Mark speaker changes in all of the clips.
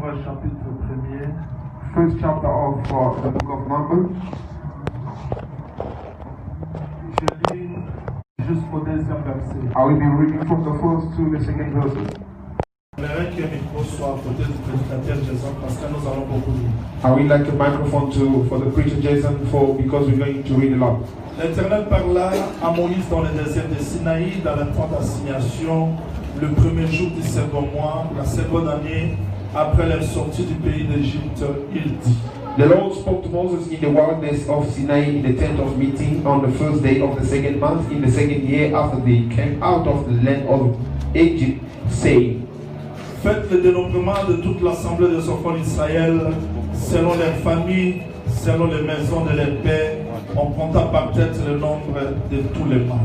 Speaker 1: Nombre chapitre 1er.
Speaker 2: First chapter of the book of Numbers.
Speaker 1: Je lis jusqu'au deuxième verset.
Speaker 2: I will be reading from the first to the second verses.
Speaker 1: J'aimerais que le micro soit à côté du prédicateur Jason parce que nous allons beaucoup lire.
Speaker 2: I would like a microphone for the preacher Jason because we're going to read a lot.
Speaker 1: L'Éternel parla à Moïse dans le désert de Sinaï, dans la tente d'assignation, le premier jour du second mois, la seconde année, après leur sortie du pays d'Égypte, il dit.
Speaker 2: The Lord spoke to Moses in the wilderness of Sinai in the tent of meeting on the first day of the second month in the second year after they came out of the land of Egypt, saying,
Speaker 1: Faites le dénombrement de toute l'assemblée des enfants d'Israël, selon leurs familles, selon les maisons de leurs pères, on compta par tête le nombre de tous les mâles.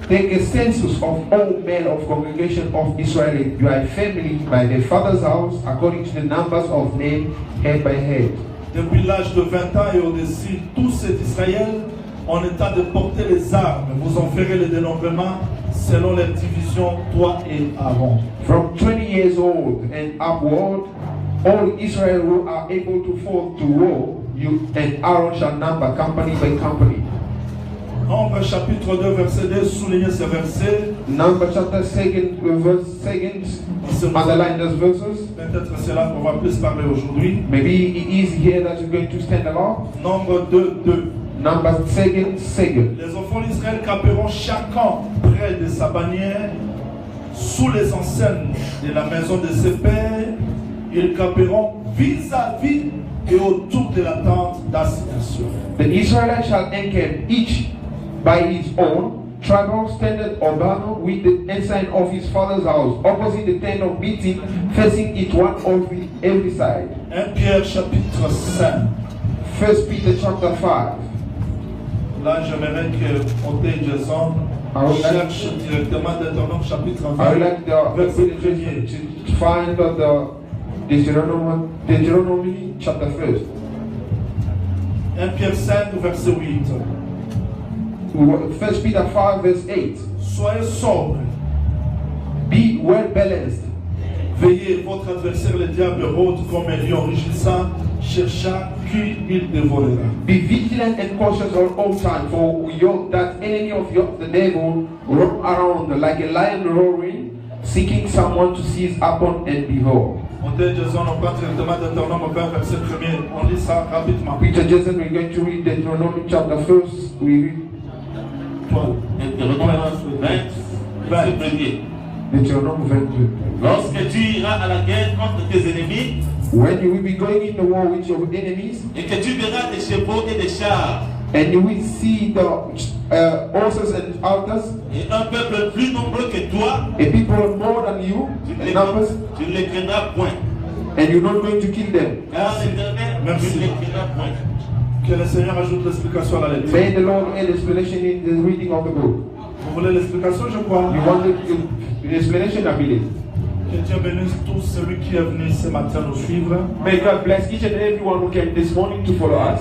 Speaker 2: Take a census of all men of congregation of Israel by family, by their father's house, according to the numbers of names, head by head.
Speaker 1: Depuis l'âge de 20 ans et au-dessus, tous ceux d'Israël, en état de porter les armes, vous en ferez le dénombrement selon les divisions, toi et Aaron.
Speaker 2: From 20 years old and upward, all Israel who are able to fall to war, you and Aaron shall number company by company.
Speaker 1: Nombre chapitre 2, verset 2, soulignez ce verset.
Speaker 2: Number chapter 2, verse 2, underline those verses.
Speaker 1: Peut-être c'est là qu'on va plus parler aujourd'hui.
Speaker 2: Maybe it is here that you're going to stand a lot.
Speaker 1: Nombre 2, 2.
Speaker 2: Number 2.
Speaker 1: Les enfants d'Israël camperont chacun près de sa bannière, sous les enseignes de la maison de ses pères. Ils camperont vis-à-vis et autour de la tente d'assignation.
Speaker 2: The Israelites shall encamp each by his own tribal standard or banner with the ensign of his father's house, opposite the tent of meeting, facing it one on every side.
Speaker 1: 1 Pierre chapitre 5.
Speaker 2: 1 Peter chapter 5.
Speaker 1: Là, j'aimerais que Monté Jason cherche directement Deutéronome chapitre 20.
Speaker 2: I would like to find the Deuteronomy chapter 1.
Speaker 1: 1 Pierre 5, verset 8.
Speaker 2: 1 Peter 5, verse 8.
Speaker 1: Soyez sobres.
Speaker 2: Be well balanced.
Speaker 1: Veillez, votre adversaire le diable rôde comme un lion rugissant, cherchant qui il dévorera.
Speaker 2: Be vigilant and cautious all time, for that enemy of yours, the devil, roam around like a lion roaring, seeking someone to seize upon and devour.
Speaker 1: Monté Jason, on prend directement Deutéronome 20, verset 1er. On lit ça rapidement.
Speaker 2: Peter Jason, we're going to read Deuteronomy chapter 1. We read
Speaker 3: Deutéronome 20, verset 1er.
Speaker 2: Deutéronome 22.
Speaker 3: Lorsque tu iras à la guerre contre tes ennemis,
Speaker 2: when you will be going in the war with your enemies,
Speaker 3: et que tu verras des chevaux et des chars,
Speaker 2: and you will see the horses and altars,
Speaker 3: et un peuple plus nombreux que toi,
Speaker 2: a people more than you in numbers,
Speaker 3: tu ne les craindras point.
Speaker 2: and you're not going to kill them.
Speaker 3: Car l'Éternel, tu ne les craindras point.
Speaker 1: Que le Seigneur ajoute l'explication à la lecture.
Speaker 2: May the Lord add explanation in the reading of the book.
Speaker 1: Vous voulez l'explication, je crois.
Speaker 2: You want the explanation, I believe.
Speaker 1: Que Dieu bénisse tous celui qui est venu ce matin nous suivre.
Speaker 2: May God bless each and everyone who came this morning to follow us.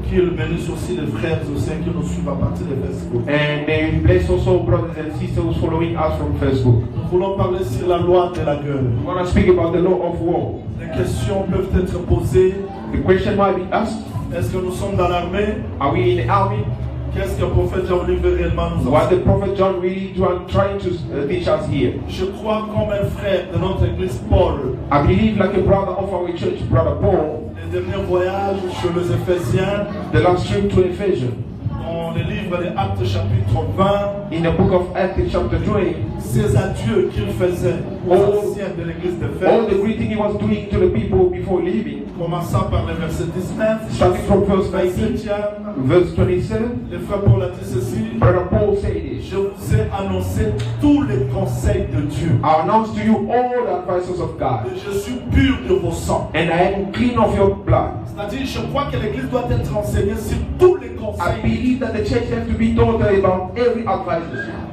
Speaker 1: Qu'il bénisse aussi les frères aussi qui nous suivent à partir de Facebook.
Speaker 2: And may you bless also brothers and sisters following us from Facebook.
Speaker 1: Nous voulons parler sur la loi de la guerre.
Speaker 2: We want to speak about the law of war.
Speaker 1: Les questions peuvent être posées.
Speaker 2: The question might be asked,
Speaker 1: est-ce que nous sommes dans l'armée?
Speaker 2: are we in the army?
Speaker 1: Qu'est-ce que le prophète Jean veut réellement nous
Speaker 2: What the
Speaker 1: enseigner?
Speaker 2: prophet John really trying to teach us here?
Speaker 1: Je crois comme un frère de notre église Paul.
Speaker 2: I believe like a brother of our church, brother Paul,
Speaker 1: Les derniers voyages chez les Éphésiens,
Speaker 2: the last trip to Ephesians,
Speaker 1: dans le livre des Actes chapitre 20,
Speaker 2: in the book of Acts chapter 20,
Speaker 1: ces adieux qu'il faisait aux anciens de l'église
Speaker 2: all
Speaker 1: d'Éphèse,
Speaker 2: the greeting he was doing to the people before leaving,
Speaker 1: commençant par le verset 19,
Speaker 2: starting from verse 19,
Speaker 1: 27,
Speaker 2: verse 27,
Speaker 1: le frère Paul a dit ceci:
Speaker 2: brother Paul said this,
Speaker 1: je vous ai annoncé tous les conseils de Dieu.
Speaker 2: I announce to you all the advices of God,
Speaker 1: Et je suis pur de vos sangs.
Speaker 2: and I am clean of your blood.
Speaker 1: C'est-à-dire, je crois que l'église doit être enseignée sur tous les
Speaker 2: I
Speaker 1: conseils.
Speaker 2: believe that the church has to be taught about every advice.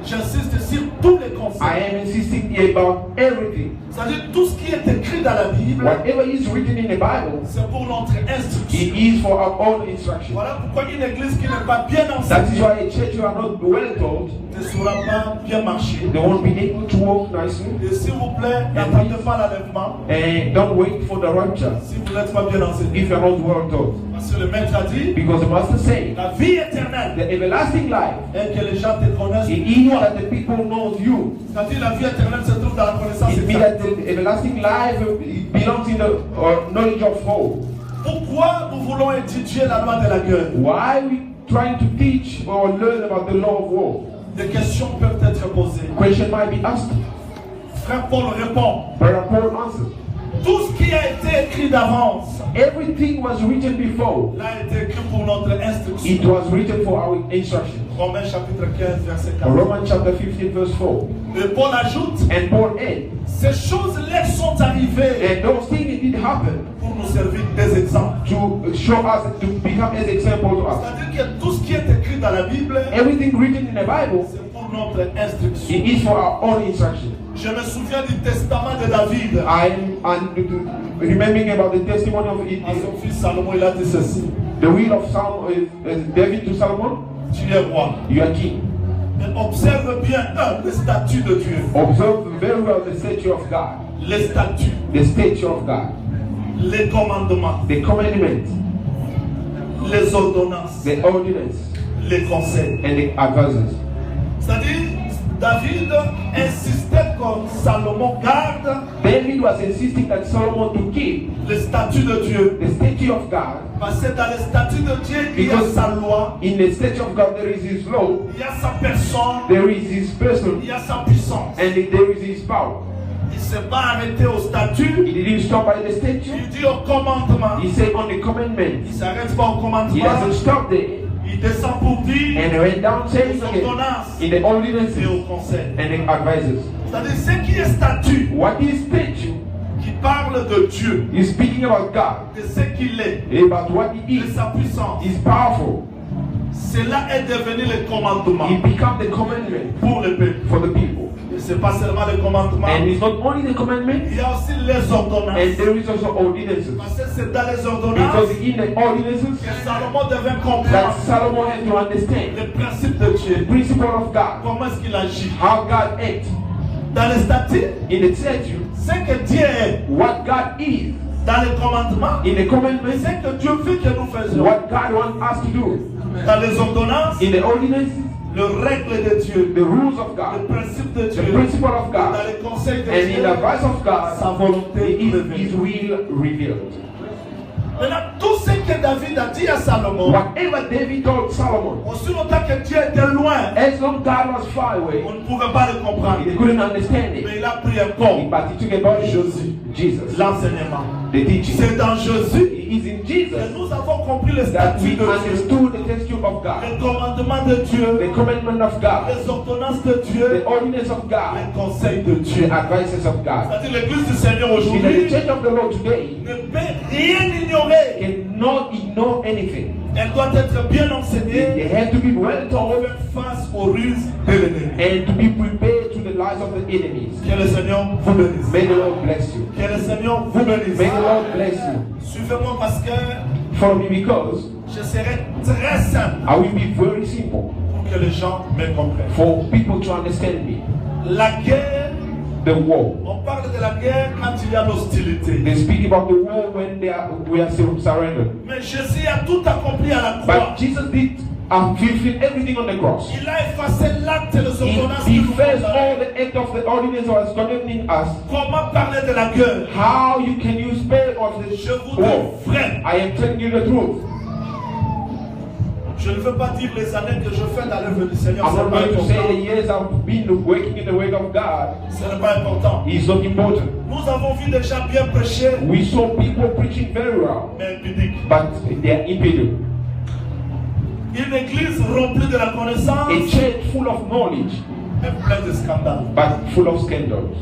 Speaker 1: J'insiste sur tous les
Speaker 2: I
Speaker 1: conseils.
Speaker 2: am insisting here about everything.
Speaker 1: C'est-à-dire tout ce qui est écrit dans la Bible,
Speaker 2: Whatever is written in the Bible,
Speaker 1: c'est pour notre instruction.
Speaker 2: it is for our own instruction.
Speaker 1: Voilà pourquoi une église qui n'est pas bien
Speaker 2: That is
Speaker 1: enseignée
Speaker 2: why a church you are not well taught,
Speaker 1: ne saura pas bien marcher.
Speaker 2: they won't be able to walk nicely.
Speaker 1: Et s'il vous plaît, n'attendez pas l'enlèvement
Speaker 2: And don't wait for the rapture
Speaker 1: si vous n'êtes pas bien enseigné.
Speaker 2: if you are not well taught.
Speaker 1: Parce que le maître a dit,
Speaker 2: Because the Master said,
Speaker 1: la vie éternelle
Speaker 2: the everlasting life,
Speaker 1: est que les gens te connaissent.
Speaker 2: it is that the people know you.
Speaker 1: C'est-à-dire la vie éternelle se trouve dans la connaissance
Speaker 2: It means
Speaker 1: exacte.
Speaker 2: that the everlasting life belongs in the knowledge of hope.
Speaker 1: Pourquoi nous voulons étudier la loi de la guerre?
Speaker 2: Why are we trying to teach or learn about the law of war?
Speaker 1: Des questions peuvent être posées.
Speaker 2: Question might be asked.
Speaker 1: Frère Paul répond.
Speaker 2: Brother Paul answered.
Speaker 1: Tout ce qui a été écrit d'avance,
Speaker 2: Everything was written before.
Speaker 1: l'a été écrit pour notre instruction.
Speaker 2: It was written for our instruction.
Speaker 1: Romains chapitre 15, verset 4.
Speaker 2: Romans chapter 15 verse 4.
Speaker 1: Et Paul ajoute,
Speaker 2: And Paul added,
Speaker 1: ces choses-là sont arrivées
Speaker 2: and those things did happen
Speaker 1: pour nous servir des exemples.
Speaker 2: to show us, to become as example to us.
Speaker 1: C'est-à-dire que tout ce qui est écrit dans la Bible,
Speaker 2: Everything written in the Bible,
Speaker 1: c'est pour notre instruction.
Speaker 2: it is for our own instruction.
Speaker 1: Je me souviens du testament de David.
Speaker 2: And remembering about the testimony of
Speaker 1: À son fils Salomon, il a dit ceci.
Speaker 2: the will of David to Solomon,
Speaker 1: Tu es roi.
Speaker 2: you are king.
Speaker 1: Mais observe bien, les statuts de Dieu.
Speaker 2: Observe very well the statute of God,
Speaker 1: Les statuts,
Speaker 2: the statute of God,
Speaker 1: les commandements,
Speaker 2: the commandment,
Speaker 1: les ordonnances,
Speaker 2: the ordinance,
Speaker 1: les conseils.
Speaker 2: and the advices.
Speaker 1: C'est-à-dire, David insistait que Salomon garde
Speaker 2: David was insisting that Solomon to keep
Speaker 1: les statuts de Dieu.
Speaker 2: the statute of God,
Speaker 1: Parce que dans les statuts de Dieu, il y a
Speaker 2: because
Speaker 1: sa loi,
Speaker 2: in the statute of God there is His law,
Speaker 1: il y a sa personne,
Speaker 2: there is His person,
Speaker 1: il y a sa puissance.
Speaker 2: and there is His power.
Speaker 1: Il ne s'est pas arrêté au statut,
Speaker 2: He didn't stop by the statute.
Speaker 1: il dit au commandement.
Speaker 2: He said on the
Speaker 1: Il
Speaker 2: commandment.
Speaker 1: ne s'arrête pas au
Speaker 2: He
Speaker 1: commandement,
Speaker 2: doesn't stop there.
Speaker 1: il descend pour dire
Speaker 2: And he went down saying
Speaker 1: les
Speaker 2: again
Speaker 1: ordonnances
Speaker 2: in the
Speaker 1: et
Speaker 2: ordinances
Speaker 1: au conseil.
Speaker 2: and the advices.
Speaker 1: C'est-à-dire, ce qui est statut,
Speaker 2: What is statute
Speaker 1: qui parle de Dieu,
Speaker 2: is speaking about God,
Speaker 1: de ce qu'il est,
Speaker 2: about what He
Speaker 1: de
Speaker 2: is.
Speaker 1: sa puissance.
Speaker 2: He's powerful.
Speaker 1: Cela est devenu le commandement
Speaker 2: He become the commandment
Speaker 1: pour le peuple.
Speaker 2: for the people.
Speaker 1: Et ce n'est pas seulement le commandement,
Speaker 2: And it's not only the commandment,
Speaker 1: il y a aussi les
Speaker 2: and
Speaker 1: ordonnances.
Speaker 2: there is also ordinances.
Speaker 1: Parce que c'est dans les
Speaker 2: Because
Speaker 1: ordonnances
Speaker 2: in the ordinances
Speaker 1: que Salomon devait
Speaker 2: that
Speaker 1: comprendre
Speaker 2: Solomon had to understand
Speaker 1: les principes de
Speaker 2: the
Speaker 1: Dieu.
Speaker 2: principle of God,
Speaker 1: Comment est-ce qu'il agit?
Speaker 2: how God acts.
Speaker 1: Dans les statuts,
Speaker 2: In the statute,
Speaker 1: ce que Dieu est.
Speaker 2: what God is.
Speaker 1: Dans les commandements,
Speaker 2: In the commandments,
Speaker 1: ce que Dieu veut que nous faisions.
Speaker 2: what God wants us to do.
Speaker 1: Dans les ordonnances,
Speaker 2: In the ordinances,
Speaker 1: le règle de Dieu,
Speaker 2: the rules of
Speaker 1: le
Speaker 2: God,
Speaker 1: principe de
Speaker 2: the
Speaker 1: Dieu,
Speaker 2: principle of
Speaker 1: dans
Speaker 2: God,
Speaker 1: les conseils de
Speaker 2: and in
Speaker 1: Dieu,
Speaker 2: the advice of
Speaker 1: sa
Speaker 2: God,
Speaker 1: volonté
Speaker 2: His
Speaker 1: révélée.
Speaker 2: will revealed.
Speaker 1: Maintenant, tout ce que David a dit à Salomon,
Speaker 2: Whatever David told Solomon,
Speaker 1: aussi longtemps que Dieu était loin,
Speaker 2: as long God was far away,
Speaker 1: on ne pouvait pas le comprendre.
Speaker 2: they couldn't understand it.
Speaker 1: Mais il a pris un corps,
Speaker 2: But he took about
Speaker 1: Jésus,
Speaker 2: Jesus,
Speaker 1: l'enseignement.
Speaker 2: the teaching.
Speaker 1: C'est dans Jésus
Speaker 2: It is in
Speaker 1: que
Speaker 2: Jesus
Speaker 1: nous avons compris le
Speaker 2: that
Speaker 1: statut
Speaker 2: we
Speaker 1: de Dieu,
Speaker 2: understood the statute of God,
Speaker 1: les commandements de Dieu,
Speaker 2: the commandment of God,
Speaker 1: les ordonnances de
Speaker 2: the
Speaker 1: Dieu,
Speaker 2: ordinance of God,
Speaker 1: les conseils de
Speaker 2: the
Speaker 1: Dieu.
Speaker 2: advices of God.
Speaker 1: C'est-à-dire l'église du Seigneur
Speaker 2: In the
Speaker 1: aujourd'hui
Speaker 2: church of the Lord today,
Speaker 1: ne peut rien ignorer.
Speaker 2: cannot ignore anything.
Speaker 1: Elle doit être bien
Speaker 2: They
Speaker 1: enseignée
Speaker 2: have to be well
Speaker 1: pour
Speaker 2: taught
Speaker 1: faire face aux ruses de l'ennemi.
Speaker 2: and to be prepared to the lies of the enemies.
Speaker 1: Que le Seigneur vous bénisse.
Speaker 2: May the Lord bless you.
Speaker 1: Que le Seigneur vous bénisse.
Speaker 2: May the Lord bless you.
Speaker 1: Suivez-moi parce que
Speaker 2: Follow me because
Speaker 1: je serai très simple
Speaker 2: I will be very simple
Speaker 1: pour que les gens me comprennent.
Speaker 2: for people to understand me.
Speaker 1: La guerre,
Speaker 2: The war.
Speaker 1: on parle de la guerre quand il y a l'hostilité.
Speaker 2: They speak about the war when we are surrendered.
Speaker 1: Mais Jésus a tout accompli à la croix.
Speaker 2: But Jesus did fulfill everything on the cross.
Speaker 1: Il a effacé l'acte et les ordonnances
Speaker 2: He
Speaker 1: qui nous
Speaker 2: defends
Speaker 1: condamnent.
Speaker 2: all the act of the ordinance that was condemning us.
Speaker 1: Comment parler de la guerre?
Speaker 2: How you can use spare of the
Speaker 1: Je vous
Speaker 2: war.
Speaker 1: dis vrai.
Speaker 2: I am telling you the truth.
Speaker 1: Je ne veux pas dire les années que je fais dans l'œuvre du Seigneur.
Speaker 2: I'm
Speaker 1: Ce
Speaker 2: not
Speaker 1: n'est pas
Speaker 2: going to say the
Speaker 1: important.
Speaker 2: years I've been working in the work of God.
Speaker 1: Ce n'est pas important.
Speaker 2: It's not important.
Speaker 1: Nous avons vu des gens bien prêcher,
Speaker 2: We saw people preaching very well,
Speaker 1: mais impudiques.
Speaker 2: but they are impeded.
Speaker 1: Une église remplie de la connaissance,
Speaker 2: A church full of knowledge,
Speaker 1: mais pleine de scandales.
Speaker 2: but full of scandals.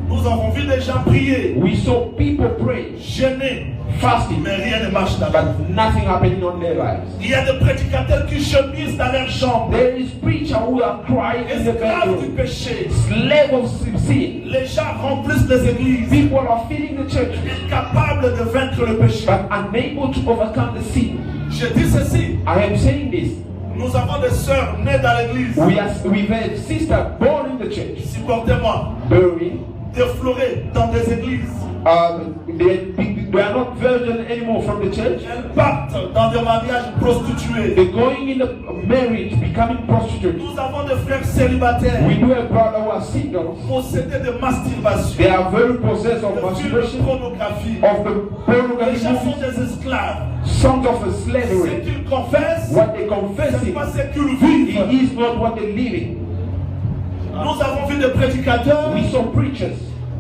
Speaker 1: Nous avons vu des gens prier,
Speaker 2: We saw people pray,
Speaker 1: jeûner,
Speaker 2: fasting,
Speaker 1: mais rien ne marche dans leur vie.
Speaker 2: but nothing happening on their lives.
Speaker 1: Il y a des prédicateurs qui chemisent dans leurs chambres,
Speaker 2: There is preachers who are crying in the
Speaker 1: esclaves du
Speaker 2: bedroom,
Speaker 1: péché.
Speaker 2: slave of sin.
Speaker 1: Les gens remplissent les églises,
Speaker 2: People are filling the churches,
Speaker 1: incapables de vaincre le péché.
Speaker 2: but unable to overcome the sin.
Speaker 1: Je dis ceci,
Speaker 2: I am saying this.
Speaker 1: nous avons des sœurs nées dans l'église.
Speaker 2: We've had sister born in the church,
Speaker 1: Supportez-moi,
Speaker 2: buried.
Speaker 1: déflorées dans des églises.
Speaker 2: They are not virgin anymore from the church.
Speaker 1: Elles partent dans des mariages prostitués.
Speaker 2: They're going in the marriage, becoming prostitutes.
Speaker 1: Nous avons des frères célibataires
Speaker 2: We do have brother who are singles.
Speaker 1: possédés de masturbation,
Speaker 2: They are very possessed of
Speaker 1: de films de
Speaker 2: masturbation,
Speaker 1: pornographie.
Speaker 2: of the
Speaker 1: Les
Speaker 2: pornography
Speaker 1: gens sont
Speaker 2: movies,
Speaker 1: des esclaves.
Speaker 2: sons of
Speaker 1: Ce
Speaker 2: slavery.
Speaker 1: qu'ils confessent,
Speaker 2: What they
Speaker 1: c'est
Speaker 2: confessing,
Speaker 1: pas ce qu'ils vivent.
Speaker 2: it is not what they're living.
Speaker 1: Nous avons vu des prédicateurs,
Speaker 2: We saw preachers.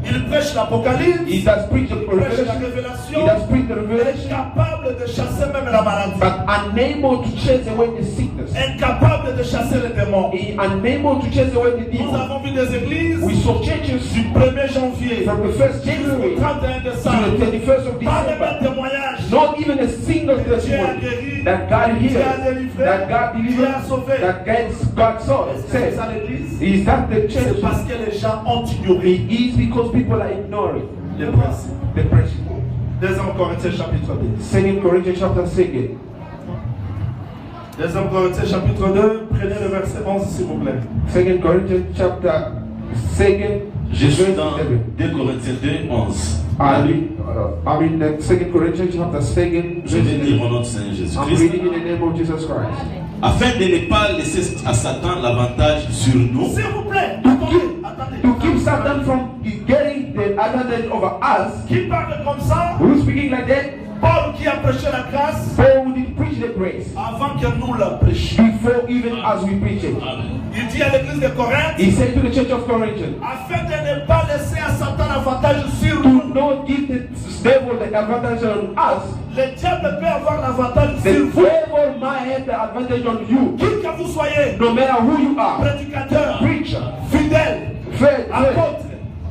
Speaker 1: ils prêchent l'Apocalypse,
Speaker 2: He does preach the
Speaker 1: ils prêchent la
Speaker 2: revelation.
Speaker 1: révélation,
Speaker 2: He does preach the
Speaker 1: incapables
Speaker 2: revelation,
Speaker 1: de chasser même la maladie,
Speaker 2: but unable to chase away the sickness.
Speaker 1: incapables de chasser les démons.
Speaker 2: He unable to chase away the
Speaker 1: Nous
Speaker 2: demons.
Speaker 1: avons vu des églises
Speaker 2: We saw churches
Speaker 1: du 1er janvier
Speaker 2: from the 1st
Speaker 1: au
Speaker 2: January
Speaker 1: 31
Speaker 2: to the
Speaker 1: décembre,
Speaker 2: 31st of
Speaker 1: pas même
Speaker 2: December.
Speaker 1: un témoignage.
Speaker 2: Not even a single
Speaker 1: Dieu a
Speaker 2: testimony
Speaker 1: guéri,
Speaker 2: that God
Speaker 1: Dieu a
Speaker 2: healed,
Speaker 1: délivré,
Speaker 2: that God
Speaker 1: Dieu
Speaker 2: delivered,
Speaker 1: a sauvé.
Speaker 2: that God saw.
Speaker 1: Est-ce que c'est
Speaker 2: Said,
Speaker 1: ça l'église?
Speaker 2: is that the
Speaker 1: C'est
Speaker 2: church?
Speaker 1: parce que les gens ont ignoré
Speaker 2: It is because people are ignoring
Speaker 1: les principes.
Speaker 2: the principle.
Speaker 1: 2 Corinthiens chapitre 2.
Speaker 2: 2 Corinthians chapter 2.
Speaker 1: 2 Corinthiens chapitre 2, prenez le verset 11 s'il vous plaît.
Speaker 2: 2 Corinthians chapter 2.
Speaker 3: Je suis dans
Speaker 2: verse
Speaker 3: 2 Corinthiens 2, 11.
Speaker 2: I'm in the 2 Corinthians chapter 2.
Speaker 3: Je vais lire au nom de Seigneur
Speaker 2: I'm
Speaker 3: Jésus-Christ.
Speaker 2: reading in the name of Jesus Christ.
Speaker 3: Afin de ne pas laisser à Satan l'avantage sur nous,
Speaker 1: S'il vous plaît, attendez, attendez.
Speaker 2: To keep Satan from getting the advantage over us,
Speaker 1: Qui parle comme ça?
Speaker 2: who's speaking like that?
Speaker 1: Paul qui a prêché la grâce
Speaker 2: Paul did preach the grace
Speaker 1: avant que nous la prêchions.
Speaker 2: before even as we preach it.
Speaker 1: Il dit à l'église de Corinthe,
Speaker 2: He said to the church of Corinthians,
Speaker 1: afin de ne pas laisser à Satan l'avantage sur
Speaker 2: do
Speaker 1: nous.
Speaker 2: not give the devil the advantage on us.
Speaker 1: Le diable peut avoir l'avantage
Speaker 2: The
Speaker 1: sur vous.
Speaker 2: devil might have the advantage on you.
Speaker 1: Qui que vous soyez,
Speaker 2: No matter who you are,
Speaker 1: prédicateur,
Speaker 2: preacher,
Speaker 1: fidèle,
Speaker 2: faith,
Speaker 1: apôtre,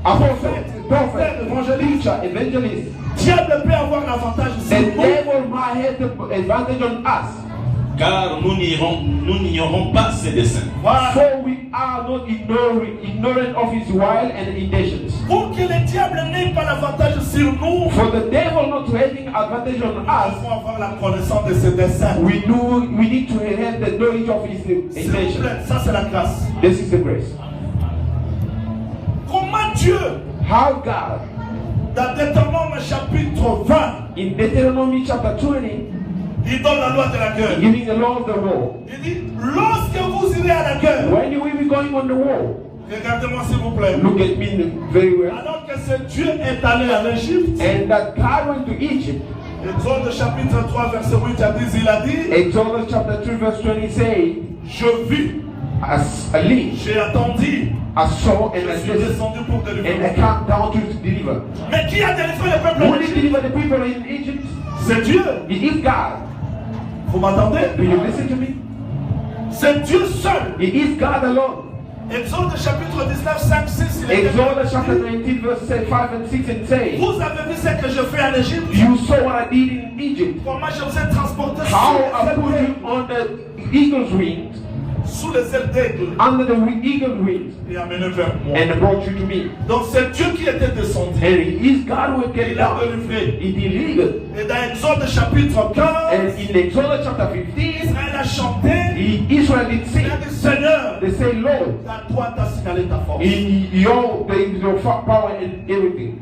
Speaker 2: apostle, prophet,
Speaker 1: évangéliste,
Speaker 2: preacher, evangelist.
Speaker 1: diable peut avoir l'avantage sur
Speaker 2: The
Speaker 1: nous.
Speaker 2: devil might have the advantage on us.
Speaker 3: car nous n'ignorons pas ses desseins.
Speaker 1: Voilà.
Speaker 2: For we are not ignorant of his wild and intentions.
Speaker 1: Pour que le diable n'ait pas l'avantage sur nous,
Speaker 2: For the devil not having advantage on
Speaker 1: nous
Speaker 2: us,
Speaker 1: devons avoir la connaissance de ses desseins.
Speaker 2: we need to have the knowledge of his
Speaker 1: S'il vous
Speaker 2: intentions.
Speaker 1: plaît, ça c'est la grâce.
Speaker 2: This is the grace.
Speaker 1: Comment Dieu,
Speaker 2: How God,
Speaker 1: dans Deutéronome chapitre 20,
Speaker 2: in Deuteronomy chapter 20,
Speaker 1: il donne la loi de la guerre.
Speaker 2: giving the law of the war.
Speaker 1: Il dit, lorsque vous irez à la guerre,
Speaker 2: When you will be going on the war,
Speaker 1: regardez-moi s'il vous plaît,
Speaker 2: look at me very well.
Speaker 1: alors que ce Dieu est allé en Égypte,
Speaker 2: And that God went to Egypt.
Speaker 1: Exode chapitre 3 verset 8 à 10, il a dit,
Speaker 2: Exodus chapter 3 verse 20 say,
Speaker 1: je vis,
Speaker 2: as a leaf,
Speaker 1: j'ai attendu,
Speaker 2: I saw and
Speaker 1: je
Speaker 2: I
Speaker 1: suis
Speaker 2: listened,
Speaker 1: descendu pour
Speaker 2: and I
Speaker 1: délivrer.
Speaker 2: came down to deliver.
Speaker 1: Mais qui a délivré le peuple
Speaker 2: Who
Speaker 1: en
Speaker 2: did
Speaker 1: Égypte?
Speaker 2: deliver the people in Egypt?
Speaker 1: C'est Dieu.
Speaker 2: It is God.
Speaker 1: Vous m'entendez?
Speaker 2: Do you listen to me?
Speaker 1: C'est Dieu seul.
Speaker 2: It is God alone.
Speaker 1: Exode chapitre 19, 5, 6, il est
Speaker 2: Exodus chapter 19 verse 5 and 6 and say,
Speaker 1: Vous avez vu ce que je fais en Égypte?
Speaker 2: you saw what I did in Egypt.
Speaker 1: Comment je vous ai transporté
Speaker 2: How I put you on the eagle's wings,
Speaker 1: sous les ailes d'aigle
Speaker 2: under the eagle's wings,
Speaker 1: et amené vers moi.
Speaker 2: and brought you to me.
Speaker 1: Donc c'est Dieu qui était descendu.
Speaker 2: And it is God who came
Speaker 1: Il a
Speaker 2: down.
Speaker 1: délivré.
Speaker 2: He delivered.
Speaker 1: Et dans Exode chapitre 15,
Speaker 2: And in Exodus chapter 15,
Speaker 1: Israël a chanté.
Speaker 2: Israel did
Speaker 1: Il
Speaker 2: sing.
Speaker 1: a dit Seigneur,
Speaker 2: They say, Lord,
Speaker 1: à toi t'as signalé ta force.
Speaker 2: there is your power and everything.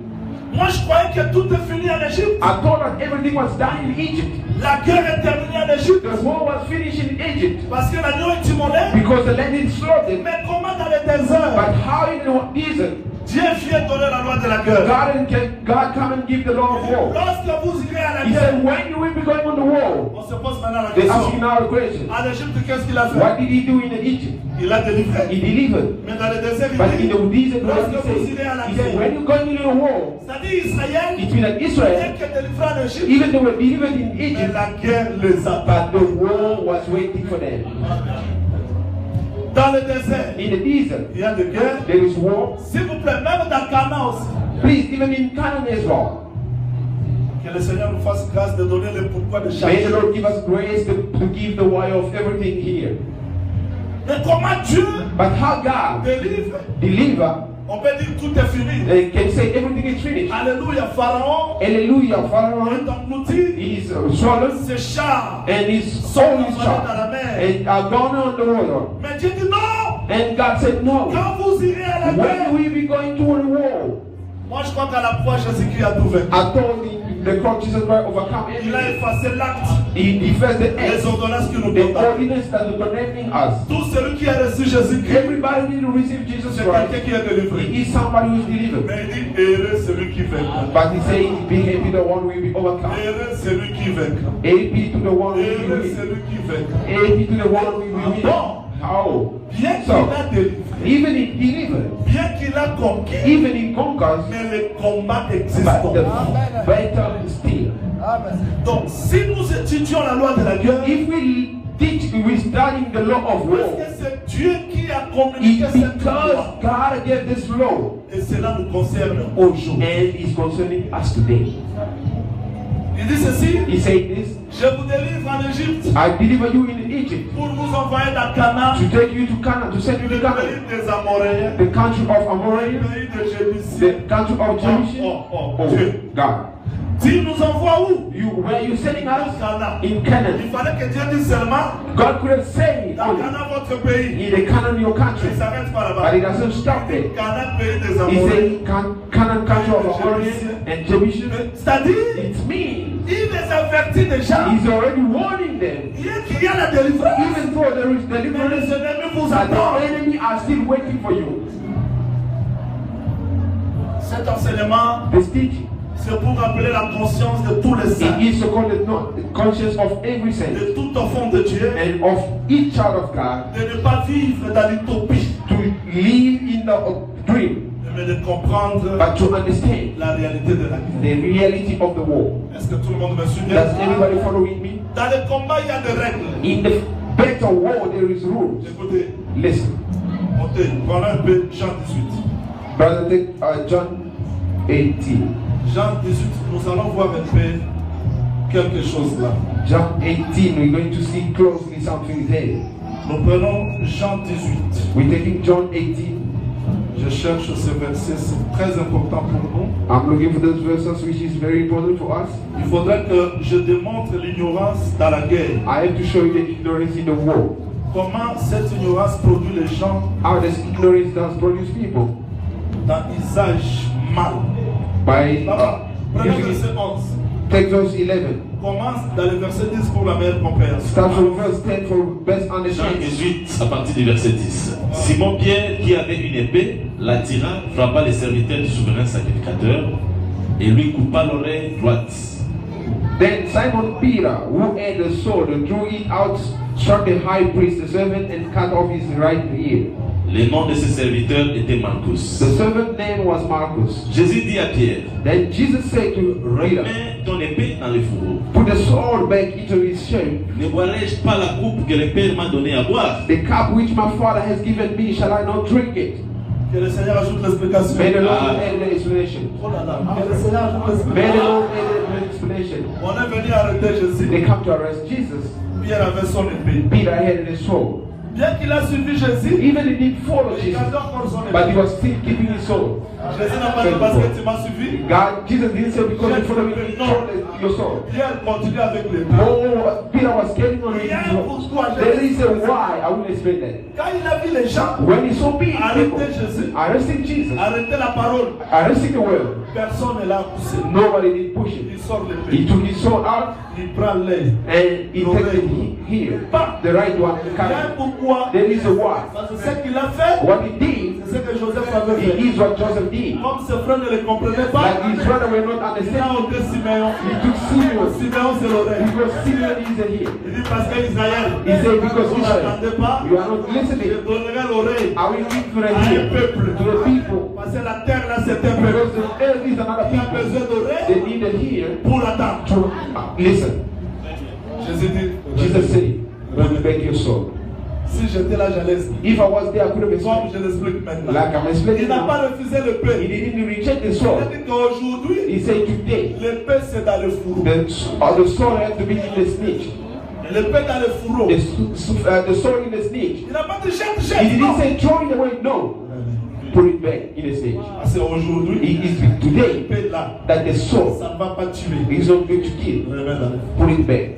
Speaker 1: Moi je croyais que tout est fini en Égypte.
Speaker 2: I thought that everything was done in Egypt.
Speaker 1: La guerre est terminée en Égypte.
Speaker 2: The war was finished in Egypt
Speaker 1: Parce que l'agneau est immolé.
Speaker 2: because the land is slaughtered.
Speaker 1: Mais comment dans le désert,
Speaker 2: But how in the desert,
Speaker 1: Dieu vient donner la loi de la guerre.
Speaker 2: God come and give the law of war?
Speaker 1: Lorsque vous irez à la
Speaker 2: He
Speaker 1: guerre,
Speaker 2: said, when you will be going on the war?
Speaker 1: on se pose maintenant la
Speaker 2: They asking
Speaker 1: question.
Speaker 2: now the question.
Speaker 1: En Égypte, qu'est-ce qu'il a fait?
Speaker 2: What did he do in Egypt?
Speaker 1: Il a délivré.
Speaker 2: He delivered.
Speaker 1: Mais dans le désert,
Speaker 2: But in
Speaker 1: il dit,
Speaker 2: the desert, what
Speaker 1: lorsque vous
Speaker 2: he
Speaker 1: irez à la
Speaker 2: said, he said,
Speaker 1: guerre,
Speaker 2: when you going into the war,
Speaker 1: c'est-à-dire Israël,
Speaker 2: it means that
Speaker 1: bien
Speaker 2: Israel,
Speaker 1: que délivré en Égypte,
Speaker 2: even they were delivered in
Speaker 1: mais
Speaker 2: Egypt,
Speaker 1: la guerre les attend.
Speaker 2: but the war was waiting for them.
Speaker 1: Dans le désert,
Speaker 2: In the desert,
Speaker 1: il y a des guerres.
Speaker 2: there is war.
Speaker 1: S'il vous plaît, même dans Canaan aussi.
Speaker 2: Please, even in Canaan as well.
Speaker 1: Que le Seigneur nous fasse grâce de donner le pourquoi de chaque
Speaker 2: May the
Speaker 1: chose.
Speaker 2: Lord give us grace to give the why of everything here.
Speaker 1: Mais comment Dieu
Speaker 2: But how God deliver,
Speaker 1: on peut dire tout est fini.
Speaker 2: they can say everything is finished.
Speaker 1: Alléluia, Pharaon
Speaker 2: Hallelujah, Pharaoh
Speaker 1: est englouti,
Speaker 2: is swallowed
Speaker 1: ses chars
Speaker 2: and his
Speaker 1: sont
Speaker 2: soul is
Speaker 1: envolés dans
Speaker 2: trapped
Speaker 1: la mer.
Speaker 2: and are gone on the water.
Speaker 1: Mais Dieu dit non,
Speaker 2: And God said, no.
Speaker 1: quand vous irez à la
Speaker 2: When
Speaker 1: guerre,
Speaker 2: will we be going to the war?
Speaker 1: moi je crois qu'à la croix Jésus-Christ a tout vaincu.
Speaker 2: I told the cross Jesus Christ overcome
Speaker 1: Il a
Speaker 2: everything.
Speaker 1: effacé l'acte,
Speaker 2: He defends the
Speaker 1: les
Speaker 2: acts,
Speaker 1: ordonnances qui nous
Speaker 2: the
Speaker 1: condamnent.
Speaker 2: ordinance that is condemning us.
Speaker 1: Tout celui qui a reçu Jésus-Christ,
Speaker 2: Everybody need to receive Jesus
Speaker 1: c'est
Speaker 2: Christ.
Speaker 1: quelqu'un qui est délivré.
Speaker 2: He is somebody who is delivered.
Speaker 1: Mais il dit heureux celui qui vaincra.
Speaker 2: But he says, be happy the one will be overcome.
Speaker 1: Heureux celui qui vaincra.
Speaker 2: Happy to the one who will
Speaker 1: Heureux
Speaker 2: be
Speaker 1: celui qui vaincra.
Speaker 2: happy to the one who will win. How?
Speaker 1: Bien qu'il
Speaker 2: So,
Speaker 1: a délivré,
Speaker 2: even in delivered,
Speaker 1: bien qu'il a conquis,
Speaker 2: even in conquers,
Speaker 1: mais le combat existe
Speaker 2: but the
Speaker 1: encore.
Speaker 2: battle still.
Speaker 1: Donc, si nous étudions la loi de la guerre,
Speaker 2: If we teach, we studying the law of war,
Speaker 1: parce que c'est Dieu qui a communiqué
Speaker 2: it's
Speaker 1: cette
Speaker 2: because
Speaker 1: loi.
Speaker 2: God gave this law
Speaker 1: Et cela nous concerne aujourd'hui.
Speaker 2: and is concerning us today.
Speaker 1: Il dit ceci,
Speaker 2: He said this,
Speaker 1: je vous délivre en Égypte
Speaker 2: I deliver you in Egypt
Speaker 1: pour vous envoyer dans Canaan,
Speaker 2: to take you to Canaan, to send you
Speaker 1: le
Speaker 2: to Canaan,
Speaker 1: pays des Amoréens,
Speaker 2: the country of
Speaker 1: le
Speaker 2: Amoria,
Speaker 1: pays de Jébusiens.
Speaker 2: the country of Jerusalem.
Speaker 1: Oh, Dieu.
Speaker 2: God.
Speaker 1: Dieu nous envoie où?
Speaker 2: Where you sending us?
Speaker 1: Canaan.
Speaker 2: In Canaan.
Speaker 1: Il fallait que Dieu dise seulement,
Speaker 2: God could have said
Speaker 1: dans Canaan, votre pays.
Speaker 2: in the Canaan your country,
Speaker 1: Il ne s'arrête pas
Speaker 2: but it
Speaker 1: là-bas.
Speaker 2: doesn't stop there.
Speaker 1: Canaan, pays des
Speaker 2: He
Speaker 1: Amoréens.
Speaker 2: said Canaan country of Amoria and Jerusalem.
Speaker 1: C'est-à-dire,
Speaker 2: It means
Speaker 1: il les avertit déjà.
Speaker 2: he's already warning them.
Speaker 1: Bien qu'il y a la délivrance,
Speaker 2: Even though there is
Speaker 1: mais
Speaker 2: deliverance,
Speaker 1: les ennemis vous
Speaker 2: but
Speaker 1: attendent.
Speaker 2: the enemy are still waiting for you.
Speaker 1: Cet enseignement,
Speaker 2: This teaching,
Speaker 1: c'est pour rappeler la conscience de tous les saints,
Speaker 2: it is to call the conscience of every saint
Speaker 1: de tout enfant de Dieu,
Speaker 2: and of each child of God
Speaker 1: de ne pas vivre dans l'utopie,
Speaker 2: to live in the dream,
Speaker 1: mais de comprendre
Speaker 2: but to understand
Speaker 1: la réalité de la vie.
Speaker 2: the reality of the war.
Speaker 1: Est-ce que tout le monde me suit?
Speaker 2: Does everybody following me?
Speaker 1: Dans le combat, il y a des règles.
Speaker 2: In the battle war, there is rules.
Speaker 1: Écoutez,
Speaker 2: Listen,
Speaker 1: montez, voilà un peu Jean 18.
Speaker 2: brother, take John 18.
Speaker 1: Jean 18, nous allons voir un peu quelque chose là.
Speaker 2: John 18, we're going to see closely something there.
Speaker 1: Nous prenons Jean 18.
Speaker 2: We're taking John 18.
Speaker 1: Je cherche ce verset, c'est très important pour nous.
Speaker 2: I'm looking for those verses which is very important for us.
Speaker 1: Il faudrait que je démontre l'ignorance dans la guerre.
Speaker 2: I have to show you the ignorance in the war.
Speaker 1: Comment cette ignorance produit les gens
Speaker 2: How this ignorance does produce people.
Speaker 1: dans usage mal.
Speaker 2: By
Speaker 1: Là-bas, prenez
Speaker 2: using
Speaker 1: verset
Speaker 2: it.
Speaker 1: 11.
Speaker 2: Take verse 11.
Speaker 1: Commence dans le verset 10 pour la meilleure compréhension.
Speaker 2: Start from verse 10 for best
Speaker 3: Jean
Speaker 2: understanding.
Speaker 3: 18, à partir du verset 10. Simon-Pierre, qui avait une épée, la tira, frappa les serviteurs du souverain sacrificateur et lui coupa l'oreille droite.
Speaker 2: Then Simon Peter, who had the sword, drew it out, struck the high priest, the servant, and cut off his right ear.
Speaker 3: Le nom de ses serviteurs était Malchus.
Speaker 2: The servant's name was Marcus.
Speaker 3: Jésus dit à Pierre,
Speaker 2: Then Jesus said to Peter,
Speaker 3: remets ton épée dans le fourreau.
Speaker 2: put the sword back into his sheath.
Speaker 3: Ne boirai-je pas la coupe que le Père m'a donnée à boire?
Speaker 2: The cup which my Father has given me, shall I not drink it?
Speaker 1: Que le Seigneur ajoute l'explication.
Speaker 2: May the Lord
Speaker 3: Ah.
Speaker 2: add the explanation.
Speaker 1: Oh là là, que le Seigneur ajoute
Speaker 2: May the
Speaker 1: l'explication.
Speaker 2: Lord add the explanation.
Speaker 1: On est venu arrêter Jésus.
Speaker 2: They come to arrest Jesus.
Speaker 1: Pierre avait son épée.
Speaker 2: Peter had the sword.
Speaker 1: Bien qu'il a suivi Jésus,
Speaker 2: Even he didn't follow
Speaker 1: il
Speaker 2: Jesus,
Speaker 1: gardait encore son
Speaker 2: but he
Speaker 1: épée.
Speaker 2: was still keeping his sword.
Speaker 1: Jésus n'a pas dit parce que tu m'as suivi.
Speaker 2: God, Jesus didn't say because you follow me, he throw your sword.
Speaker 1: Pierre continue avec l'épée.
Speaker 2: Oh, Peter was getting on his
Speaker 1: Yeah,
Speaker 2: sword. There is a why. I will explain that.
Speaker 1: Quand il a vu les gens
Speaker 2: When he saw people
Speaker 1: arrêter Jésus,
Speaker 2: arresting Jesus,
Speaker 1: arrêter la parole,
Speaker 2: arresting the word,
Speaker 1: personne ne l'a poussé.
Speaker 2: nobody did push him.
Speaker 1: Il sort
Speaker 2: He
Speaker 1: l'épée.
Speaker 2: took his sword out
Speaker 1: Il prend l'œil.
Speaker 2: and he took it here, the right one, and
Speaker 1: Il y
Speaker 2: cut
Speaker 1: a
Speaker 2: it.
Speaker 1: pourquoi.
Speaker 2: There is a why.
Speaker 1: Parce que ce qu'il a fait,
Speaker 2: What he did,
Speaker 1: c'est ce que Joseph avait fait.
Speaker 2: it is what Joseph did.
Speaker 1: Comme ses frères ne le comprenaient pas,
Speaker 2: Like his brother were not
Speaker 1: il a
Speaker 2: understanding.
Speaker 1: ôté Simeon.
Speaker 2: He took Simeon
Speaker 1: Simeon, c'est l'oreille.
Speaker 2: because Simeon is here.
Speaker 1: Il dit parce qu'Israël,
Speaker 2: He said because
Speaker 1: vous n'attendez
Speaker 2: Israel,
Speaker 1: pas,
Speaker 2: you are not
Speaker 1: je
Speaker 2: listening.
Speaker 1: donnerai l'oreille
Speaker 2: I will give you
Speaker 1: à
Speaker 2: the
Speaker 1: un
Speaker 2: ear
Speaker 1: peuple.
Speaker 2: to the people
Speaker 1: Parce que la terre là, c'est un peuple.
Speaker 2: because the earth is another
Speaker 1: Il a
Speaker 2: people.
Speaker 1: besoin
Speaker 2: They
Speaker 1: d'oreilles
Speaker 2: need to hear
Speaker 1: pour attendre.
Speaker 2: to listen.
Speaker 1: Jésus dit,
Speaker 2: Jesus said, bring back your soul.
Speaker 1: Si j'étais là, j'allais expliquer.
Speaker 2: If I was there, I could have
Speaker 1: Comme
Speaker 2: explained.
Speaker 1: je l'explique maintenant.
Speaker 2: Like I'm
Speaker 1: Il
Speaker 2: explaining
Speaker 1: n'a
Speaker 2: now.
Speaker 1: pas refusé
Speaker 2: He
Speaker 1: l'épée.
Speaker 2: didn't reject the
Speaker 1: Il a
Speaker 2: sword.
Speaker 1: dit qu'aujourd'hui,
Speaker 2: He said today,
Speaker 1: l'épée c'est dans le fourreau.
Speaker 2: the sword has to be in the snitch.
Speaker 1: L'épée dans le fourreau.
Speaker 2: The sword in the snitch.
Speaker 1: Il n'a pas dit jette,
Speaker 2: He
Speaker 1: jette.
Speaker 2: didn't
Speaker 1: Non.
Speaker 2: say throw it away. No. Put it back in the snitch.
Speaker 1: Ah, c'est aujourd'hui.
Speaker 2: It is today
Speaker 1: L'épée là,
Speaker 2: that the sword
Speaker 1: ça ne va pas tuer.
Speaker 2: is not going to kill.
Speaker 1: Remets dans le fourreau.
Speaker 2: Put it back.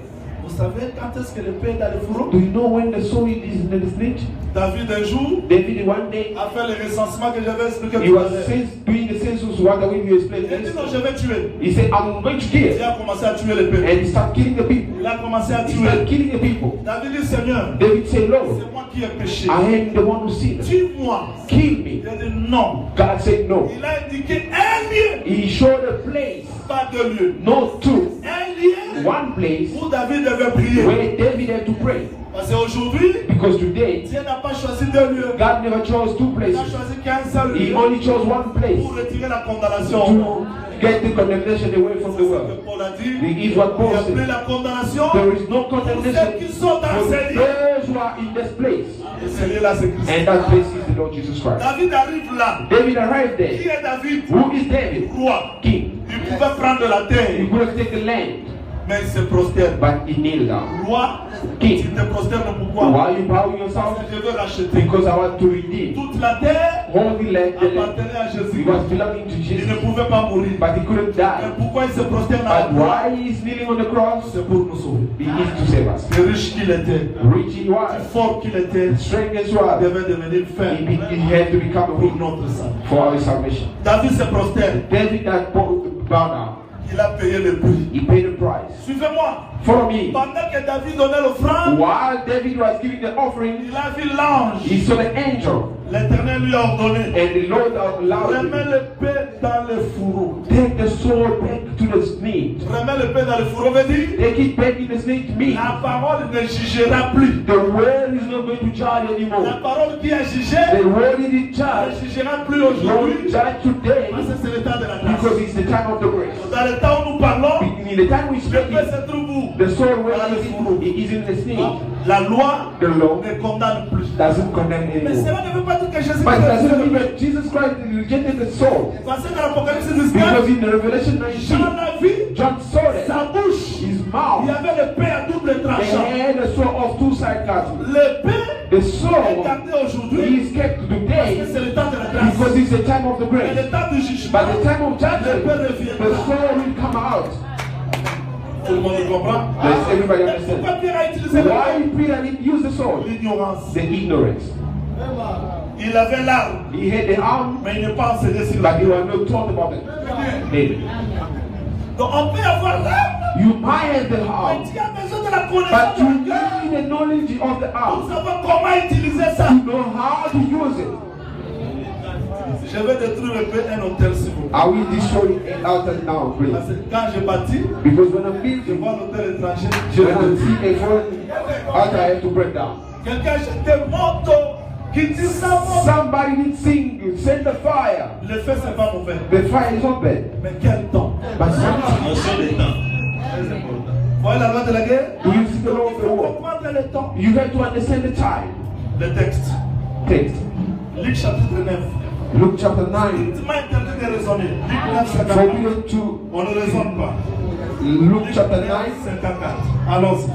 Speaker 1: Vous savez quand est-ce que l'épée est dans le fourreau?
Speaker 2: Do you know when the sword is in the snitch?
Speaker 1: David un jour
Speaker 2: David one day
Speaker 1: a fait le recensement que j'avais expliqué
Speaker 2: he
Speaker 1: tout à
Speaker 2: was
Speaker 1: l'heure.
Speaker 2: doing the census what the way you explained
Speaker 1: Il a dit non,
Speaker 2: this.
Speaker 1: je vais tuer.
Speaker 2: He said, I'm going to kill.
Speaker 1: Il a commencé à tuer l'épée.
Speaker 2: And he started killing the people.
Speaker 1: Il a commencé à
Speaker 2: He started
Speaker 1: tuer.
Speaker 2: killing the people.
Speaker 1: David dit Seigneur,
Speaker 2: David said, Lord,
Speaker 1: c'est moi qui ai péché.
Speaker 2: I am the one who sinned.
Speaker 1: Tue-moi.
Speaker 2: Kill me.
Speaker 1: Il a dit non.
Speaker 2: God said no.
Speaker 1: Il a indiqué un lieu,
Speaker 2: He showed a place,
Speaker 1: pas deux lieux.
Speaker 2: no two.
Speaker 1: Un lieu
Speaker 2: One place
Speaker 1: où David devait prier.
Speaker 2: where David had to pray.
Speaker 1: Parce qu'aujourd'hui,
Speaker 2: Because today,
Speaker 1: Dieu n'a pas choisi deux lieux.
Speaker 2: God never chose two
Speaker 1: Il a
Speaker 2: places.
Speaker 1: choisi qu'un seul
Speaker 2: He
Speaker 1: lieu
Speaker 2: only chose one place
Speaker 1: pour retirer la condamnation.
Speaker 2: to get the condemnation away from the
Speaker 1: C'est ce
Speaker 2: world.
Speaker 1: que Paul a dit.
Speaker 2: It is what
Speaker 1: Il n'y
Speaker 2: Paul
Speaker 1: a plus
Speaker 2: said.
Speaker 1: la condamnation
Speaker 2: There is no
Speaker 1: pour ceux
Speaker 2: condemnation
Speaker 1: qui sont dans
Speaker 2: for
Speaker 1: ces lieux.
Speaker 2: those who are in this place.
Speaker 1: Et ce lieu-là, c'est Christ.
Speaker 2: And that place is the Lord Jesus Christ.
Speaker 1: David arrive là.
Speaker 2: David arrived
Speaker 1: Qui
Speaker 2: there.
Speaker 1: est David?
Speaker 2: Who is David?
Speaker 1: Roi.
Speaker 2: King.
Speaker 1: Il pouvait prendre la
Speaker 2: He
Speaker 1: terre,
Speaker 2: could have taken the land,
Speaker 1: mais il se prosterne.
Speaker 2: but he kneeled down.
Speaker 1: Roi,
Speaker 2: King.
Speaker 1: tu te prosternes pourquoi?
Speaker 2: Why are you bowing yourself?
Speaker 1: Parce que je veux racheter.
Speaker 2: Because I want to redeem.
Speaker 1: Toute la terre
Speaker 2: All the land,
Speaker 1: appartenait à
Speaker 2: he
Speaker 1: Jésus.
Speaker 2: was belonging to
Speaker 1: Il ne
Speaker 2: Jesus,
Speaker 1: pouvait pas mourir.
Speaker 2: but he couldn't
Speaker 1: Mais
Speaker 2: die.
Speaker 1: pourquoi il se prosterne à la
Speaker 2: But
Speaker 1: croix?
Speaker 2: why he is kneeling on the cross?
Speaker 1: C'est pour nous sauver.
Speaker 2: He is to save us.
Speaker 1: Le riche qu'il était,
Speaker 2: Rich he was,
Speaker 1: fort qu'il était,
Speaker 2: strength as well.
Speaker 1: devait devenir faible
Speaker 2: He had to become
Speaker 1: pour
Speaker 2: weak
Speaker 1: notre salut.
Speaker 2: for our salvation.
Speaker 1: David se prosterne.
Speaker 2: David that bowed down.
Speaker 1: Il a payé le prix.
Speaker 2: He paid the price.
Speaker 1: Suivez-moi.
Speaker 2: Follow me.
Speaker 1: Pendant que David donnait l'offrande,
Speaker 2: While David was giving the offering,
Speaker 1: il a vu l'ange.
Speaker 2: he saw the angel,
Speaker 1: L'Éternel lui a ordonné.
Speaker 2: and the Lord allowed
Speaker 1: Remets
Speaker 2: him
Speaker 1: l'épée dans le fourreau.
Speaker 2: take the sword back to the snake.
Speaker 1: Remets l'épée dans le fourreau veut dire
Speaker 2: Take it back in the snake to me.
Speaker 1: la parole ne jugera plus.
Speaker 2: The word is not going to judge
Speaker 1: La
Speaker 2: anymore.
Speaker 1: parole qui a jugé
Speaker 2: The word is in
Speaker 1: ne
Speaker 2: charge.
Speaker 1: jugera plus
Speaker 2: Won't
Speaker 1: aujourd'hui.
Speaker 2: judge today
Speaker 1: Parce que c'est le temps de la grâce.
Speaker 2: because it's the time of the grace.
Speaker 1: Dans le temps où nous parlons,
Speaker 2: In the time we speak,
Speaker 1: l'épée se trouve où?
Speaker 2: the sword where it is in the snake.
Speaker 1: La loi
Speaker 2: The law
Speaker 1: ne condamne plus.
Speaker 2: doesn't condemn
Speaker 1: Mais
Speaker 2: anymore.
Speaker 1: cela ne veut pas dire que Jésus
Speaker 2: But it doesn't mean
Speaker 1: Christ.
Speaker 2: that Jesus Christ rejected the sword.
Speaker 1: Parce que dans l'Apocalypse 19,
Speaker 2: Because in the Revelation
Speaker 1: Jean
Speaker 2: 19,
Speaker 1: l'a vu,
Speaker 2: John saw it.
Speaker 1: sa bouche,
Speaker 2: His
Speaker 1: il y
Speaker 2: mouth.
Speaker 1: avait l'épée à double
Speaker 2: They
Speaker 1: tranchant.
Speaker 2: had a sword of two-sided cuts.
Speaker 1: L'épée
Speaker 2: The
Speaker 1: est
Speaker 2: sword
Speaker 1: gardée aujourd'hui
Speaker 2: is kept
Speaker 1: parce
Speaker 2: today
Speaker 1: que c'est le temps de la grâce.
Speaker 2: because it's the time of the
Speaker 1: Mais
Speaker 2: grace.
Speaker 1: le temps du jugement,
Speaker 2: By the time of judgment,
Speaker 1: l'épée
Speaker 2: the
Speaker 1: reviendra.
Speaker 2: sword will come out.
Speaker 1: Tout le monde comprend?
Speaker 2: Does everybody
Speaker 1: Et
Speaker 2: understand?
Speaker 1: pourquoi Pierre a utilisé l'épée?
Speaker 2: Why Peter didn't use the sword?
Speaker 1: L'ignorance.
Speaker 2: The ignorance.
Speaker 1: Il avait l'arme,
Speaker 2: He had the arm,
Speaker 1: mais il n'est pas enseigné sur la
Speaker 2: but he was not taught about it. Maybe.
Speaker 1: Donc on peut avoir l'arme,
Speaker 2: You might have the
Speaker 1: mais
Speaker 2: arm,
Speaker 1: tu as besoin de la
Speaker 2: but
Speaker 1: connaissance
Speaker 2: you
Speaker 1: de cœur
Speaker 2: need the knowledge of the
Speaker 1: pour
Speaker 2: arm
Speaker 1: savoir comment utiliser ça.
Speaker 2: to know how to use it.
Speaker 1: Je vais détruire un hôtel s'il vous plaît.
Speaker 2: I will destroy it altar now, please.
Speaker 1: Parce que quand je bâtis,
Speaker 2: Because when I'm
Speaker 1: je
Speaker 2: building,
Speaker 1: vois l'hôtel étranger, je
Speaker 2: when I
Speaker 1: le dis.
Speaker 2: see a foreign altar, I have to break down.
Speaker 1: Quelqu'un jette des manteaux qui dit ça.
Speaker 2: Somebody did sing, send the fire.
Speaker 1: Le feu c'est pas mauvais.
Speaker 2: The fire is not bad.
Speaker 1: Mais quel temps?
Speaker 2: But sometimes,
Speaker 3: Notion des temps.
Speaker 1: Vous voyez la loi de la guerre?
Speaker 2: do you see the law
Speaker 1: Il
Speaker 2: of the
Speaker 1: faut
Speaker 2: war?
Speaker 1: comprendre le temps.
Speaker 2: You have to understand the time.
Speaker 1: Le texte.
Speaker 2: Text.
Speaker 1: Luc chapitre 9.
Speaker 2: Luke chapter 9.
Speaker 1: Tu m'as interdit de raisonner. Luc 9, 54.
Speaker 2: Forbidden to
Speaker 1: On ne raisonne pas.
Speaker 2: Luke chapter 9.
Speaker 1: 54. Allons-y.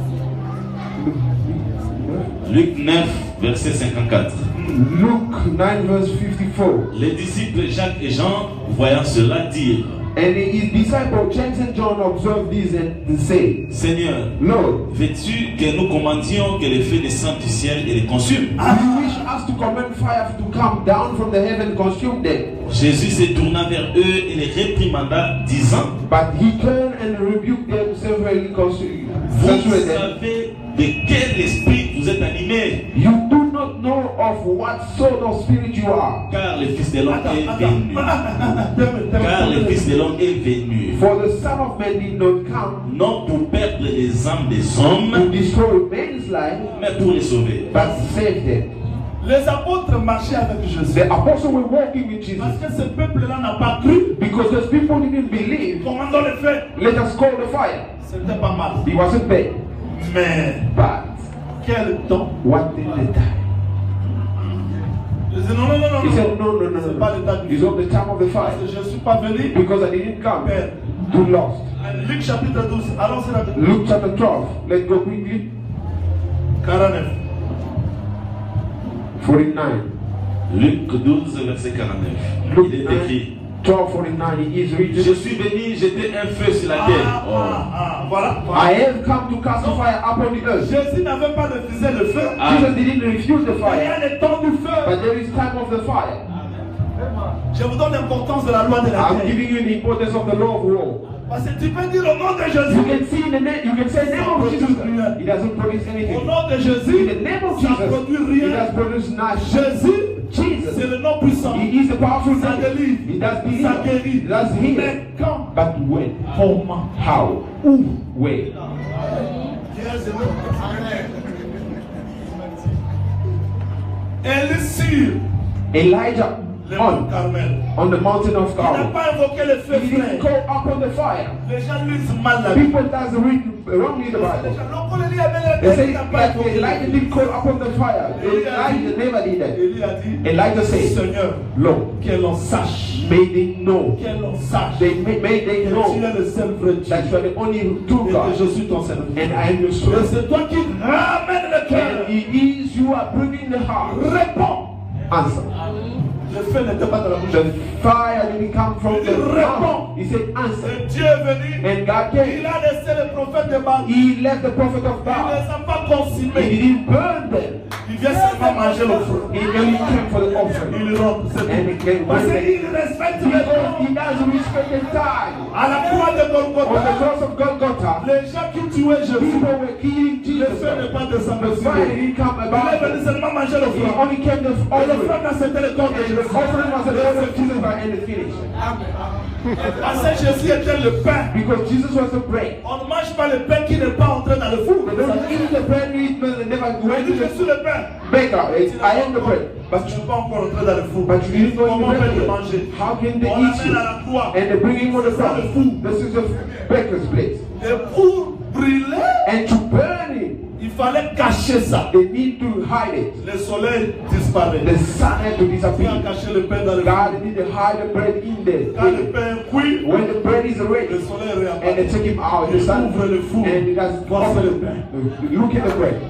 Speaker 3: Luc 9, verset 54.
Speaker 2: Luke 9 verse 54.
Speaker 3: Les disciples Jacques et Jean, voyant cela, dirent:
Speaker 2: And his disciples James and John observed this and said,
Speaker 3: Seigneur,
Speaker 2: Lord,
Speaker 3: veux-tu que nous commandions que le feu descende du ciel et les consume?
Speaker 2: you wish us to command fire to come down from the heaven and consume them.
Speaker 3: Jésus se tourna vers eux et les réprimanda, disant:
Speaker 2: But he turned and rebuked them severely,
Speaker 3: Vous
Speaker 2: censured them.
Speaker 3: savez de quel esprit vous êtes animés,
Speaker 2: You do not know of what sort of spirit you are.
Speaker 3: car le Fils de l'homme
Speaker 1: Attends,
Speaker 3: est venu.
Speaker 1: attends.
Speaker 3: Car le Fils de l'homme est venu,
Speaker 2: For the Son of Man did not come
Speaker 3: non pour perdre les âmes des
Speaker 2: to
Speaker 3: hommes,
Speaker 2: destroy man's life,
Speaker 3: mais pour les sauver.
Speaker 2: but save them.
Speaker 1: Les apôtres marchaient avec Jésus.
Speaker 2: The apostles were walking with Jesus
Speaker 1: Parce que ce peuple-là n'a pas cru.
Speaker 2: because those people didn't believe.
Speaker 1: Commandons le feu.
Speaker 2: Let us call the fire.
Speaker 1: C'était pas mal.
Speaker 2: It wasn't bad,
Speaker 1: Mais
Speaker 2: but
Speaker 1: quel temps?
Speaker 2: What is the time?
Speaker 1: Je dis non, non, non, non.
Speaker 2: He said, no, no, no,
Speaker 1: C'est pas
Speaker 2: no.
Speaker 1: le temps du
Speaker 2: It's not the time of the
Speaker 1: Parce
Speaker 2: fire.
Speaker 1: que je ne suis pas venu.
Speaker 2: Because I didn't come
Speaker 1: Père.
Speaker 2: to lost.
Speaker 1: Luc chapitre 12. Allons-y là.
Speaker 2: Luke chapter 12. Let's go quickly.
Speaker 1: 49.
Speaker 2: 49.
Speaker 3: Luc 12, verset 49.
Speaker 2: Luke
Speaker 3: Il est écrit
Speaker 2: 12:49. It is
Speaker 3: Je
Speaker 2: written,
Speaker 3: suis venu jeter un feu sur la terre.
Speaker 1: Voilà.
Speaker 2: I have come to cast a fire upon the earth.
Speaker 1: Jésus n'avait pas refusé le feu.
Speaker 2: Jesus didn't refuse the
Speaker 1: Il y
Speaker 2: fire,
Speaker 1: a le temps du feu.
Speaker 2: but there is time of the fire.
Speaker 1: Je vous donne l'importance de la loi de la
Speaker 2: I'm
Speaker 1: terre.
Speaker 2: giving you the importance of the law of war.
Speaker 1: Parce que tu peux dire au nom de
Speaker 2: You
Speaker 1: Jésus.
Speaker 2: can see in the name, you can say the name of Jesus. It doesn't produce
Speaker 1: Au
Speaker 2: anything.
Speaker 1: nom de
Speaker 2: In
Speaker 1: Jésus,
Speaker 2: the name of
Speaker 1: ça ne
Speaker 2: Jesus,
Speaker 1: produit
Speaker 2: it
Speaker 1: rien.
Speaker 2: has produced nothing.
Speaker 1: Jésus,
Speaker 2: Jesus,
Speaker 1: c'est le nom puissant.
Speaker 2: He is the powerful
Speaker 1: Ça
Speaker 2: name.
Speaker 1: délivre.
Speaker 2: It does
Speaker 1: Ça
Speaker 2: deliver.
Speaker 1: guérit.
Speaker 2: It does heal.
Speaker 1: Mais quand?
Speaker 2: But when?
Speaker 1: Comment?
Speaker 2: How?
Speaker 1: Où?
Speaker 2: Where?
Speaker 1: Elle est sur
Speaker 2: Elijah
Speaker 1: le mont
Speaker 2: on
Speaker 1: Carmel.
Speaker 2: the mountain of
Speaker 1: Il n'a
Speaker 2: Carmel.
Speaker 1: pas invoqué le feu
Speaker 2: He didn't
Speaker 1: frère.
Speaker 2: go up on the fire.
Speaker 1: Les gens lisent mal la Bible.
Speaker 2: People does read wrongly the
Speaker 1: Les
Speaker 2: Bible.
Speaker 1: gens, l'on connaît les
Speaker 2: They say
Speaker 1: il n'a pas
Speaker 2: that
Speaker 1: invoqué.
Speaker 2: Elijah didn't call upon the fire. Elijah never did that.
Speaker 1: Élie a dit,
Speaker 2: Elijah said,
Speaker 1: Seigneur,
Speaker 2: Lord,
Speaker 1: que l'on sache,
Speaker 2: may they know.
Speaker 1: que l'on sache
Speaker 2: May they
Speaker 1: que tu
Speaker 2: know
Speaker 1: es le seul vrai Dieu
Speaker 2: that you are the only true
Speaker 1: et
Speaker 2: God.
Speaker 1: que je suis ton serviteur.
Speaker 2: And I am your
Speaker 1: Et
Speaker 2: servant.
Speaker 1: c'est toi qui ramènes le cœur.
Speaker 2: And it is you are bringing the heart.
Speaker 1: Réponds.
Speaker 2: Answer.
Speaker 1: Le feu n'était pas dans la bouche.
Speaker 2: The fire didn't come from the mouth. He said, answer.
Speaker 1: Et Dieu est venu.
Speaker 2: And God came.
Speaker 1: Il a laissé le prophète de Baal.
Speaker 2: He left the prophet of
Speaker 1: Il ne
Speaker 2: God.
Speaker 1: les a pas
Speaker 2: He
Speaker 1: consumés.
Speaker 2: didn't burn them.
Speaker 1: Il vient seulement manger l'offrande.
Speaker 2: He only came for the offering.
Speaker 1: Il rentre. C'est
Speaker 2: And
Speaker 1: tout.
Speaker 2: again,
Speaker 1: Parce
Speaker 2: when they,
Speaker 1: qu'il respecte le
Speaker 2: because
Speaker 1: temps.
Speaker 2: he doesn't respect the time.
Speaker 1: À la croix de
Speaker 2: On the
Speaker 1: Golgotha,
Speaker 2: cross of Golgotha,
Speaker 1: les gens qui tuaient Jésus,
Speaker 2: people were killing
Speaker 1: le
Speaker 2: Jesus.
Speaker 1: feu n'est pas descendu
Speaker 2: The
Speaker 1: sur
Speaker 2: fire
Speaker 1: eux.
Speaker 2: didn't come
Speaker 1: Il est
Speaker 2: about
Speaker 1: venu
Speaker 2: them.
Speaker 1: seulement manger
Speaker 2: He
Speaker 1: l'offrande.
Speaker 2: only came to
Speaker 1: Et
Speaker 2: offering.
Speaker 1: l'offrande, c'était le corps de
Speaker 2: And the
Speaker 1: Jésus.
Speaker 2: offering was the blood of Jesus and the finish.
Speaker 1: Parce que Jésus était le pain.
Speaker 2: Because Jesus was the bread.
Speaker 1: On ne mange pas le pain qui n'est pas entré dans le four.
Speaker 2: They don't eat the bread, eat the never
Speaker 1: Il
Speaker 2: went to
Speaker 1: dit, je suis
Speaker 2: the
Speaker 1: le pain.
Speaker 2: baker. I am the bread.
Speaker 1: Parce que tu ne peux pas encore entrer dans le four.
Speaker 2: But you didn't go in
Speaker 1: Comment
Speaker 2: the
Speaker 1: on peut le
Speaker 2: bread.
Speaker 1: manger?
Speaker 2: How can they
Speaker 1: On
Speaker 2: eat
Speaker 1: l'amène
Speaker 2: you?
Speaker 1: à la croix.
Speaker 2: And they bring him on the
Speaker 1: C'est ça,
Speaker 2: cross.
Speaker 1: le four.
Speaker 2: This is the baker's place.
Speaker 1: Et pour brûler,
Speaker 2: And to burn him,
Speaker 1: il fallait cacher ça.
Speaker 2: they need to hide it.
Speaker 1: Le soleil disparaît.
Speaker 2: The sun had to
Speaker 1: Il a
Speaker 2: disappear.
Speaker 1: caché le pain dans le four.
Speaker 2: God need to hide the bread in
Speaker 1: Quand le
Speaker 2: there.
Speaker 1: pain est cuit,
Speaker 2: When the bread is
Speaker 1: le
Speaker 2: ready,
Speaker 1: soleil
Speaker 2: and they
Speaker 1: réapparaît.
Speaker 2: take him out, the
Speaker 1: Il
Speaker 2: sun,
Speaker 1: ouvre le four.
Speaker 2: and it has
Speaker 1: Voici le pain.
Speaker 2: look at the bread.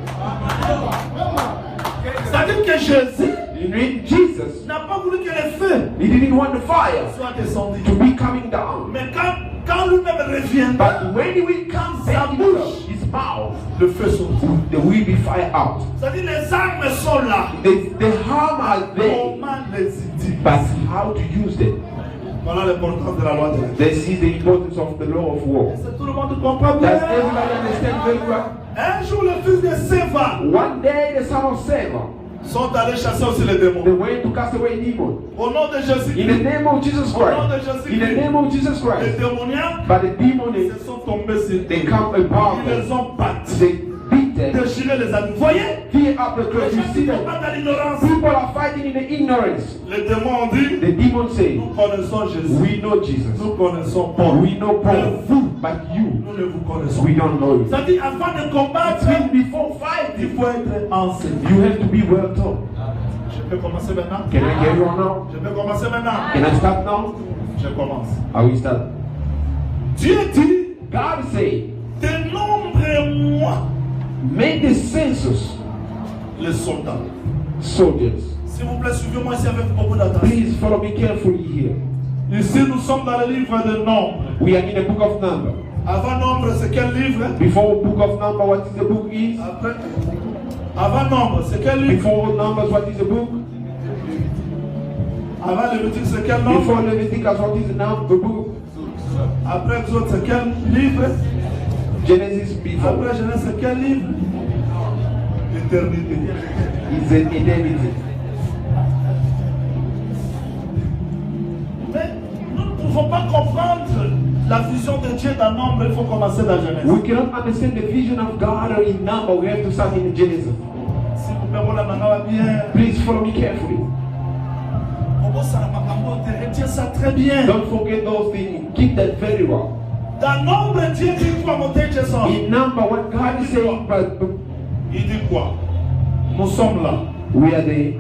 Speaker 1: C'est-à-dire que Jésus
Speaker 2: You read, Jesus,
Speaker 1: n'a pas voulu que le feu
Speaker 2: he didn't want the fire
Speaker 1: soit descendu.
Speaker 2: to be coming down.
Speaker 1: Mais quand lui-même reviendra,
Speaker 2: But when he comes back himself, his mouth,
Speaker 1: le feu sortira.
Speaker 2: there will be fire out.
Speaker 1: C'est-à-dire les armes sont là.
Speaker 2: The harm are there,
Speaker 1: Comment les utiliser?
Speaker 2: but how to use them.
Speaker 1: Voilà l'importance de la loi de la
Speaker 2: This is the importance of the law of war.
Speaker 1: Est-ce que tout le monde comprend bien?
Speaker 2: Does everybody understand very well?
Speaker 1: Un jour, le fils de Séva
Speaker 2: One day the son of Sarah,
Speaker 1: sont allés chasser aussi les
Speaker 2: they
Speaker 1: démons.
Speaker 2: went to cast away demons.
Speaker 1: Au nom de
Speaker 2: In the
Speaker 1: Jésus-Christ,
Speaker 2: name of Jesus Christ. In the name of Jesus
Speaker 1: les
Speaker 2: Christ.
Speaker 1: démoniaques
Speaker 2: But the demons,
Speaker 1: se sont tombés sur
Speaker 2: they
Speaker 1: eux.
Speaker 2: come upon
Speaker 1: Ils les
Speaker 2: them.
Speaker 1: ont battus,
Speaker 2: They beat them.
Speaker 1: déchiré les habits. Voyez,
Speaker 2: Tear up the
Speaker 1: les
Speaker 2: clothes. You
Speaker 1: gens
Speaker 2: see
Speaker 1: qui sont
Speaker 2: them.
Speaker 1: pas dans l'ignorance.
Speaker 2: People are fighting in the ignorance.
Speaker 1: Les démons ont dit,
Speaker 2: The demons say,
Speaker 1: nous connaissons Jésus.
Speaker 2: we know Jesus.
Speaker 1: Nous connaissons Paul.
Speaker 2: We know Paul. But you,
Speaker 1: Nous ne vous connaissons
Speaker 2: we
Speaker 1: pas.
Speaker 2: don't know you.
Speaker 1: C'est-à-dire, avant de combattre,
Speaker 2: Before
Speaker 1: il
Speaker 2: fighting,
Speaker 1: faut être enseigné.
Speaker 2: you have to be well taught.
Speaker 1: Je peux commencer maintenant?
Speaker 2: Can I carry on now?
Speaker 1: Je peux commencer maintenant?
Speaker 2: Can I start now?
Speaker 1: Je commence.
Speaker 2: I will start.
Speaker 1: Dieu dit,
Speaker 2: God say,
Speaker 1: dénombrez-moi
Speaker 2: make the census
Speaker 1: les soldats.
Speaker 2: soldiers.
Speaker 1: S'il vous plaît, suivez-moi ici avec beaucoup d'attention.
Speaker 2: Please follow me carefully here.
Speaker 1: Ici, nous sommes dans le livre de Nombre.
Speaker 2: We are in the book of Numbers.
Speaker 1: Avant Nombre, c'est quel livre?
Speaker 2: Before book of Numbers, what is the book is?
Speaker 1: Après, avant Nombre, c'est quel livre?
Speaker 2: Before Numbers, what is the book?
Speaker 1: Avant Lévitique, c'est quel nombre?
Speaker 2: Before Leviticus, what is the book?
Speaker 1: Après Exode, c'est quel livre?
Speaker 2: Genesis before.
Speaker 1: Après Genèse, c'est quel livre? Éternité.
Speaker 2: It's an eternity.
Speaker 1: Mais nous ne pouvons pas comprendre la vision de Dieu dans Nombre, il faut commencer dans Genèse.
Speaker 2: We cannot understand the vision of God in number. We have to start in Genesis.
Speaker 1: Si vous pouvez voir la bien,
Speaker 2: Please follow me carefully.
Speaker 1: Dieu ça très bien.
Speaker 2: Don't forget those things. Keep that very well.
Speaker 1: Dans Nombre, Dieu dit quoi monter Jason?
Speaker 2: In number, what God is saying, but
Speaker 1: Il dit quoi? Nous sommes là.
Speaker 2: We are there.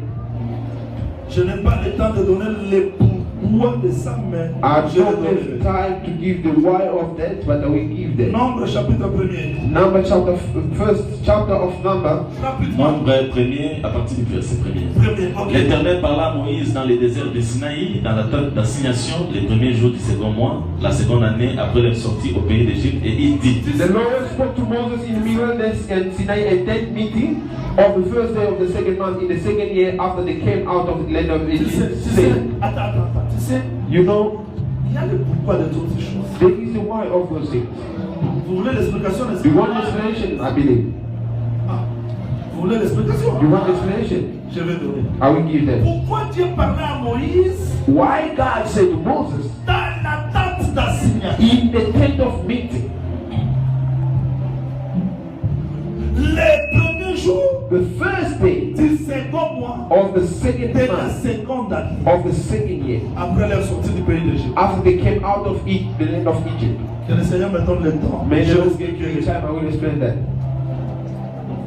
Speaker 1: Je n'ai pas le temps de donner les pourboires de ça, mais
Speaker 2: I
Speaker 1: je
Speaker 2: don't
Speaker 1: le
Speaker 2: have
Speaker 1: donnerai.
Speaker 2: time to give the why of that, but I will give them.
Speaker 1: Nombre chapitre 1er.
Speaker 2: Number chapter, first chapter of Number.
Speaker 1: Rapidement.
Speaker 3: Nombre 1er à partir du verset 1er.
Speaker 1: Premier, ok.
Speaker 3: L'Éternel parla à Moïse dans les déserts de Sinaï, dans la tente d'assignation, les premiers jours du second mois, la seconde année après leur sortie au pays d'Égypte, et il dit:
Speaker 2: The Lord spoke to Moses in the wilderness and Sinai a tent meeting of the first day of the second month in the second year after they came out of the land of
Speaker 1: Tu sais,
Speaker 2: Egypt.
Speaker 1: tu sais,
Speaker 2: Saying,
Speaker 1: attends. Tu sais,
Speaker 2: you know,
Speaker 1: il y a le pourquoi de toutes ces choses.
Speaker 2: there is a why of those things.
Speaker 1: Vous voulez l'explication, n'est-ce
Speaker 2: You
Speaker 1: pas?
Speaker 2: want explanation? I believe.
Speaker 1: Ah, vous voulez l'explication?
Speaker 2: You want explanation?
Speaker 1: Je vais donner.
Speaker 2: I will give them.
Speaker 1: Pourquoi Dieu parlait à Moïse
Speaker 2: Why God said to Moses
Speaker 1: dans la tente d'assignation?
Speaker 2: in the tent of meeting,
Speaker 1: Les premiers jours
Speaker 2: the first day
Speaker 1: du second mois
Speaker 2: of the second
Speaker 1: de la
Speaker 2: month
Speaker 1: seconde année,
Speaker 2: of the second year
Speaker 1: après leur sortie du pays d'Égypte.
Speaker 2: after they came out of the land of Egypt.
Speaker 1: Que le Seigneur me donne le temps.
Speaker 2: May
Speaker 1: Je
Speaker 2: the
Speaker 1: vais
Speaker 2: Lord give you
Speaker 1: expliquer.
Speaker 2: time, I will explain that.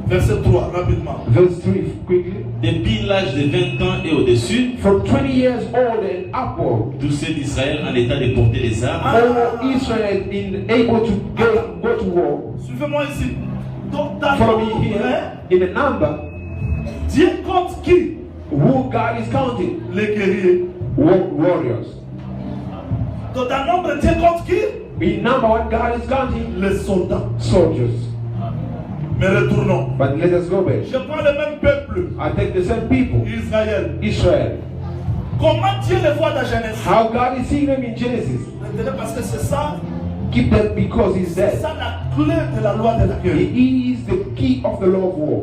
Speaker 1: Verset 3, rapidement.
Speaker 2: Verse 3, quickly.
Speaker 3: Depuis l'âge de 20 ans et au-dessus,
Speaker 2: From 20 years old and upward,
Speaker 3: tous ceux d'Israël en état de porter les armes,
Speaker 2: all Israel in able to go to war.
Speaker 1: Suivez-moi ici. Donc, dans
Speaker 2: Follow
Speaker 1: le
Speaker 2: me
Speaker 1: nombre,
Speaker 2: here. In the number,
Speaker 1: Dieu compte qui?
Speaker 2: who God is counting?
Speaker 1: Les guerriers.
Speaker 2: Warriors.
Speaker 1: Donc, dans le nombre, Dieu compte qui?
Speaker 2: In number, what God is counting?
Speaker 1: Les soldats.
Speaker 2: Soldiers.
Speaker 1: Mais retournons.
Speaker 2: But let us go back.
Speaker 1: Je prends le même peuple,
Speaker 2: I take the same people,
Speaker 1: Israël.
Speaker 2: Israel.
Speaker 1: Comment Dieu les voit dans Genèse?
Speaker 2: How God is seeing them in Genesis.
Speaker 1: Retenez, parce que c'est ça,
Speaker 2: Keep them because He's
Speaker 1: c'est
Speaker 2: there.
Speaker 1: ça la clé de la loi de la guerre.
Speaker 2: He is the key of the law of war.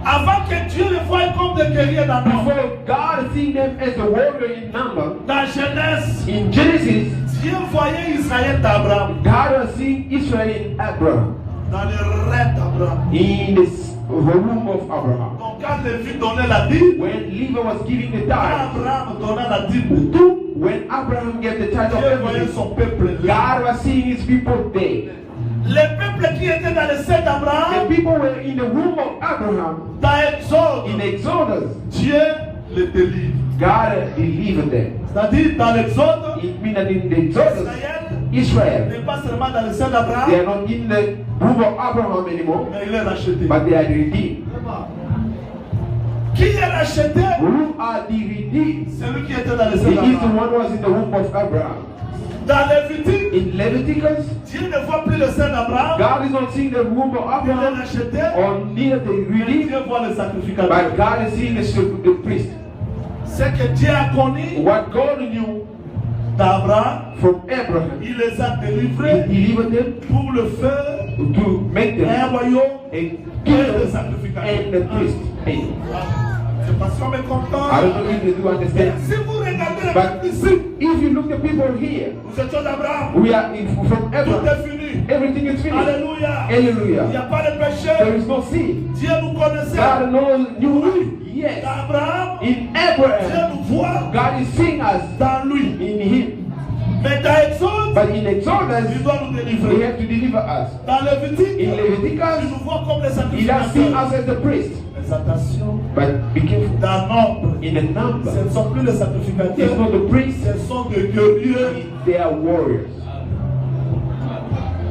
Speaker 1: Avant que Dieu les voie comme des guerriers dans le monde,
Speaker 2: Before God seeing them as the warrior in number,
Speaker 1: dans Genèse,
Speaker 2: in Genesis,
Speaker 1: Dieu voyait Israël d'Abraham,
Speaker 2: God was seeing Israel in Abraham,
Speaker 1: dans le rêve d'Abraham.
Speaker 2: in the room of Abraham.
Speaker 1: Donc quand Lévi donnait la dîme,
Speaker 2: When Levi was giving the
Speaker 1: quand
Speaker 2: tithe,
Speaker 1: Abraham donnait la dîme de tout,
Speaker 2: when Abraham gave the tithe of
Speaker 1: Dieu voyait
Speaker 2: everything,
Speaker 1: son peuple là.
Speaker 2: God was seeing His people there.
Speaker 1: Les peuples qui étaient dans le sein
Speaker 2: The
Speaker 1: d'Abraham,
Speaker 2: people were in the room of Abraham.
Speaker 1: dans
Speaker 2: In
Speaker 1: Exode,
Speaker 2: Exodus,
Speaker 1: Dieu les délivre.
Speaker 2: God delivered them.
Speaker 1: C'est-à-dire dans l'Exode,
Speaker 2: It means that in the Exodus,
Speaker 1: Israël
Speaker 2: Israel,
Speaker 1: n'est pas seulement dans le sein
Speaker 2: they
Speaker 1: d'Abraham,
Speaker 2: are not in the room of Abraham anymore,
Speaker 1: mais il est racheté.
Speaker 2: but they are redeemed.
Speaker 1: Qui est racheté?
Speaker 2: Who are the redeemed?
Speaker 1: Celui qui était dans le
Speaker 2: He
Speaker 1: sein
Speaker 2: is the
Speaker 1: d'Abraham.
Speaker 2: one who was in the room of Abraham.
Speaker 1: Dans Lévitique,
Speaker 2: In Leviticus,
Speaker 1: Dieu ne voit plus le sein d'Abraham,
Speaker 2: God is not seeing the room of
Speaker 1: il est
Speaker 2: Abraham
Speaker 1: racheté,
Speaker 2: or near the
Speaker 1: mais
Speaker 2: redeemed,
Speaker 1: Dieu voit le sacrificateur.
Speaker 2: but God is seeing the priest.
Speaker 1: C'est que Dieu a connu
Speaker 2: What God knew
Speaker 1: d'Abraham,
Speaker 2: from Abraham,
Speaker 1: il les a
Speaker 2: He
Speaker 1: délivrés
Speaker 2: delivered them
Speaker 1: pour le faire
Speaker 2: to make
Speaker 1: un
Speaker 2: them
Speaker 1: royaume
Speaker 2: a
Speaker 1: et
Speaker 2: kingdom
Speaker 1: le sacrificateur.
Speaker 2: and the priest. Hey,
Speaker 1: C'est parce qu'on est
Speaker 2: I don't
Speaker 1: content.
Speaker 2: know if you do understand,
Speaker 1: Si vous regardez les
Speaker 2: but
Speaker 1: peuples ici,
Speaker 2: if you look at the people here,
Speaker 1: nous étions d'Abraham,
Speaker 2: we are from
Speaker 1: tout
Speaker 2: Abraham.
Speaker 1: est fini.
Speaker 2: Everything is finished.
Speaker 1: Alléluia. Il n'y
Speaker 2: Hallelujah.
Speaker 1: a pas de péché.
Speaker 2: There is no sin.
Speaker 1: Dieu nous connaissait.
Speaker 2: God knows you. Yes.
Speaker 1: D'Abraham,
Speaker 2: In
Speaker 1: Dieu
Speaker 2: Abraham,
Speaker 1: nous voit
Speaker 2: God is seeing us
Speaker 1: dans lui.
Speaker 2: in Him.
Speaker 1: Mais dans Exode,
Speaker 2: But in
Speaker 1: il
Speaker 2: Exodus,
Speaker 1: doit nous
Speaker 2: He
Speaker 1: délivrer.
Speaker 2: has to deliver us.
Speaker 1: Dans Lévitique,
Speaker 2: In
Speaker 1: il
Speaker 2: Leviticus,
Speaker 1: nous voit comme les
Speaker 2: He has seen
Speaker 1: sacrificateurs.
Speaker 2: us as the priest.
Speaker 1: Mais attention,
Speaker 2: But be careful.
Speaker 1: dans nombre,
Speaker 2: In the number,
Speaker 1: ce ne sont plus les
Speaker 2: it's
Speaker 1: sacrificateurs,
Speaker 2: not the priests,
Speaker 1: ce sont des guerriers.
Speaker 2: they are warriors.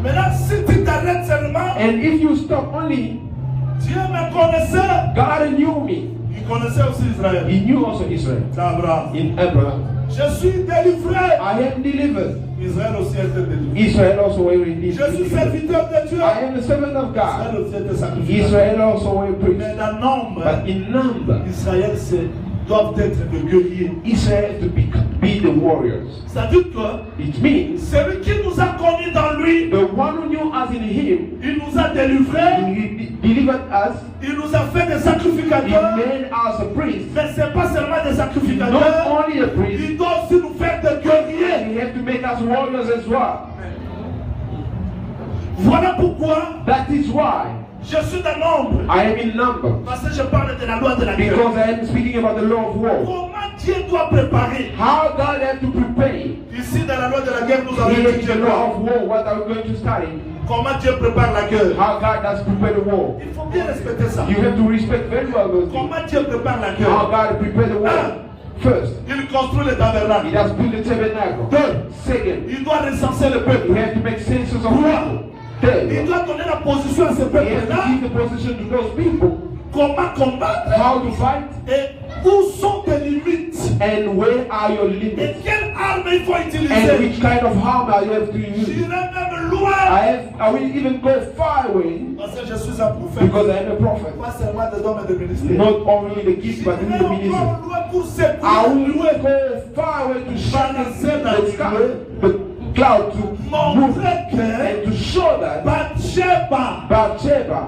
Speaker 1: Maintenant, si tu t'arrêtes seulement,
Speaker 2: And if you stop only,
Speaker 1: Dieu me connaissait.
Speaker 2: God knew me.
Speaker 1: Il connaissait aussi Israël.
Speaker 2: He knew also Israel.
Speaker 1: D'Abraham.
Speaker 2: In Abraham,
Speaker 1: Je suis délivré.
Speaker 2: I am delivered.
Speaker 1: Israël aussi était délivré.
Speaker 2: Israel also were indeed
Speaker 1: Je suis
Speaker 2: delivered.
Speaker 1: serviteur de Dieu.
Speaker 2: I am the servant of God.
Speaker 1: Israël aussi était sacrifié.
Speaker 2: Israel also were priests.
Speaker 1: Mais dans nombre,
Speaker 2: But in number,
Speaker 1: Israël doivent être des guerriers.
Speaker 2: Israel to be the warriors.
Speaker 1: C'est-à-dire que
Speaker 2: It means
Speaker 1: celui qui nous a connus dans lui,
Speaker 2: the one who knew us in Him,
Speaker 1: il nous a délivrés,
Speaker 2: He delivered us,
Speaker 1: il nous a fait des
Speaker 2: He
Speaker 1: sacrificateurs.
Speaker 2: made us a priest.
Speaker 1: Mais ce n'est pas seulement des
Speaker 2: Not
Speaker 1: sacrificateurs,
Speaker 2: only a priest,
Speaker 1: il doit aussi nous faire des guerriers.
Speaker 2: He has to make us warriors as well.
Speaker 1: Voilà pourquoi
Speaker 2: That is why
Speaker 1: je suis dans nombre.
Speaker 2: I am in number.
Speaker 1: Parce que je parle de la loi de la guerre.
Speaker 2: Because I am speaking about the law of war.
Speaker 1: Comment Dieu doit préparer.
Speaker 2: How God has to prepare.
Speaker 1: Ici, dans la loi de la guerre, nous avons
Speaker 2: Here in
Speaker 1: étudié
Speaker 2: the law of war, what are we going to study?
Speaker 1: comment Dieu prépare la guerre.
Speaker 2: How God does prepare the war.
Speaker 1: Il faut bien respecter ça.
Speaker 2: You have to respect very well those things.
Speaker 1: Comment Dieu prépare la
Speaker 2: How
Speaker 1: guerre.
Speaker 2: God prepare the war. First,
Speaker 1: Il construit le
Speaker 2: He
Speaker 1: tabernacle.
Speaker 2: does build the tabernacle. Second,
Speaker 1: Il doit recenser le
Speaker 2: He
Speaker 1: peuple.
Speaker 2: has to make census of people. Third,
Speaker 1: Il doit donner la position à ce
Speaker 2: He has to
Speaker 1: peuple-là.
Speaker 2: give the position to those people.
Speaker 1: Comment combattre
Speaker 2: How to fight
Speaker 1: et où sont tes limites.
Speaker 2: and where are your
Speaker 1: Et
Speaker 2: limits.
Speaker 1: quelle arme il faut
Speaker 2: And
Speaker 1: utiliser.
Speaker 2: which kind of armor you have to use.
Speaker 1: J'irai même loin.
Speaker 2: I will even go far away
Speaker 1: Parce que je suis un prophète.
Speaker 2: because I am a prophet.
Speaker 1: Pas seulement des hommes et des ministères.
Speaker 2: Not only the gifts but even the ministry.
Speaker 1: Encore loin pour
Speaker 2: I
Speaker 1: secouer.
Speaker 2: will go far away to shine the cloud to move and to show that Bathsheba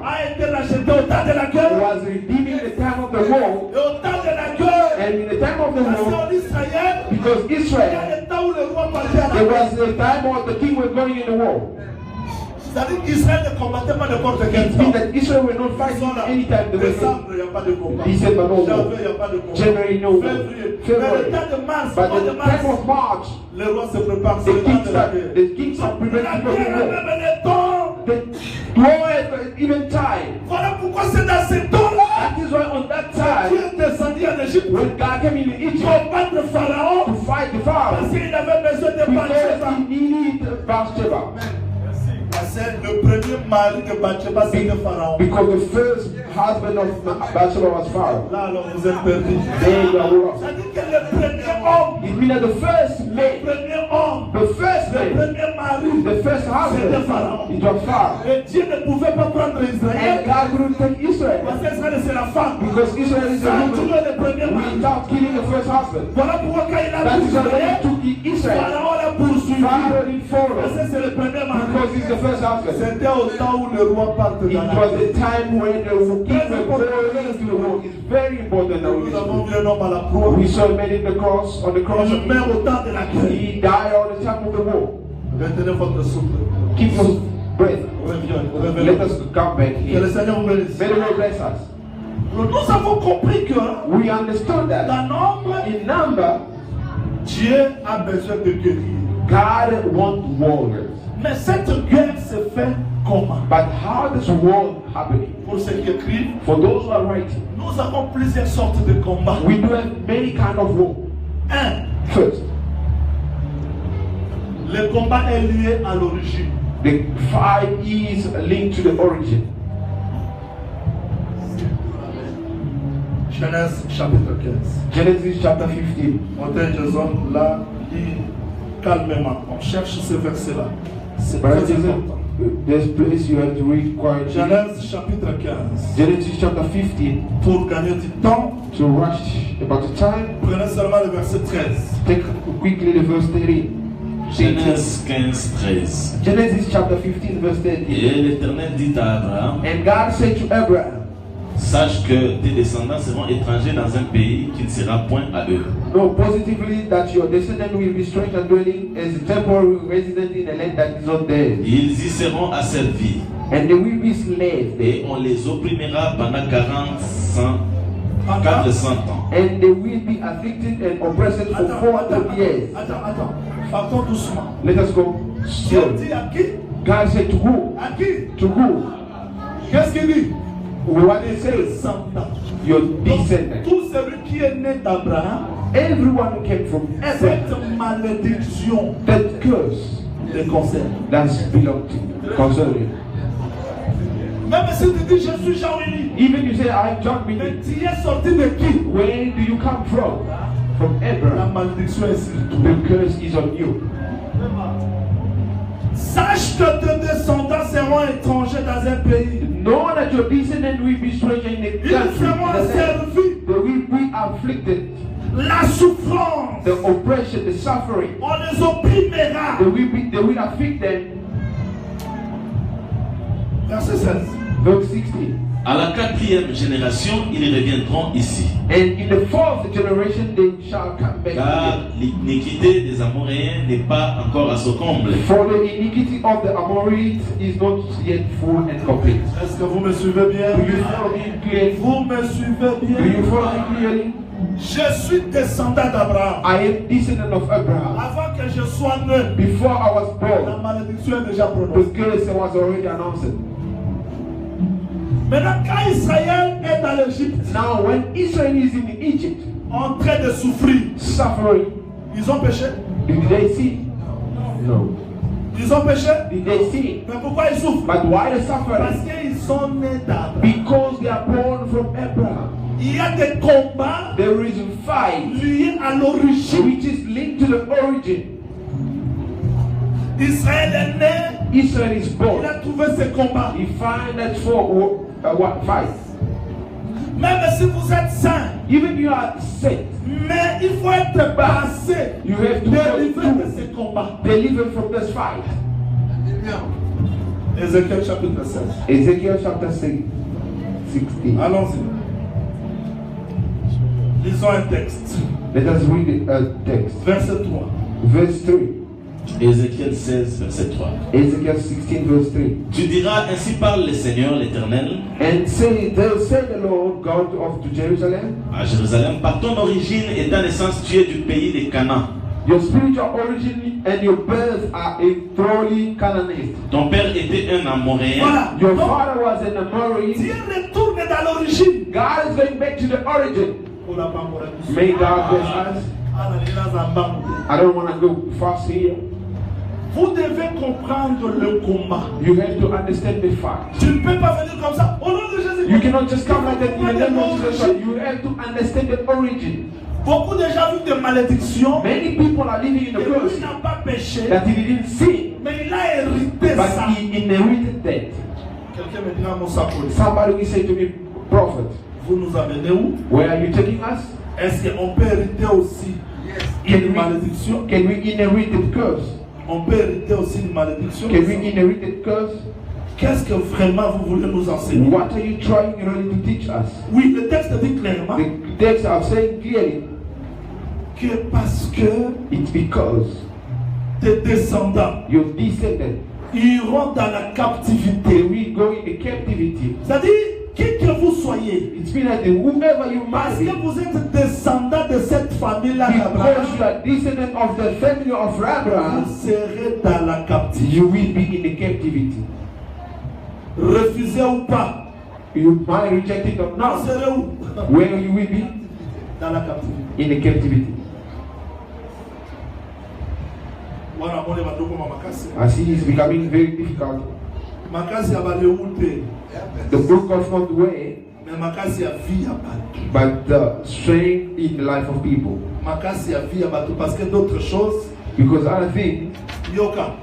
Speaker 1: A été racheté au temps de la guerre.
Speaker 2: was redeemed in the time of the war,
Speaker 1: Et au temps de la guerre.
Speaker 2: and in the time of the
Speaker 1: Parce
Speaker 2: war,
Speaker 1: qu'en Israël,
Speaker 2: because
Speaker 1: il y
Speaker 2: Israel,
Speaker 1: a le temps où le roi partait à la
Speaker 2: there
Speaker 1: guerre.
Speaker 2: was a time when the king was going in the war.
Speaker 1: C'est-à-dire qu'Israël ne combattait pas n'importe quel
Speaker 2: It means
Speaker 1: temps.
Speaker 2: that Israel will not fight
Speaker 1: Ils sont là.
Speaker 2: any time they were
Speaker 1: Décembre, il n'y a pas de combat.
Speaker 2: December, no war.
Speaker 1: Janvier, il n'y a pas de combat.
Speaker 2: January, no war.
Speaker 1: Février. Mais
Speaker 2: February.
Speaker 1: le temps de mars,
Speaker 2: But
Speaker 1: mois
Speaker 2: the
Speaker 1: de mars,
Speaker 2: time of March,
Speaker 1: le roi se prépare. C'est le temps de la guerre.
Speaker 2: the kings are
Speaker 1: La
Speaker 2: preparing for
Speaker 1: guerre
Speaker 2: the
Speaker 1: a
Speaker 2: war.
Speaker 1: même le temps.
Speaker 2: The war has even time.
Speaker 1: Voilà pourquoi c'est dans ce temps-là
Speaker 2: That is why on that
Speaker 1: que
Speaker 2: time,
Speaker 1: Dieu est descendu en Égypte
Speaker 2: when God came in Egypt
Speaker 1: pour battre le
Speaker 2: to
Speaker 1: pharaon
Speaker 2: fight the
Speaker 1: parce
Speaker 2: Pharaoh,
Speaker 1: qu'il avait besoin de
Speaker 2: because
Speaker 1: Bathsheba.
Speaker 2: he needed Bathsheba.
Speaker 1: Parce que le premier mari de Bathsheba c'était Pharaon.
Speaker 2: Because the first husband of Bathsheba was Pharaoh.
Speaker 1: Là alors vous êtes perdus.
Speaker 2: There you are lost.
Speaker 1: C'est-à-dire que le premier homme,
Speaker 2: It means that the first
Speaker 1: le
Speaker 2: man,
Speaker 1: premier homme,
Speaker 2: the first
Speaker 1: le
Speaker 2: man,
Speaker 1: premier mari,
Speaker 2: the first husband, it was Pharaoh.
Speaker 1: et Dieu ne pouvait pas prendre
Speaker 2: And
Speaker 1: Israël
Speaker 2: God couldn't take Israel
Speaker 1: parce qu'Israël c'est la femme.
Speaker 2: because Israel is a
Speaker 1: Ça a
Speaker 2: woman
Speaker 1: tué le premier mari.
Speaker 2: without killing the first husband.
Speaker 1: Voilà pourquoi quand il a
Speaker 2: That
Speaker 1: pris
Speaker 2: is why when
Speaker 1: Israël,
Speaker 2: he took Israel,
Speaker 1: Pharaon l'a poursuivi.
Speaker 2: Pharaoh didn't
Speaker 1: Parce
Speaker 2: follow
Speaker 1: que c'est le premier mari.
Speaker 2: because he's the first husband.
Speaker 1: C'était au temps où le roi parte
Speaker 2: It
Speaker 1: dans la
Speaker 2: was
Speaker 1: guerre.
Speaker 2: a time when the king was going into the war. It's very important that
Speaker 1: Nous avons
Speaker 2: we
Speaker 1: vu un homme à la croix.
Speaker 2: We saw many in the cross, on the cross.
Speaker 1: Il meurt au temps de la guerre.
Speaker 2: He died on the time of the war.
Speaker 1: Retenez votre souffle.
Speaker 2: Keep your breath.
Speaker 1: Revenez.
Speaker 2: Let us come back
Speaker 1: Que le
Speaker 2: here.
Speaker 1: Seigneur vous bénisse.
Speaker 2: May the Lord bless us.
Speaker 1: Nous avons compris que
Speaker 2: We understood that
Speaker 1: dans nombre,
Speaker 2: in number,
Speaker 1: Dieu a besoin de guérir.
Speaker 2: God wants warriors.
Speaker 1: Mais cette guerre se fait comment?
Speaker 2: But how does war happening?
Speaker 1: Pour ceux qui écrivent,
Speaker 2: For those who are writing,
Speaker 1: nous avons plusieurs sortes de combats.
Speaker 2: we do have many kind of war.
Speaker 1: Un,
Speaker 2: First,
Speaker 1: le combat est lié à l'origine.
Speaker 2: the fight is linked to the origin.
Speaker 1: Genèse chapitre 15.
Speaker 2: Genesis chapter 15.
Speaker 1: Montagne Jason, là, lit calmement. On cherche ce verset-là. C'est
Speaker 2: But
Speaker 1: très important.
Speaker 2: this place you have to read quietly.
Speaker 1: Genèse chapitre 15.
Speaker 2: Genesis chapter 15.
Speaker 1: Pour gagner du temps,
Speaker 2: To rush about the time,
Speaker 1: prenez seulement le verset 13.
Speaker 2: take quickly the verse 13.
Speaker 3: Genèse 15, 13.
Speaker 2: Genesis chapter 15 verse 13.
Speaker 3: Et l'Éternel dit à Abraham,
Speaker 2: And God said to Abraham,
Speaker 3: sache que tes descendants seront étrangers dans un pays qui ne sera point à eux.
Speaker 2: no, positively that your descendant will be strange and dwelling as a temporary resident in a land that is not theirs.
Speaker 3: Ils y seront asservis
Speaker 2: And they will be slaves there.
Speaker 3: et on les opprimera pendant 400 ans.
Speaker 2: And they will be afflicted and oppressed for 400 years.
Speaker 1: Attends. Partons doucement.
Speaker 2: Let us go
Speaker 1: Dieu
Speaker 2: slow.
Speaker 1: dit à qui?
Speaker 2: God said to who?
Speaker 1: À qui?
Speaker 2: To who?
Speaker 1: Qu'est-ce qu'il dit?
Speaker 2: What it says?
Speaker 1: 100 ans.
Speaker 2: Your
Speaker 1: Donc,
Speaker 2: descendant.
Speaker 1: tout celui qui est né d'Abraham,
Speaker 2: Everyone who came from Abraham,
Speaker 1: cette malédiction
Speaker 2: that curse
Speaker 1: les concerne.
Speaker 2: that's belong to you, concerning.
Speaker 1: Même si tu dis je suis Jean-Willy,
Speaker 2: Even you say, I'm John
Speaker 1: mais
Speaker 2: Minnie.
Speaker 1: tu es sorti de qui?
Speaker 2: Where do you come from? From
Speaker 1: La
Speaker 2: Abraham.
Speaker 1: malédiction est sur toi.
Speaker 2: The curse is on you.
Speaker 1: Sache que tes descendants seront étrangers dans un pays.
Speaker 2: Know that your descendant will be stranger in the
Speaker 1: Ils
Speaker 2: country.
Speaker 1: seront asservis.
Speaker 2: They will be afflicted.
Speaker 1: La souffrance,
Speaker 2: The oppression, the suffering.
Speaker 1: on les opprimera.
Speaker 2: They will afflict them.
Speaker 1: Verset 16.
Speaker 2: Verse 16.
Speaker 3: À la 4e génération, ils reviendront ici.
Speaker 2: And in the fourth generation they shall come back
Speaker 3: Car
Speaker 2: again.
Speaker 3: l'iniquité des Amoréens n'est pas encore à son comble.
Speaker 2: For the iniquity of the Amorites is not yet full and complete.
Speaker 1: Est-ce que vous me suivez bien?
Speaker 2: Do you follow me clearly?
Speaker 1: Vous me suivez
Speaker 2: Do you
Speaker 1: bien?
Speaker 2: follow me clearly?
Speaker 1: Je suis descendant d'Abraham.
Speaker 2: I am descendant of Abraham.
Speaker 1: Avant que je sois né,
Speaker 2: Before I was
Speaker 1: la
Speaker 2: born,
Speaker 1: malédiction est déjà
Speaker 2: the
Speaker 1: prononcée.
Speaker 2: curse was already announced.
Speaker 1: Maintenant, quand Israël est dans l'Égypte,
Speaker 2: Now, when Israel is in Egypt,
Speaker 1: en train de souffrir,
Speaker 2: suffering,
Speaker 1: ils ont péché.
Speaker 2: did they sin? No.
Speaker 1: Ils ont péché.
Speaker 2: Did they sin?
Speaker 1: Mais pourquoi ils souffrent?
Speaker 2: But why the
Speaker 1: Parce
Speaker 2: suffering?
Speaker 1: qu'ils sont nés d'Abraham.
Speaker 2: Because they are born from Abraham.
Speaker 1: Il y a des combats
Speaker 2: There is a fight
Speaker 1: liés à l'origine.
Speaker 2: which is linked to the origin.
Speaker 1: Israël est né,
Speaker 2: Israel is
Speaker 1: il
Speaker 2: born.
Speaker 1: a trouvé ses combats.
Speaker 2: He find that for what fight.
Speaker 1: Même si vous êtes saint,
Speaker 2: Even you are set,
Speaker 1: mais il faut être passé,
Speaker 2: you have to
Speaker 1: délivré de
Speaker 2: go
Speaker 1: ces combats.
Speaker 2: to deliver from this fight.
Speaker 1: Ézéchiel chapitre 16.
Speaker 2: Ezekiel chapter 6, 16.
Speaker 1: Allons-y. Lisons un texte.
Speaker 2: Let us read a text.
Speaker 1: Verset 3.
Speaker 2: Verse 3.
Speaker 3: Ézéchiel 16, verset 3.
Speaker 2: Ezekiel 16, verse 3.
Speaker 3: Tu diras, ainsi parle le Seigneur l'Éternel
Speaker 2: And say, thus say the Lord God of to Jerusalem,
Speaker 3: à Jérusalem, par ton origine et ta naissance, tu es du pays des Canaan.
Speaker 2: your spiritual origin and your birth are a thoroughly Canaanite.
Speaker 3: Ton père était un Amoréen.
Speaker 1: Voilà.
Speaker 2: Your
Speaker 1: Donc,
Speaker 2: father was an Amorite.
Speaker 1: Dieu retourne dans l'origine.
Speaker 2: God is going back to the origin. May God bless us. I don't want to go fast here.
Speaker 1: Vous devez comprendre le combat.
Speaker 2: You have to understand the fact.
Speaker 1: Tu ne peux pas venir comme ça. Au nom de Jésus.
Speaker 2: You cannot just come like that in the name of Jesus. You have to understand the origin.
Speaker 1: Beaucoup de gens vivent de malédictions.
Speaker 2: Many people are living in
Speaker 1: Et
Speaker 2: the
Speaker 1: lui
Speaker 2: curse
Speaker 1: n'a pas péché.
Speaker 2: that he didn't see,
Speaker 1: Mais il a hérité
Speaker 2: but
Speaker 1: ça.
Speaker 2: he inherited that.
Speaker 1: Quelqu'un me dira, mon sapoli,
Speaker 2: Somebody will say to me, Prophet,
Speaker 1: vous nous amenez où?
Speaker 2: where are you taking us?
Speaker 1: Est-ce qu'on peut hériter aussi une malédiction?
Speaker 2: Can we inherit the curse?
Speaker 1: On peut hériter aussi une malédiction?
Speaker 2: Can we inherit the curse?
Speaker 1: Qu'est-ce que vraiment vous voulez nous enseigner?
Speaker 2: What are you trying really to teach us?
Speaker 1: Oui, le texte dit clairement
Speaker 2: The text are saying clearly,
Speaker 1: que parce que
Speaker 2: it's because
Speaker 1: tes descendants
Speaker 2: your descendants
Speaker 1: iront dans la captivité.
Speaker 2: will go in the captivity.
Speaker 1: C'est-à-dire, qui que vous soyez,
Speaker 2: It's been like whoever you
Speaker 1: parce
Speaker 2: marry,
Speaker 1: que vous êtes descendant de cette famille-là
Speaker 2: because
Speaker 1: d'Abraham,
Speaker 2: you are descendant of the family of Abraham,
Speaker 1: vous serez dans la captivité.
Speaker 2: you will be in the captivity.
Speaker 1: Refusez ou pas,
Speaker 2: You might reject it or
Speaker 1: vous
Speaker 2: not.
Speaker 1: serez où?
Speaker 2: Where you will be?
Speaker 1: Dans la captivité.
Speaker 2: In the captivity.
Speaker 1: Wana mone badoko ma makasi.
Speaker 2: I see it's becoming very difficult.
Speaker 1: Makasi ya baleute,
Speaker 2: The book of not way,
Speaker 1: mais makasi ya vie ya bato.
Speaker 2: but the strength in the life of people.
Speaker 1: Makasi ya vie ya bato, parce que d'autres choses,
Speaker 2: Because other thing,
Speaker 1: yoka,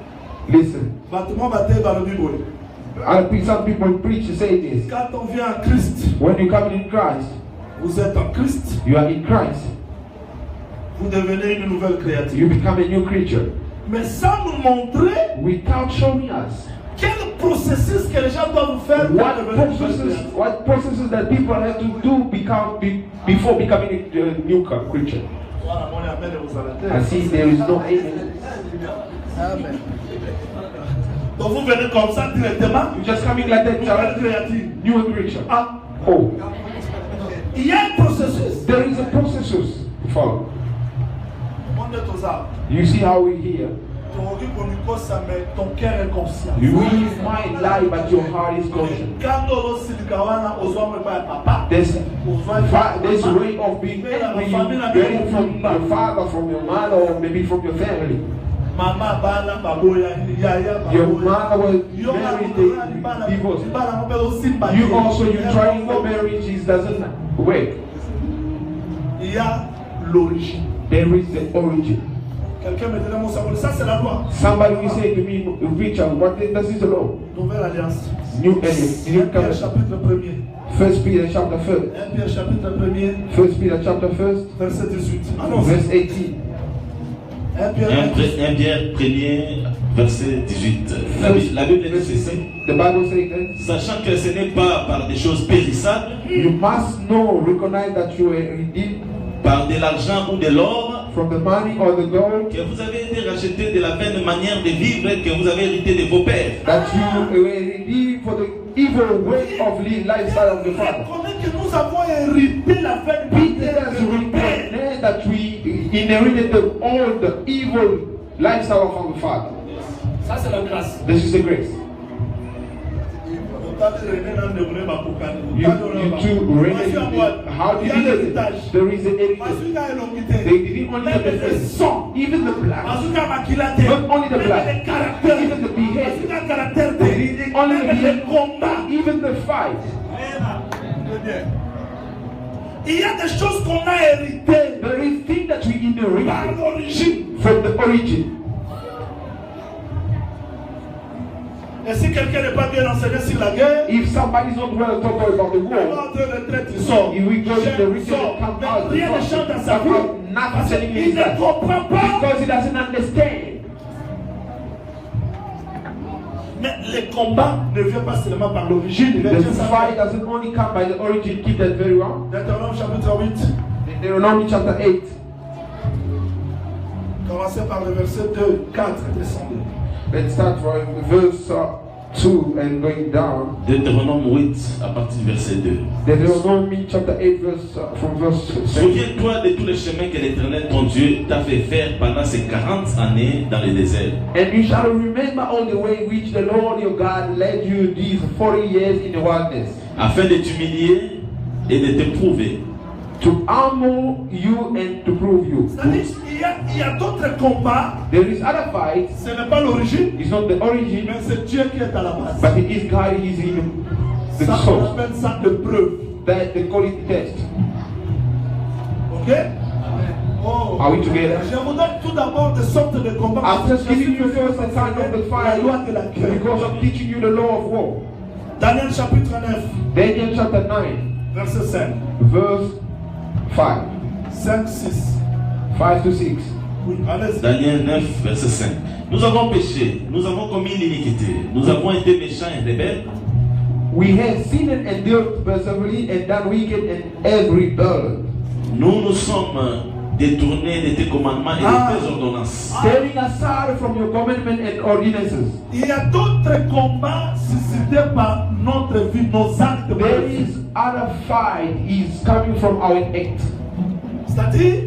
Speaker 2: listen,
Speaker 1: bato mo bate balobi boye.
Speaker 2: some people preach to say this.
Speaker 1: Quand on vient en Christ,
Speaker 2: When you come in Christ,
Speaker 1: vous êtes en Christ,
Speaker 2: you are in Christ.
Speaker 1: vous devenez une nouvelle créature.
Speaker 2: You become a new creature.
Speaker 1: Mais sans nous montrer
Speaker 2: Without showing us
Speaker 1: quel processus que les gens doivent faire pour devenir une nouvelle créature.
Speaker 2: what processes that people have to do before becoming a new creature.
Speaker 1: Wana mone amen et vous arrêtez.
Speaker 2: I see there is no amen.
Speaker 1: Donc vous venez comme ça directement,
Speaker 2: You're just coming like that,
Speaker 1: nouvelle
Speaker 2: child,
Speaker 1: créature.
Speaker 2: new creature.
Speaker 1: Ah,
Speaker 2: Oh,
Speaker 1: il y a un processus.
Speaker 2: there is a processus to follow.
Speaker 1: On est aux arbres.
Speaker 2: You see how we hear.
Speaker 1: Ton orgueil ça, mais ton cœur est conscient.
Speaker 2: You might lie, but your heart is conscious.
Speaker 1: Quand on se dit kawana, on doit me faire papa.
Speaker 2: There's
Speaker 1: This
Speaker 2: way of being angry, getting from your father, from your mother, or maybe from your family.
Speaker 1: Mama bana baboya, yaya baboya.
Speaker 2: Your mother was married, they divorced. You also, you trying the marriage, it doesn't work.
Speaker 1: Il y a l'origine.
Speaker 2: There is the origin.
Speaker 1: Quelqu'un me dirait, mon savoir, ça c'est la loi.
Speaker 2: Somebody will say to me, Richard, what is the law?
Speaker 1: Nouvelle alliance.
Speaker 2: New alliance.
Speaker 1: 1
Speaker 2: New
Speaker 1: Pierre
Speaker 2: covenant.
Speaker 1: chapitre 1er.
Speaker 2: 1 Peter chapter 1.
Speaker 1: 1 Pierre chapitre 1er,
Speaker 2: 1 Peter chapter 1,
Speaker 1: verset 18. Allons-y.
Speaker 2: verse 18.
Speaker 1: 1 Pierre 1.
Speaker 3: 1 Pierre 1er, verset 18. La Bible dit ceci.
Speaker 2: The Bible says that
Speaker 3: Sachant que ce n'est pas par des choses périssables,
Speaker 2: you must know, recognize that you are redeemed
Speaker 3: par de l'argent ou de l'or,
Speaker 2: from the money or the gold,
Speaker 3: que vous avez été racheté de la vaine manière de vivre que vous avez hérité de vos pères.
Speaker 2: that you were redeemed for the evil way of lifestyle of the father.
Speaker 1: Reconnaît que nous avons hérité la fête
Speaker 2: Peter has inherited the evil lifestyle of our father.
Speaker 1: Ça, c'est la grâce.
Speaker 2: This is the grace. You too, René, how did you get it? There is an heritage. They didn't only have the song, even the blood. Not only the blood, even the behavior. They didn't only the behavior, even the fight.
Speaker 1: Il y a des choses qu'on a héritées.
Speaker 2: There is things that we inherit
Speaker 1: Par l'origine.
Speaker 2: from the origin.
Speaker 1: Et si quelqu'un n'est pas bien enseigné sur la guerre,
Speaker 2: If somebody is not well taught about the
Speaker 1: il va
Speaker 2: war,
Speaker 1: entrer en retraite, il sort.
Speaker 2: he will go to the rich
Speaker 1: Sort.
Speaker 2: and come
Speaker 1: Mais
Speaker 2: out.
Speaker 1: rien ne change dans sa vie. Parce
Speaker 2: Nothing
Speaker 1: qu'il
Speaker 2: is
Speaker 1: ne
Speaker 2: that.
Speaker 1: comprend pas.
Speaker 2: Because he doesn't understand.
Speaker 1: Mais les combats ne viennent pas seulement par l'origine.
Speaker 2: The fight doesn't only come by the origin. Keep that very well.
Speaker 1: Deutéronome chapitre 8.
Speaker 2: Deuteronomy chapter 8.
Speaker 1: Commencez par le verset 2, 4 et descendez.
Speaker 2: Let's start from verse 2 and going down.
Speaker 3: Deutéronome 8 à partir du verset 2.
Speaker 2: Deuteronomy chapter 8 from verse 6.
Speaker 3: Souviens-toi de tous les chemins que l'Éternel ton Dieu t'a fait faire pendant ces 40 années dans le désert.
Speaker 2: And you shall remember all the way which the Lord your God led you these 40 years in the wilderness,
Speaker 3: Afin de t'humilier et de te prouver.
Speaker 2: to humble you and to prove you.
Speaker 1: C'est-à-dire, il y a d'autres combats.
Speaker 2: There is other fights.
Speaker 1: Ce n'est pas l'origine,
Speaker 2: It's not the origin,
Speaker 1: mais c'est Dieu qui est à la base.
Speaker 2: but it is God. He is in the
Speaker 1: Ça, on
Speaker 2: source.
Speaker 1: appelle ça de preuve.
Speaker 2: That they call it test.
Speaker 1: Ok? Oh.
Speaker 2: Are we together?
Speaker 1: Je vous donne tout d'abord des sortes de combats.
Speaker 2: I'm just giving you first a sign of the
Speaker 1: La loi
Speaker 2: fight
Speaker 1: de la guerre.
Speaker 2: because I'm teaching you the law of war.
Speaker 1: Daniel chapitre 9,
Speaker 2: Daniel chapter 9,
Speaker 1: verset 5.
Speaker 2: verse 5,
Speaker 1: 5, 6.
Speaker 2: 5 to 6.
Speaker 1: Oui, allez-y.
Speaker 3: Daniel 9, verset 5. Nous avons péché, nous avons commis l'iniquité, nous avons été méchants et rebelles.
Speaker 2: We have sinned and dealt perseveringly and done wicked and every rebelled.
Speaker 3: Nous nous sommes détournés de tes commandements et de tes ordonnances.
Speaker 2: Turning aside from your commandment and ordinances.
Speaker 1: Il y a d'autres combats suscités par notre vie, nos actes.
Speaker 2: There is other fight is coming from our act.
Speaker 1: C'est-à-dire,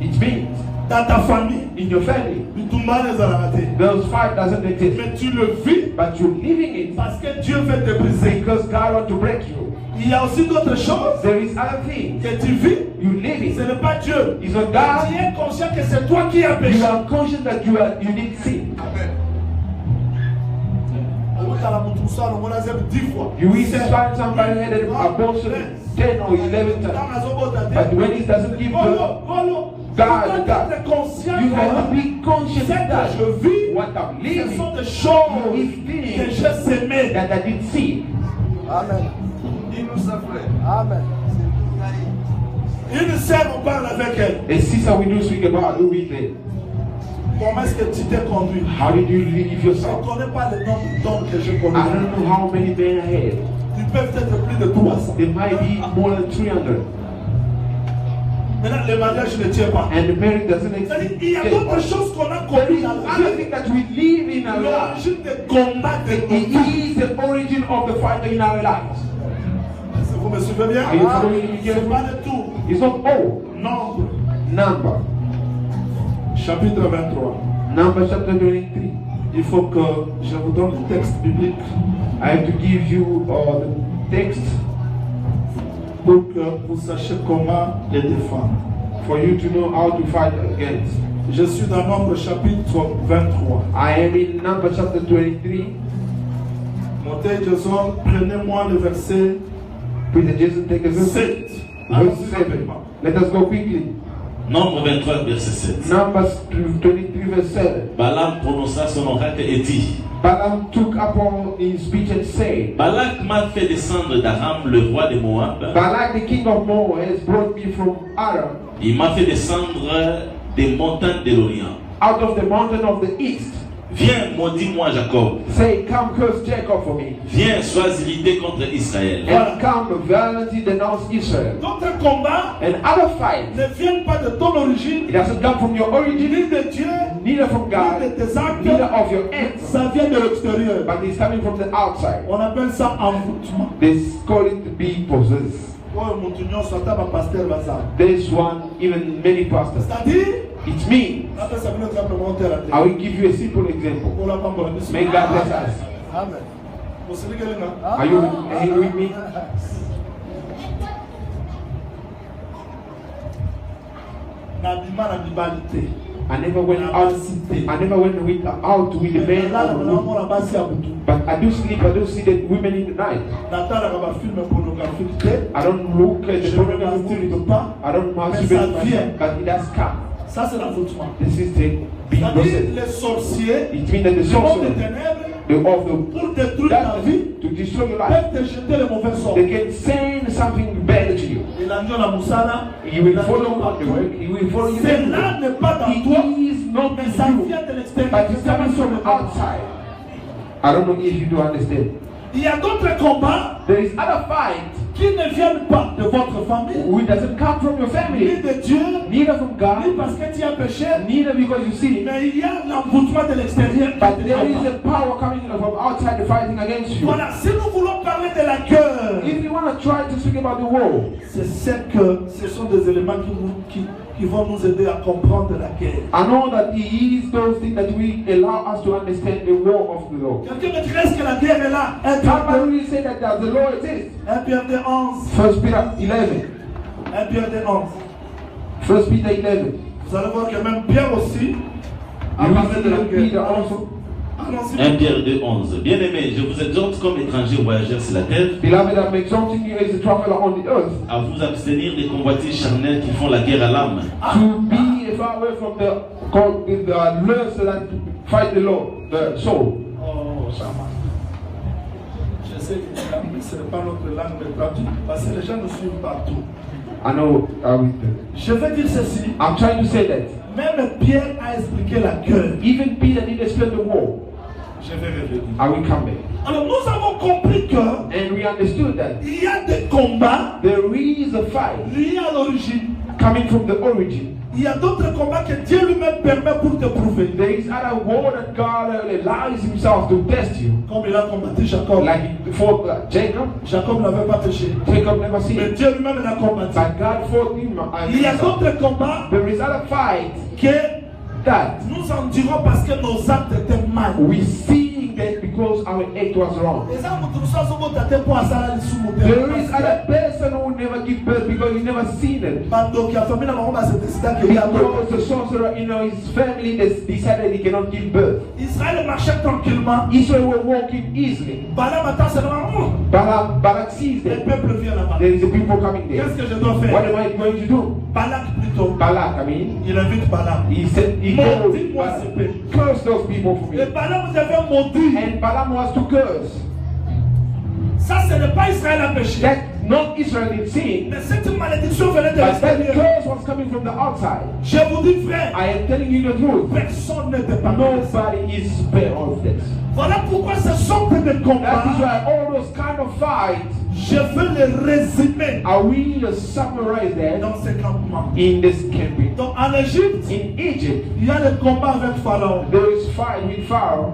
Speaker 2: It means
Speaker 1: dans ta famille,
Speaker 2: in your family,
Speaker 1: du Toumba les a ratés.
Speaker 2: those fight doesn't exist.
Speaker 1: Mais tu le vis
Speaker 2: But you're living it
Speaker 1: parce que Dieu veut te briser.
Speaker 2: because God wants to break you.
Speaker 1: Il y a aussi d'autres choses
Speaker 2: There is other things.
Speaker 1: que tu vis.
Speaker 2: You live
Speaker 1: Ce
Speaker 2: it.
Speaker 1: n'est pas Dieu.
Speaker 2: It's not
Speaker 1: Tu
Speaker 2: God.
Speaker 1: es conscient que c'est toi qui as péché.
Speaker 2: You are conscious that you need sin. You will find somebody had an abortion 10 or 11 times. But when it doesn't give birth, God, you have to be conscious that what I'm
Speaker 1: Ce
Speaker 2: living
Speaker 1: sont des choses
Speaker 2: is
Speaker 1: que
Speaker 2: things
Speaker 1: j'ai sémées.
Speaker 2: that I did see.
Speaker 4: Amen. Amen.
Speaker 1: Une sœur, on parle avec elle.
Speaker 2: A sister we do speak about who we did.
Speaker 1: Comment est-ce que tu t'es conduit?
Speaker 2: How did you live
Speaker 1: Je ne
Speaker 2: yourself?
Speaker 1: connais pas le nombre d'hommes que je
Speaker 2: I
Speaker 1: connais.
Speaker 2: don't know how many men I had.
Speaker 1: Ils peuvent être plus de 300.
Speaker 2: There might be more than 300.
Speaker 1: Maintenant, le mariage ne tient pas.
Speaker 2: And the marriage doesn't
Speaker 1: C'est-à-dire,
Speaker 2: exist.
Speaker 1: il y a d'autres choses qu'on a
Speaker 2: There
Speaker 1: commises
Speaker 2: is
Speaker 1: dans la
Speaker 2: other
Speaker 1: vie.
Speaker 2: thing that we live in our lives.
Speaker 1: L'origine des combats de
Speaker 2: It
Speaker 1: nos vies.
Speaker 2: is the origin of the fight in our lives.
Speaker 1: Est-ce que vous me suivez bien?
Speaker 2: Are you following me
Speaker 1: C'est
Speaker 2: carefully?
Speaker 1: pas le tout.
Speaker 2: It's not all.
Speaker 1: Nombre.
Speaker 2: Number.
Speaker 1: Chapitre 23.
Speaker 2: Number chapter 23.
Speaker 1: Il faut que je vous donne le texte biblique
Speaker 2: I have to give you the text
Speaker 1: pour que vous sachiez comment les défendre.
Speaker 2: for you to know how to fight against.
Speaker 1: Je suis dans Nombre chapitre 23.
Speaker 2: I am in number chapter 23.
Speaker 1: Montez Jason, prenez-moi le verset
Speaker 2: Peter Jason, take a verse.
Speaker 1: 7.
Speaker 2: Verse 7. Let us go quickly.
Speaker 3: Nombre 23, verset 7.
Speaker 2: Numbers 23 verse 7.
Speaker 3: Balaam prononça son oracle et dit:
Speaker 2: Balaam took upon his speech and said,
Speaker 3: Balak m'a fait descendre d'Aram, le roi de Moab.
Speaker 2: Balak the king of Moab has brought me from Aram,
Speaker 3: Il m'a fait descendre des montagnes de l'Orient.
Speaker 2: out of the mountain of the east.
Speaker 3: Viens, maudis-moi Jacob.
Speaker 2: Say, come curse Jacob for me.
Speaker 3: Viens, sois irrité contre Israël.
Speaker 2: And come violently denounce Israel.
Speaker 1: D'autres combats
Speaker 2: And other fights,
Speaker 1: ne viennent pas de ton origine,
Speaker 2: it doesn't come from your origin,
Speaker 1: ni de Dieu,
Speaker 2: neither from
Speaker 1: ni
Speaker 2: God,
Speaker 1: de tes actes.
Speaker 2: neither of your ends,
Speaker 1: Ça vient de l'extérieur.
Speaker 2: but it's coming from the outside.
Speaker 1: On appelle ça envoûtement.
Speaker 2: They call it to be possessed.
Speaker 1: Oh, mon tunion, soit à pasteur bazar.
Speaker 2: This one, even many pastors.
Speaker 1: C'est-à-dire,
Speaker 2: It's me.
Speaker 1: Après, ça veut simplement te rater.
Speaker 2: I will give you a simple example.
Speaker 1: Pour la femme,
Speaker 2: May God bless us.
Speaker 4: Amen.
Speaker 1: Vous savez quel est le nom?
Speaker 2: Are you angry with me?
Speaker 1: Nabima na bibalité.
Speaker 2: I never went out with the men or the women. But I do sleep, I do see the women in the night. I don't look at the pornography, I don't masturbate myself, but it does come.
Speaker 1: Ça, c'est l'affrontement.
Speaker 2: This is the being
Speaker 1: C'est-à-dire
Speaker 2: processed.
Speaker 1: les sorciers,
Speaker 2: It means that the
Speaker 1: le monde des
Speaker 2: sorcerer,
Speaker 1: ténèbres,
Speaker 2: the
Speaker 1: pour détruire ta vie,
Speaker 2: to destroy your life,
Speaker 1: peuvent te jeter le mauvais sort.
Speaker 2: they can send something bad to you.
Speaker 1: Et l'agneau la moussala,
Speaker 2: He will follow the work, he will follow you.
Speaker 1: cela n'est pas dans toi,
Speaker 2: It is not
Speaker 1: mais ça
Speaker 2: in you,
Speaker 1: vient de l'extérieur.
Speaker 2: but it's coming from outside. I don't know if you do understand.
Speaker 1: Il y a d'autres combats
Speaker 2: There is other fight
Speaker 1: qui ne viennent pas de votre famille,
Speaker 2: which doesn't come from your
Speaker 1: ni
Speaker 2: family,
Speaker 1: de Dieu,
Speaker 2: neither from
Speaker 1: ni
Speaker 2: God,
Speaker 1: parce que tu as péché,
Speaker 2: neither because you sin.
Speaker 1: mais il y a l'envoûtement de l'extérieur.
Speaker 2: But there is a power coming from outside fighting against you.
Speaker 1: Voilà, si nous voulons parler de la guerre,
Speaker 2: If you want to try to speak about the war,
Speaker 1: ce sont des éléments qui vont nous aider à comprendre la guerre.
Speaker 2: I know that it is those things that will allow us to understand the war of the Lord.
Speaker 1: Quelqu'un me dirait que la guerre est là. 1
Speaker 2: Somebody will say that the Lord exists.
Speaker 1: Pierre 11.
Speaker 2: 1 Peter 11.
Speaker 1: 1 Pierre 11.
Speaker 2: 1 Peter 11.
Speaker 1: Vous allez voir que même Pierre aussi a
Speaker 2: You will
Speaker 1: parlé
Speaker 2: see
Speaker 1: de la
Speaker 2: that Peter
Speaker 1: guerre.
Speaker 2: also.
Speaker 1: Allons-y.
Speaker 3: 1 Pierre 2, 11. Bien-aimés, je vous exhorte comme étrangers voyageurs sur la terre
Speaker 2: Beloved, I'm exalting you as a traveler on the earth,
Speaker 3: à vous abstenir des convoitises charnelles qui font la guerre à l'âme.
Speaker 2: to be far away from the lust that fight the Lord, the soul.
Speaker 1: Oh, Chama. Je sais que ce n'est pas notre langue mais traduit parce que les gens nous suivent partout.
Speaker 2: I know.
Speaker 1: Je vais dire ceci.
Speaker 2: I'm trying to say that
Speaker 1: Même Pierre a expliqué la guerre.
Speaker 2: even Peter didn't explain the war.
Speaker 1: Je vais revenir.
Speaker 2: I will come back.
Speaker 1: Alors nous avons compris que
Speaker 2: And we understood that
Speaker 1: il y a des combats
Speaker 2: there is a fight
Speaker 1: liés à l'origine.
Speaker 2: coming from the origin.
Speaker 1: Il y a d'autres combats que Dieu lui-même permet pour te prouver.
Speaker 2: There is other war that God allows himself to test you.
Speaker 1: Comme il a combattu Jacob.
Speaker 2: Like he fought Jacob.
Speaker 1: Jacob n'avait pas péché.
Speaker 2: Jacob never
Speaker 1: Mais
Speaker 2: sinned.
Speaker 1: Dieu lui-même l'a combattu.
Speaker 2: But God fought him.
Speaker 1: Il y a d'autres combats
Speaker 2: There is other fight
Speaker 1: que
Speaker 2: that
Speaker 1: nous endurons parce que nos actes étaient mal.
Speaker 2: we seeing that because our act was wrong.
Speaker 1: Les gens vous trouvent ça sur votre tête pour assailler sous mon
Speaker 2: There is other person who will never give birth because he never seen it.
Speaker 1: Donc il a fermé la maman parce que c'est qu'il y a
Speaker 2: Because the sorcerer, his family decided he cannot give birth.
Speaker 1: Israël marchait tranquillement.
Speaker 2: Israel were walking easily.
Speaker 1: Balaam attend seulement.
Speaker 2: Balak sees
Speaker 1: Le
Speaker 2: them.
Speaker 1: peuple vient là-bas.
Speaker 2: There is a people coming there.
Speaker 1: Qu'est-ce que je dois
Speaker 2: What
Speaker 1: faire?
Speaker 2: am I going to do?
Speaker 1: Balak plutôt.
Speaker 2: Balak, I mean,
Speaker 1: Il invite Balaam.
Speaker 2: he said, he
Speaker 1: Maudit
Speaker 2: told
Speaker 1: moi
Speaker 2: Balak,
Speaker 1: ce peuple.
Speaker 2: curse those people for
Speaker 1: Et
Speaker 2: me.
Speaker 1: Balaam devait maudire.
Speaker 2: And Balaam was to curse.
Speaker 1: Ça, ce n'est pas Israël a péché.
Speaker 2: That not Israel did sin,
Speaker 1: Mais cette malédiction venait de
Speaker 2: but that
Speaker 1: l'extérieur.
Speaker 2: curse was coming from the outside.
Speaker 1: Je vous dis, frère,
Speaker 2: I am telling you the truth.
Speaker 1: personne ne te pardonne.
Speaker 2: Nobody is spared of this.
Speaker 1: Voilà pourquoi ce sont des
Speaker 2: That is
Speaker 1: combats.
Speaker 2: why all those kind of fights,
Speaker 1: Je veux les résumer
Speaker 2: I will summarize that
Speaker 1: dans ces campements.
Speaker 2: in this campaign.
Speaker 1: Donc en Égypte,
Speaker 2: In Egypt,
Speaker 1: il y a le combat avec Pharaon.
Speaker 2: there is fight with Pharaoh.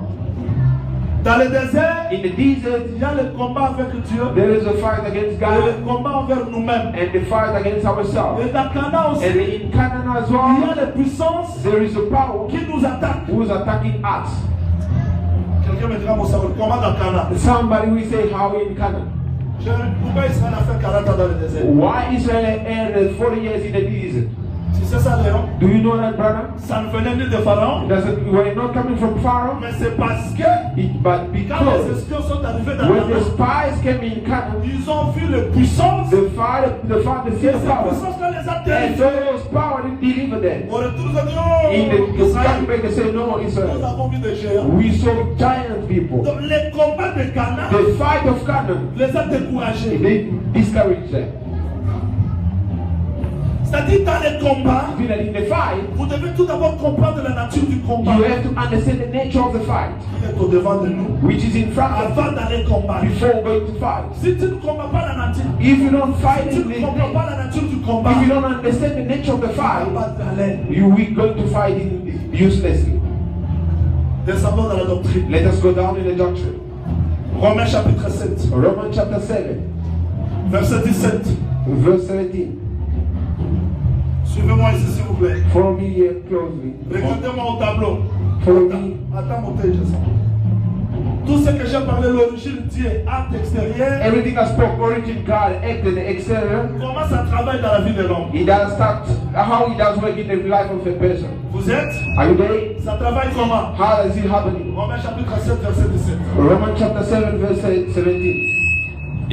Speaker 1: Dans le désert,
Speaker 2: In the desert,
Speaker 1: il y a le combat avec Dieu.
Speaker 2: there is a fight against
Speaker 1: Et
Speaker 2: God
Speaker 1: le combat envers nous-mêmes.
Speaker 2: and the fight against ourselves.
Speaker 1: Et dans Canaan aussi,
Speaker 2: And in Canaan as
Speaker 1: il y a
Speaker 2: well,
Speaker 1: les puissances
Speaker 2: there is a power
Speaker 1: qui nous attaquent.
Speaker 2: who is attacking us.
Speaker 1: Quelqu'un me dira, mon savoir, comment dans Canaan?
Speaker 2: Somebody will say, how in Canaan?
Speaker 1: Pourquoi Israël a fait 40 ans dans le désert?
Speaker 2: Why Israel had 40 years in the desert?
Speaker 1: Tu sais ça, Léon?
Speaker 2: Do you know that, brother?
Speaker 1: Ça ne venait ni de Pharaon,
Speaker 2: We're not coming from Pharaoh,
Speaker 1: mais c'est parce que
Speaker 2: but
Speaker 1: quand les
Speaker 2: because
Speaker 1: espions sont arrivés dans
Speaker 2: when the
Speaker 1: Canaan,
Speaker 2: spies came in Canaan,
Speaker 1: ils ont vu les puissances.
Speaker 2: the father
Speaker 1: Et
Speaker 2: sees
Speaker 1: ces
Speaker 2: power,
Speaker 1: puissances là les a
Speaker 2: and
Speaker 1: terrifiés.
Speaker 2: those power didn't deliver them.
Speaker 1: Au retour, ils ont dit, oh,
Speaker 2: In the
Speaker 1: Israël,
Speaker 2: come back and say, no,
Speaker 1: nous
Speaker 2: Israel.
Speaker 1: avons vu des géants.
Speaker 2: We saw giant people.
Speaker 1: Donc les combats de Canaan
Speaker 2: The fight of Canaan,
Speaker 1: les a découragés.
Speaker 2: they discouraged them.
Speaker 1: C'est-à-dire dans les combats,
Speaker 2: Even in the fight,
Speaker 1: vous devez tout d'abord comprendre la nature du combat
Speaker 2: you have to understand the nature of the fight,
Speaker 1: qui est au devant de nous
Speaker 2: which is in front of
Speaker 1: avant d'aller combattre.
Speaker 2: you before going to fight.
Speaker 1: Si tu ne comprends pas la nature,
Speaker 2: If you don't fight
Speaker 1: si
Speaker 2: in
Speaker 1: tu ne
Speaker 2: the
Speaker 1: comprends pas la nature du combat,
Speaker 2: if you don't understand the nature of the
Speaker 1: tu vas
Speaker 2: fight,
Speaker 1: pas t'aller.
Speaker 2: you will going to fight uselessly.
Speaker 1: Descendons dans la doctrine.
Speaker 2: Let us go down in the doctrine.
Speaker 1: Romains chapitre 7,
Speaker 2: Romans chapter 7,
Speaker 1: verset 17.
Speaker 2: verse 17.
Speaker 1: Suivez-moi ici, s'il vous plaît.
Speaker 2: Follow me here closely.
Speaker 1: Regardez-moi au tableau.
Speaker 2: Follow me.
Speaker 1: Attends, mon tête, tout ce que j'ai parlé, l'origine, Dieu, acte extérieur.
Speaker 2: Everything I spoke, origin, God, act in the exterior.
Speaker 1: Comment ça travaille dans la vie de l'homme?
Speaker 2: It does start how it does work in the life of a person.
Speaker 1: Vous êtes?
Speaker 2: Are you there?
Speaker 1: Ça travaille comment?
Speaker 2: How is it happening?
Speaker 1: Romains chapitre 7, verset 17.
Speaker 2: Romans chapter 7, verse 17.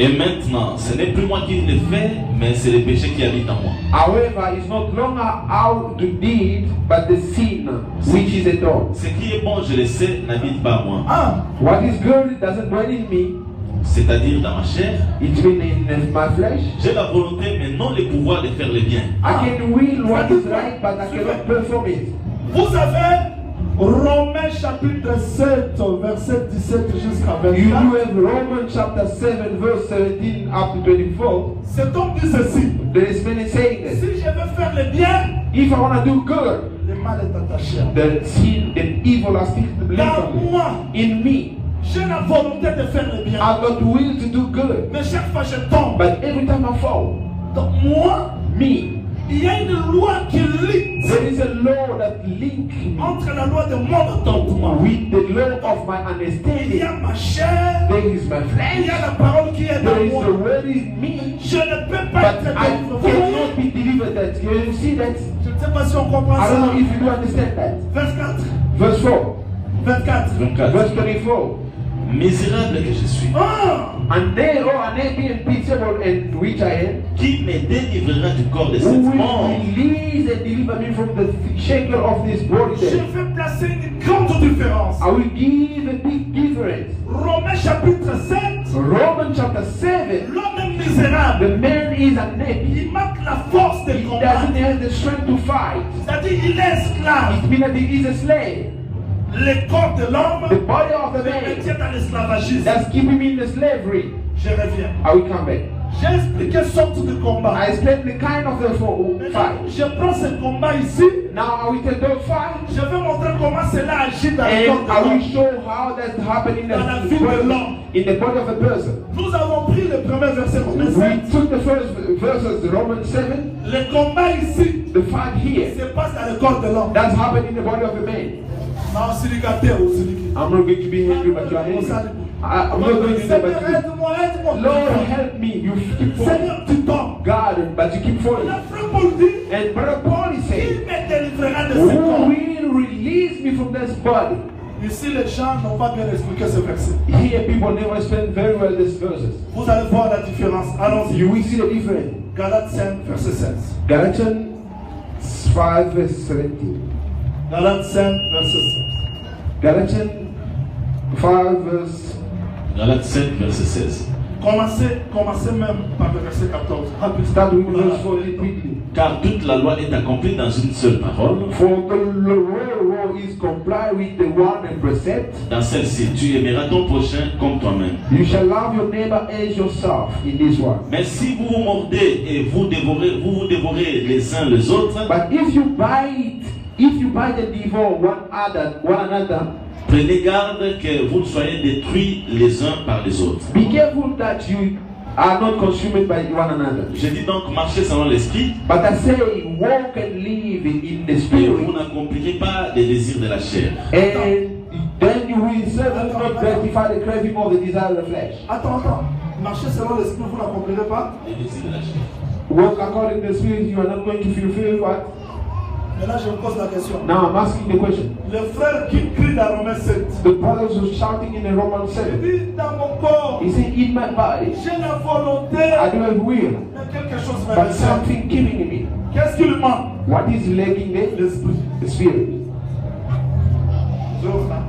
Speaker 3: Et maintenant, ce n'est plus moi qui le fais, mais c'est le péché qui habite en moi.
Speaker 2: However, it's not longer how to deed, but the sin which is at all.
Speaker 3: Ce qui est bon, je le sais, n'habite pas en moi.
Speaker 1: Ah,
Speaker 2: What is good doesn't dwell in me.
Speaker 3: C'est-à-dire dans ma chair,
Speaker 2: It's been in my flesh.
Speaker 3: j'ai la volonté, mais non le pouvoir de faire le bien.
Speaker 2: I can will what is right, but I cannot perform it.
Speaker 1: vous avez Romains chapitre 7, verset 17 jusqu'à
Speaker 2: You
Speaker 1: 24.
Speaker 2: have Romans chapter 7, verse 17 up to 24.
Speaker 1: Cet homme dit ceci.
Speaker 2: There is many saying this.
Speaker 1: Si je veux faire le bien,
Speaker 2: If I want to do good,
Speaker 1: le mal est attaché.
Speaker 2: the sin and evil are still
Speaker 1: Dans
Speaker 2: living
Speaker 1: moi,
Speaker 2: in me.
Speaker 1: j'ai la volonté de faire le bien.
Speaker 2: I've got will to do good,
Speaker 1: Mais chaque fois je tombe.
Speaker 2: but every time I fall,
Speaker 1: Donc moi,
Speaker 2: me,
Speaker 1: il y a une loi qui lit
Speaker 2: there is a law that link me
Speaker 1: entre la loi de mon entendement.
Speaker 2: with the law of my
Speaker 1: Il y
Speaker 2: understanding.
Speaker 1: a ma chair,
Speaker 2: There is my
Speaker 1: il y a
Speaker 2: flesh,
Speaker 1: la parole qui est
Speaker 2: there
Speaker 1: dans
Speaker 2: is the
Speaker 1: moi.
Speaker 2: word in me,
Speaker 1: Je ne peux pas
Speaker 2: but
Speaker 1: être
Speaker 2: I
Speaker 1: délivré. Vous voyez?
Speaker 2: cannot be delivered. That you see that?
Speaker 1: Je ne sais pas si on comprend
Speaker 2: I don't
Speaker 1: ça.
Speaker 2: know if you do understand that.
Speaker 1: 24.
Speaker 2: Verse 4,
Speaker 1: 24.
Speaker 3: 24.
Speaker 2: verse 24.
Speaker 3: Misérable que je suis,
Speaker 1: Ah!
Speaker 2: And they, oh, and they being pitiable, and which I am,
Speaker 3: qui me délivrera du corps de cette
Speaker 2: who will
Speaker 3: mort?
Speaker 2: release and deliver me from the shackle of this body
Speaker 1: Je
Speaker 2: death.
Speaker 1: vais placer une grande différence.
Speaker 2: I will give a big difference.
Speaker 1: Romains chapitre 7.
Speaker 2: Romans chapter 7,
Speaker 1: L'homme est misérable.
Speaker 2: the man is a naked.
Speaker 1: Il manque la force de
Speaker 2: He doesn't
Speaker 1: combattre.
Speaker 2: have the strength to fight.
Speaker 1: C'est-à-dire il est esclave.
Speaker 2: It means that he is a slave.
Speaker 1: Le corps de
Speaker 2: The
Speaker 1: l'homme
Speaker 2: body of the
Speaker 1: le
Speaker 2: man
Speaker 1: maintient dans l'esclavagisme.
Speaker 2: that's keeping him in the slavery.
Speaker 1: Je reviens.
Speaker 2: I will come back.
Speaker 1: J'ai expliqué sorte de combat.
Speaker 2: I explained the kind of the
Speaker 1: Maintenant,
Speaker 2: fight.
Speaker 1: je prends ce combat ici.
Speaker 2: Now I will tell those fight,
Speaker 1: Je vais montrer comment cela agit dans le
Speaker 2: and
Speaker 1: corps de
Speaker 2: I will
Speaker 1: l'homme.
Speaker 2: show how that's happening
Speaker 1: Dans la vie de l'homme.
Speaker 2: in the body of a person.
Speaker 1: Nous avons pris le premier verset Romains 7.
Speaker 2: We took the first verses, Romans 7,
Speaker 1: Le combat ici
Speaker 2: the fight here.
Speaker 1: se passe dans le corps de l'homme.
Speaker 2: That's happening in the body of a man.
Speaker 1: Non, silicateur ou silicateur.
Speaker 2: I'm not going to be angry, but you are angry. I'm not going to say, but you,
Speaker 1: Aide-moi, aide-moi.
Speaker 2: Lord, help me. You keep falling.
Speaker 1: Seigneur, tu tombes.
Speaker 2: God, but you keep falling.
Speaker 1: La frère Paul dit,
Speaker 2: And Brother Paul is
Speaker 1: il
Speaker 2: saying,
Speaker 1: me délivrera de ce
Speaker 2: who
Speaker 1: corps.
Speaker 2: will release me from this body?
Speaker 1: Ici, les gens n'ont pas bien expliqué ce verset.
Speaker 2: Here, people never explain very well these verses.
Speaker 1: Vous allez voir la différence. Allons-y.
Speaker 2: You will see the difference.
Speaker 1: Galates 5, verset 16.
Speaker 2: Galatians 5, verse 17.
Speaker 1: Galates 5, verset 16.
Speaker 2: Galatians 5, verse.
Speaker 3: Galates 7, verset 16.
Speaker 1: Commencez même par le verset 14. Rapidement.
Speaker 2: Start with
Speaker 1: Voilà.
Speaker 2: verse 14 quickly.
Speaker 3: Car toute la loi est accomplie dans une seule parole.
Speaker 2: For the law is comply with the one and precept.
Speaker 3: Dans celle-ci, tu aimeras ton prochain comme toi-même.
Speaker 2: You shall love your neighbor as yourself in this one.
Speaker 3: Mais si vous vous mordez et vous vous dévorez les uns les autres,
Speaker 2: But if you bite and devour one another,
Speaker 3: prenez garde que vous ne soyez détruits les uns par les autres.
Speaker 2: be careful that you are not consumed by one another.
Speaker 3: Je dis donc marchez selon l'esprit
Speaker 2: But I say, walk and live in the
Speaker 3: et vous
Speaker 2: spirit,
Speaker 3: n'accomplirez pas les désirs de la chair.
Speaker 2: and then you will certainly not gratify the craving of the desire of the flesh.
Speaker 1: Attends. Marchez selon l'esprit, vous n'accomplirez pas.
Speaker 3: Les désirs de la chair.
Speaker 2: Walk according to the spirit, you are not going to fulfill what?
Speaker 1: Mais là, je me pose la question.
Speaker 2: Now I'm asking the question.
Speaker 1: Le frère qui crie dans Romains 7.
Speaker 2: The brothers were shouting in the Romans
Speaker 1: Il
Speaker 2: 7.
Speaker 1: dit, dans mon corps,
Speaker 2: He said, in my body,
Speaker 1: j'ai la volonté,
Speaker 2: I do have will,
Speaker 1: mais quelque chose me
Speaker 2: but
Speaker 1: réserve.
Speaker 2: something keeping me.
Speaker 1: Qu'est-ce qui lui manque?
Speaker 2: What is lacking there?
Speaker 1: L'esprit.
Speaker 2: The spirit.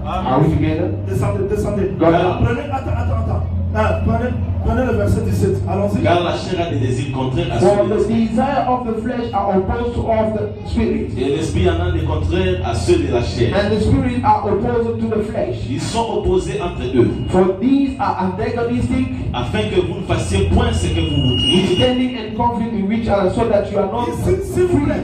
Speaker 2: Are we together?
Speaker 1: Descendez.
Speaker 2: Go down.
Speaker 1: Attends. Prenez le verset 17. Allons-y.
Speaker 3: Car la chair a des désirs contraires à
Speaker 2: For
Speaker 3: ceux de
Speaker 2: the
Speaker 3: l'esprit.
Speaker 2: desire of the flesh are opposed to of the spirit,
Speaker 3: Et l'esprit en a des contraires à ceux de la chair.
Speaker 2: and the spirit are opposed to the flesh.
Speaker 3: Ils sont opposés entre eux,
Speaker 2: For these are antagonistic,
Speaker 3: afin que vous ne fassiez point ce que vous voudriez.
Speaker 2: standing in conflict with each other, so that you are not free,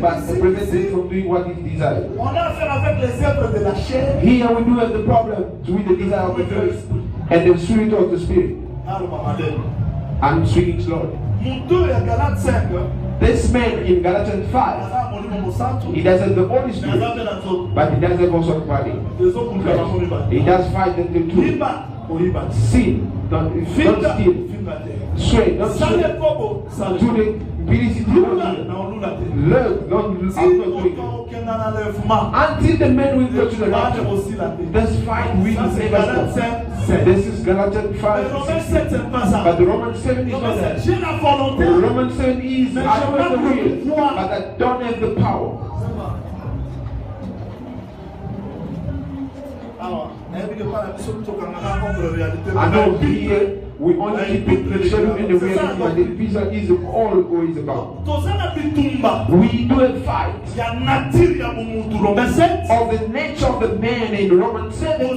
Speaker 2: but prevented from doing what is desired.
Speaker 1: On a affaire avec les œuvres de la chair.
Speaker 2: Here we do have the problem with the desire of the flesh and the spirit of the spirit. I'm speaking slowly.
Speaker 1: Mon 2 et Galates 5.
Speaker 2: This man in Galatians 5, He doesn't have the Holy Spirit, but he does have also the body. He does fight the two. Sin, don't steal. Swear, don't swear. Do the ability to learn, don't doing. Until the men will go to the rapture, this fight will never stop. This is Galatians 5. But the Romans 7 is not that. The Romans 7 is I have the will, but I don't have the power. I know here we only keep it sharing in the reality, but the visa is all it is about. We do a fight of the nature of the man in Romans 7. We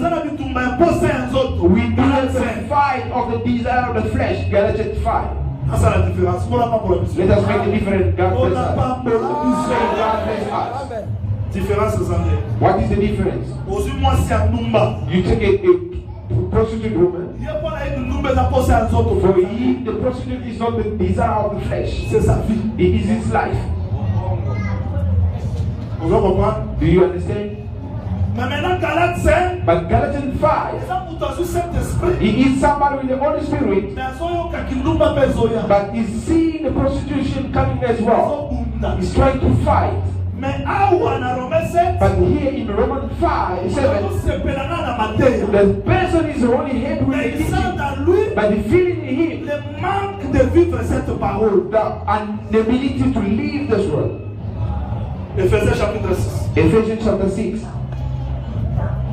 Speaker 2: do a fight of the desire of the flesh, Galatians 5. Let us make a difference. God bless us. What is the difference? You take a prostitute woman. For him, the prostitute is not the desire of the flesh. It is his life. Do you understand? But Galatians 5, he is somebody with the Holy Spirit, but he's seeing the prostitution coming as well. He's trying to fight. But here in Romans 5, 7, the person is only happy with the teaching, but the feeling in him, the inability to live this world. Ephesians chapter 6.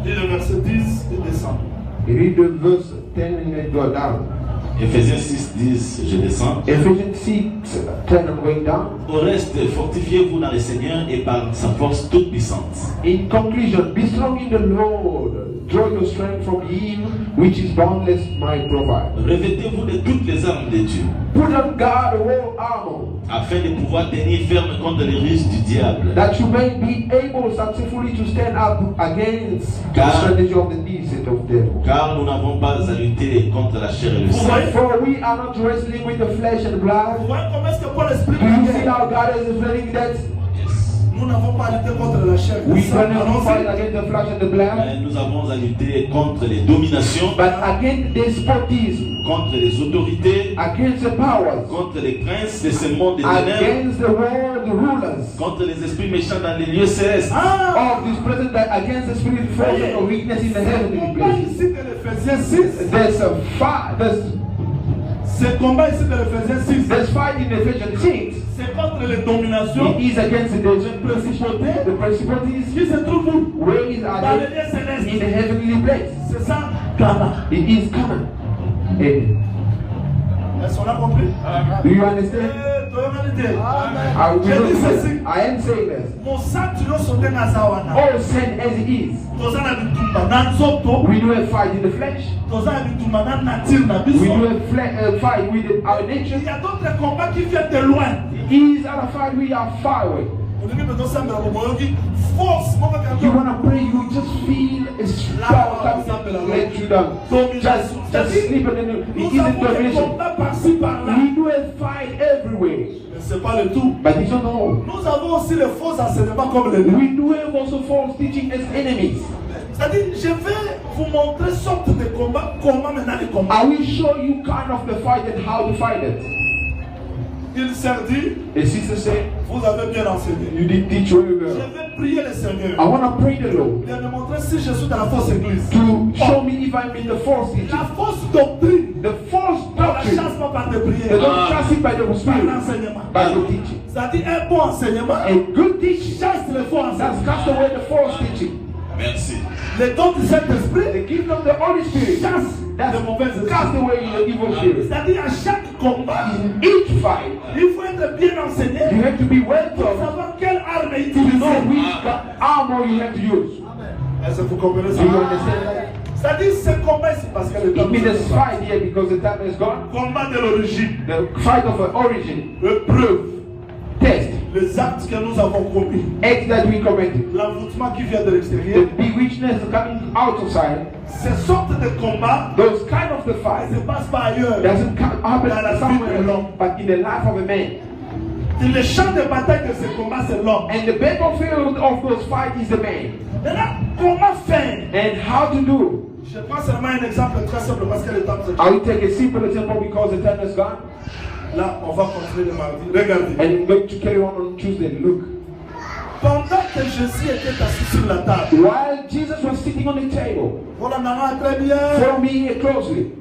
Speaker 1: Lis le verset 10 et descend.
Speaker 2: Read the verse 10 and go down.
Speaker 3: Ephésiens 6, 10, je descends.
Speaker 2: Ephesians 6, 10 and going down.
Speaker 3: Au reste, fortifiez-vous dans le Seigneur et par sa force toute puissante.
Speaker 2: In conclusion, be strong in the Lord. Draw your strength from Him, which is boundless, my provider.
Speaker 3: Revêtez-vous de toutes les armes de Dieu,
Speaker 2: Put on God the whole armor,
Speaker 3: afin de pouvoir tenir ferme contre les ruses du diable.
Speaker 2: that you may be able successfully to stand up against the strategy of the deceit of devil.
Speaker 3: Car nous n'avons pas à lutter contre la chair et le sang.
Speaker 2: For we are not wrestling with the flesh and blood.
Speaker 1: Vous voyez comment est-ce que Paul explique
Speaker 2: Do you see how God is explaining that?
Speaker 1: nous n'avons pas à lutter contre la chair.
Speaker 2: We don't have to fight against the flesh and the blood,
Speaker 3: Mais nous avons à lutter contre les dominations,
Speaker 2: but against despotism,
Speaker 3: contre les autorités,
Speaker 2: against the powers,
Speaker 3: contre les princes de ce monde des ténèbres,
Speaker 2: against the world rulers
Speaker 3: contre les esprits méchants dans les lieux célestes.
Speaker 2: of this present day, against the spirit forces of weakness in the heavenly
Speaker 1: Combat
Speaker 2: places.
Speaker 1: ici de l'Éphésiens 6.
Speaker 2: There's a fight.
Speaker 1: Ce combat ici de l'Éphésiens 6.
Speaker 2: There's fight in Ephesians 6.
Speaker 1: C'est contre les dominations.
Speaker 2: It is against the principalities. The principalities
Speaker 1: Qui se trouvent où?
Speaker 2: where is are
Speaker 1: Dans les
Speaker 2: they?
Speaker 1: lieux célestes.
Speaker 2: In the heavenly place.
Speaker 1: C'est ça, Kama.
Speaker 2: It is common.
Speaker 1: Est-ce qu'on a compris?
Speaker 2: Do you understand? I
Speaker 1: J'ai dit ceci.
Speaker 2: am saying this.
Speaker 1: Mon sang tu l'as sauté dans sa wana.
Speaker 2: All sin as it is.
Speaker 1: Toza na bitumba na nzoto.
Speaker 2: We do a fight in the flesh.
Speaker 1: Toza na bitumba na nature na
Speaker 2: We
Speaker 1: biso.
Speaker 2: do a fight with our nature.
Speaker 1: Il y a d'autres combats qui viennent de loin.
Speaker 2: These are the fight we are far away.
Speaker 1: Olingi bezo sambela bomoyoki force moko
Speaker 2: You
Speaker 1: kanto.
Speaker 2: wanna pray, you just feel a strong coming to let you down. Just sleep and then it
Speaker 1: Nous
Speaker 2: isn't
Speaker 1: avons des
Speaker 2: domination.
Speaker 1: combats par-ci par-là.
Speaker 2: We do a fight everywhere.
Speaker 1: Mais c'est pas le tout.
Speaker 2: But it's not all.
Speaker 1: Nous avons aussi les faux enseignements comme les deux.
Speaker 2: We do have also false teaching as enemies.
Speaker 1: C'est-à-dire, je vais vous montrer sorte de combat, comment maintenant les combats.
Speaker 2: I will show you kind of the fight and how to fight it.
Speaker 1: Il s'est dit,
Speaker 2: The sister said,
Speaker 1: vous avez bien enseigné.
Speaker 2: you did teach very
Speaker 1: Je
Speaker 2: well.
Speaker 1: vais prier le Seigneur.
Speaker 2: I want to pray the Lord
Speaker 1: De me montrer si je suis dans la fausse église.
Speaker 2: to show me if I'm in the false teaching.
Speaker 1: La fausse doctrine,
Speaker 2: The false
Speaker 1: on la
Speaker 2: doctrine.
Speaker 1: chasse pas par des
Speaker 2: They
Speaker 1: prières,
Speaker 2: don't trust it by the
Speaker 1: par
Speaker 2: spirit,
Speaker 1: l'enseignement.
Speaker 2: by the teaching.
Speaker 1: C'est-à-dire, un bon enseignement
Speaker 2: A good teaching
Speaker 1: chasse les faux
Speaker 2: that's
Speaker 1: enseignements.
Speaker 2: cast away the false teaching.
Speaker 3: Merci.
Speaker 1: Les dons du Saint-Esprit
Speaker 2: The gift of the Holy Spirit
Speaker 1: chasse
Speaker 2: that's
Speaker 1: les mauvaises
Speaker 2: cast
Speaker 1: esprits.
Speaker 2: away the evil spirit.
Speaker 1: C'est-à-dire, à chaque combat,
Speaker 2: In each fight,
Speaker 1: il faut être bien enseigné
Speaker 2: you have to be well
Speaker 1: pour
Speaker 2: taught
Speaker 1: savoir quelle arme
Speaker 2: to
Speaker 1: utiliser.
Speaker 2: know which armor you have to use.
Speaker 1: Est-ce que vous comprenez
Speaker 2: Do
Speaker 1: ça?
Speaker 2: you understand that?
Speaker 1: C'est-à-dire, ce combat ici, parce que le
Speaker 2: It
Speaker 1: temps
Speaker 2: means there's
Speaker 1: est
Speaker 2: fight here because the time is gone.
Speaker 1: combat de l'origine,
Speaker 2: The fight of origin,
Speaker 1: épreuve,
Speaker 2: test,
Speaker 1: les actes que nous avons commis,
Speaker 2: acts that we committed,
Speaker 1: l'envoûtement qui vient de
Speaker 2: the
Speaker 1: l'extérieur,
Speaker 2: bewitchness coming outside,
Speaker 1: ces sortes de combats
Speaker 2: those kind of the
Speaker 1: ne
Speaker 2: fight
Speaker 1: se passent pas ailleurs.
Speaker 2: doesn't happen
Speaker 1: Dans la vie de
Speaker 2: somewhere
Speaker 1: l'homme.
Speaker 2: but in the life of a man.
Speaker 1: Le champ de bataille de ce combat, c'est l'homme.
Speaker 2: And the battlefield of those fights is the man.
Speaker 1: Maintenant, comment faire?
Speaker 2: And how to do?
Speaker 1: Je prends seulement un exemple très simple parce que le temps est
Speaker 2: I will take a simple example because the time is gone.
Speaker 1: là. On va continuer le mardi. Regardez.
Speaker 2: And I'm going to carry on Tuesday. Look.
Speaker 1: Pendant que Jésus était assis sur la table,
Speaker 2: While Jesus was sitting on the table,
Speaker 1: voilà, on a très bien.
Speaker 2: follow me here closely.